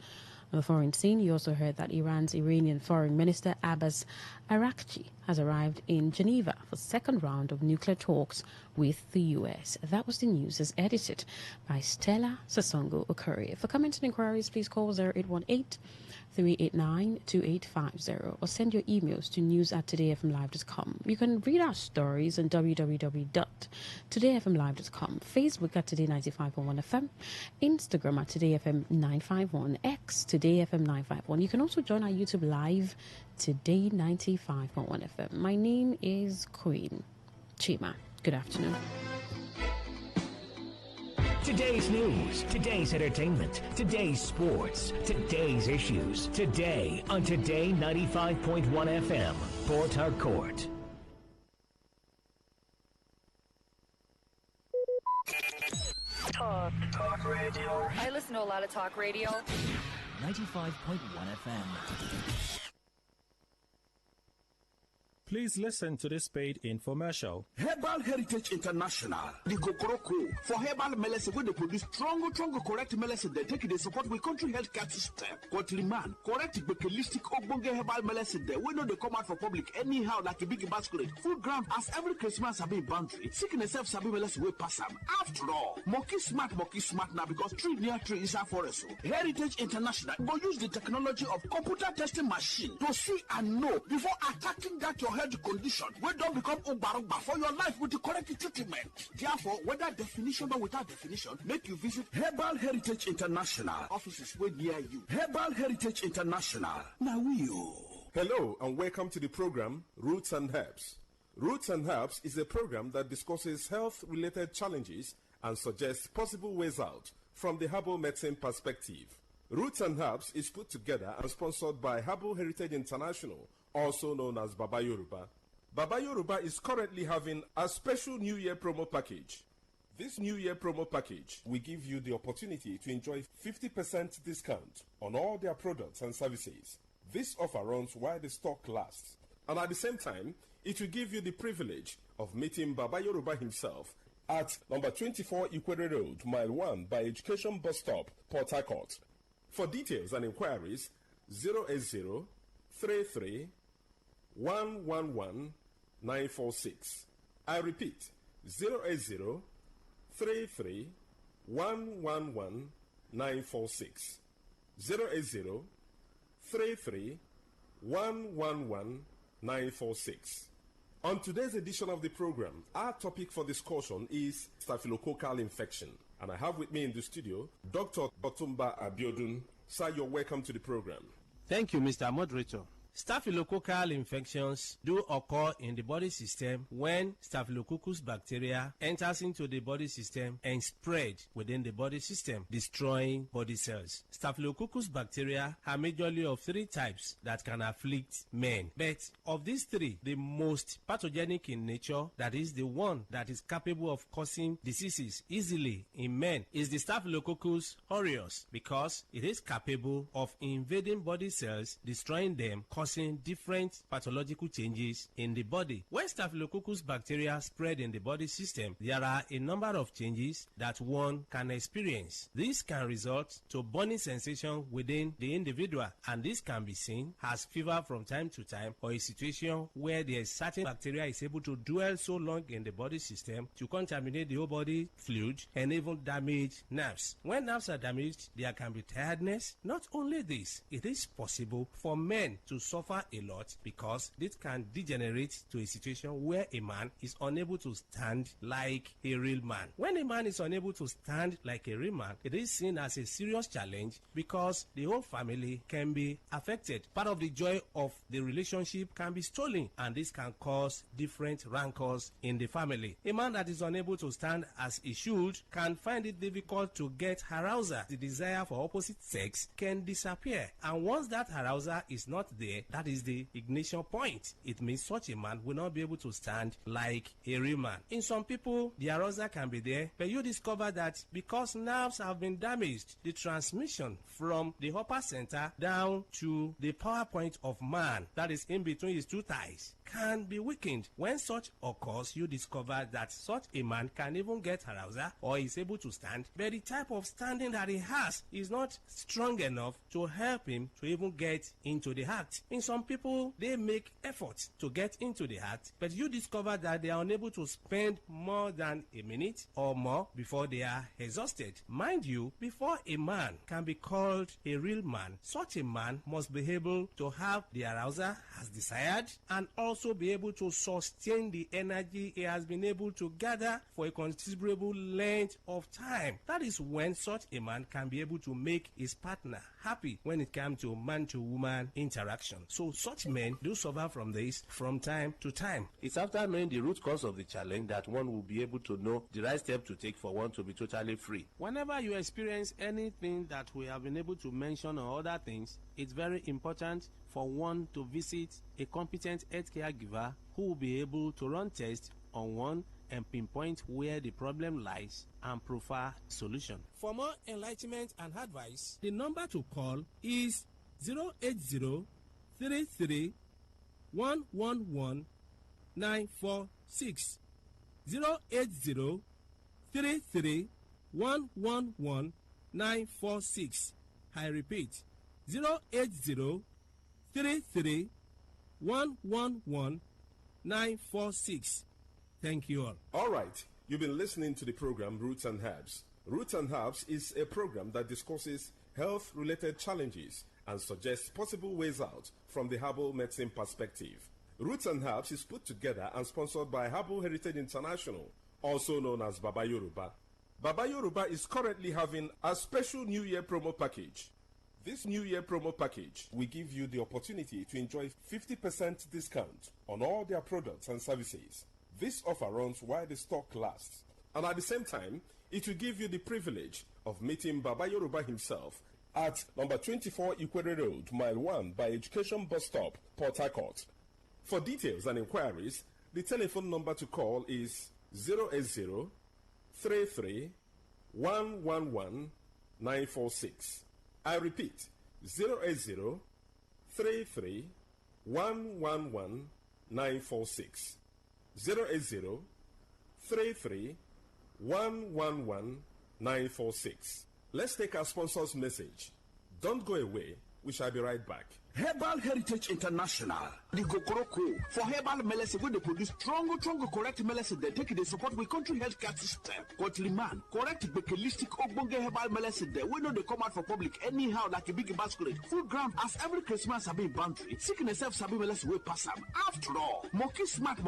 On the foreign scene, you also heard that Iran's Iranian Foreign Minister Abbas Araghchi has arrived in Geneva for the second round of nuclear talks with the U.S. That was the news as edited by Stella Sasongo Okuri. For comments and inquiries, please call 0818-389-2850 or send your emails to news@todayfmlive.com. You can read our stories on www.todayfmlive.com, Facebook at Today95.1fm, Instagram at TodayFM951, X TodayFM951. You can also join our YouTube live, Today95.1fm. My name is Queen Chima. Good afternoon. Today's news, today's entertainment, today's sports, today's issues. Today on Today 95.1 FM, Port Harcourt. Talk radio. I listen to a lot of talk radio. 95.1 FM. Please listen to this paid infomercial. Herbal Heritage International, the Gokoroko, for herbal medicine where they produce strong, correct medicine. They take it, they support with country healthcare system. Country man, correct, holistic, ogbonge herbal medicine. There, we know they come out for public anyhow, like a big basket. Full ground, as every Christmas have been boundary. Seeking a self-sabi medicine will pass them. After all, monkey smart now because tree near tree is a forest. Heritage International will use the technology of computer testing machine to see and know before attacking that your health condition wey don become ugba for your life with the correct treatment. Therefore, whether definition or without definition, make you visit Herbal Heritage International offices wey near you. Herbal Heritage International. Now we. Hello and welcome to the program Roots and Herbs. Roots and Herbs is a program that discusses health-related challenges and suggests possible ways out from the herbal medicine perspective. Roots and Herbs is put together and sponsored by Herbal Heritage International, also known as Baba Yoruba. Baba Yoruba is currently having a special New Year promo package. This New Year promo package will give you the opportunity to enjoy 50% discount on all their products and services. This offer runs while the stock lasts. And at the same time, it will give you the privilege of meeting Baba Yoruba himself at number 24 Ikwere Road, Mile 1 by Education Bus Stop, Port Harcourt. For details and inquiries, 080-33-111-946. I repeat, 080-33-111-946. 080-33-111-946. On today's edition of the program, our topic for discussion is staphylococcal infection. And I have with me in the studio, Dr. Otumba Abiodun. Sir, you're welcome to the program. Thank you, Mr. Moderator. Staphylococcal infections do occur in the body system when Staphylococcus bacteria enters into the body system and spread within the body system, destroying body cells. Staphylococcus bacteria are majorly of 3 types that can afflict men. But of these 3, the most pathogenic in nature, that is the one that is capable of causing diseases easily in men, is the Staphylococcus aureus, because it is capable of invading body cells, destroying them, causing different pathological changes in the body. When Staphylococcus bacteria spread in the body system, there are a number of changes that one can experience. This can result to burning sensation within the individual, and this can be seen as fever from time to time, or a situation where there is certain bacteria is able to dwell so long in the body system to contaminate the whole body fluid and even damage nerves. When nerves are damaged, there can be tiredness. Not only this, it is possible for men to suffer a lot because this can degenerate to a situation where a man is unable to stand like a real man. When a man is unable to stand like a real man, it is seen as a serious challenge because the whole family can be affected. Part of the joy of the relationship can be stolen, and this can cause different rancors in the family. A man that is unable to stand as he should can find it difficult to get arousal. The desire for opposite sex can disappear, and once that arousal is not there, there, that is the ignition point. It means such a man will not be able to stand like a real man. In some people, the arousal can be there, but you discover that because nerves have been damaged, the transmission from the upper center down to the power point of man, that is in between his two thighs, can be weakened. When such occurs, you discover that such a man can even get arousal or is able to stand, but the type of standing that he has is not strong enough to help him to even get into the act. In some people, they make efforts to get into the act, but you discover that they are unable to spend more than a minute or more before they are exhausted. Mind you, before a man can be called a real man, such a man must be able to have the arousal as desired and also be able to sustain the energy he has been able to gather for a considerable length of time. That is when such a man can be able to make his partner happy when it comes to man-to-woman interaction. So such men do suffer from this from time to time. It's after knowing the root cause of the challenge that one will be able to know the right step to take for one to be totally free. Whenever you experience anything that we have been able to mention or other things, it's very important for one to visit a competent healthcare giver who will be able to run tests on one and pinpoint where the problem lies and provide solution. For more enlightenment and advice, the number to call is 080 33 111 946. 080 33 111 946. I repeat, 080 33 111 946. Thank you all. All right. You've been listening to the program Roots and Herbs. Roots and Herbs is a program that discusses health-related challenges and suggests possible ways out from the herbal medicine perspective. Roots and Herbs is put together and sponsored by Herbal Heritage International, also known as Baba Yoruba. Baba Yoruba is currently having a special New Year promo package. This New Year promo package will give you the opportunity to enjoy 50% discount on all their products and services. This offer runs while the stock lasts, and at the same time, it will give you the privilege of meeting Baba Yoruba himself at number 24 Ikwere Road, Mile 1 by Education Bus Stop, Port Harcourt. For details and inquiries, the telephone number to call is 080 33 111 946. I repeat, 080 33 111 946. 080 33 111 946. Let's take our sponsor's message. Don't go away. We shall be right back. Herbal Heritage International, the Gokoroko for herbal medicine when they produce strong, correct medicine. They take it, they support with country healthcare system. Liman, correct bakelistic ogbonge herbal medicine. They we know they come out for public anyhow like a big basket. Food gram as every Christmas have been boundary. Sickness self sabi medicine will pass them. After all, monkey smart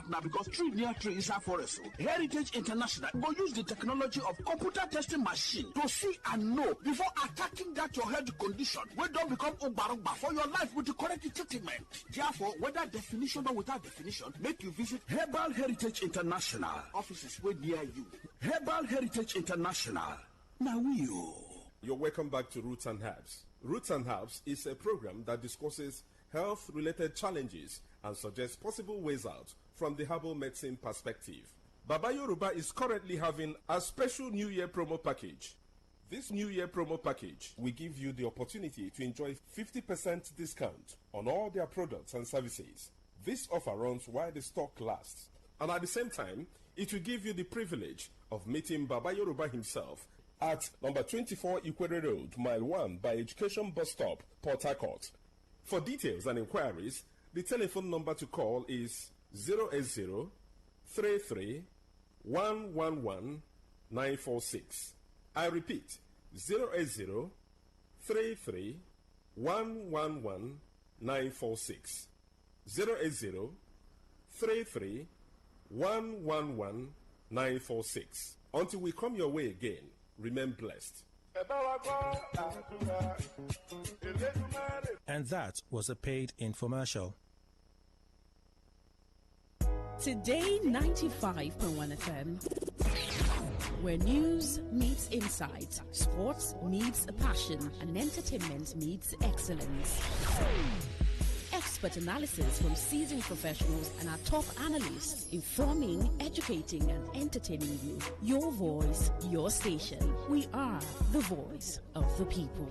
now because tree near tree is our forest. Heritage International will use the technology of computer testing machine to see and know before attacking that your health condition. We don't become umbarumba for your life with the correct treatment. Therefore, whether definition or without definition, make you visit Herbal Heritage International. Offices way near you. Herbal Heritage International. Now You're welcome back to Roots and Herbs. Roots and Herbs is a program that discusses health-related challenges and suggests possible ways out from the herbal medicine perspective. Baba Yoruba is currently having a special New Year promo package. This New Year promo package will give you the opportunity to enjoy 50% discount on all their products and services. This offer runs while the stock lasts, and at the same time, it will give you the privilege of meeting Baba Yoruba himself at number 24 Ikwere Road, Mile 1 by Education Bus Stop, Port Harcourt. For details and inquiries, the telephone number to call is 080 33 111 946. I repeat, 080 33 111 946. 080 33 111 946. Until we come your way again, remain blessed. And that was a paid infomercial. Today 95.1 FM, where news meets insight, sports meets passion, and entertainment meets excellence. Expert analysis from seasoned professionals and our top analysts, informing, educating, and entertaining you. Your voice, your station. We are the voice of the people.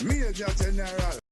Major General.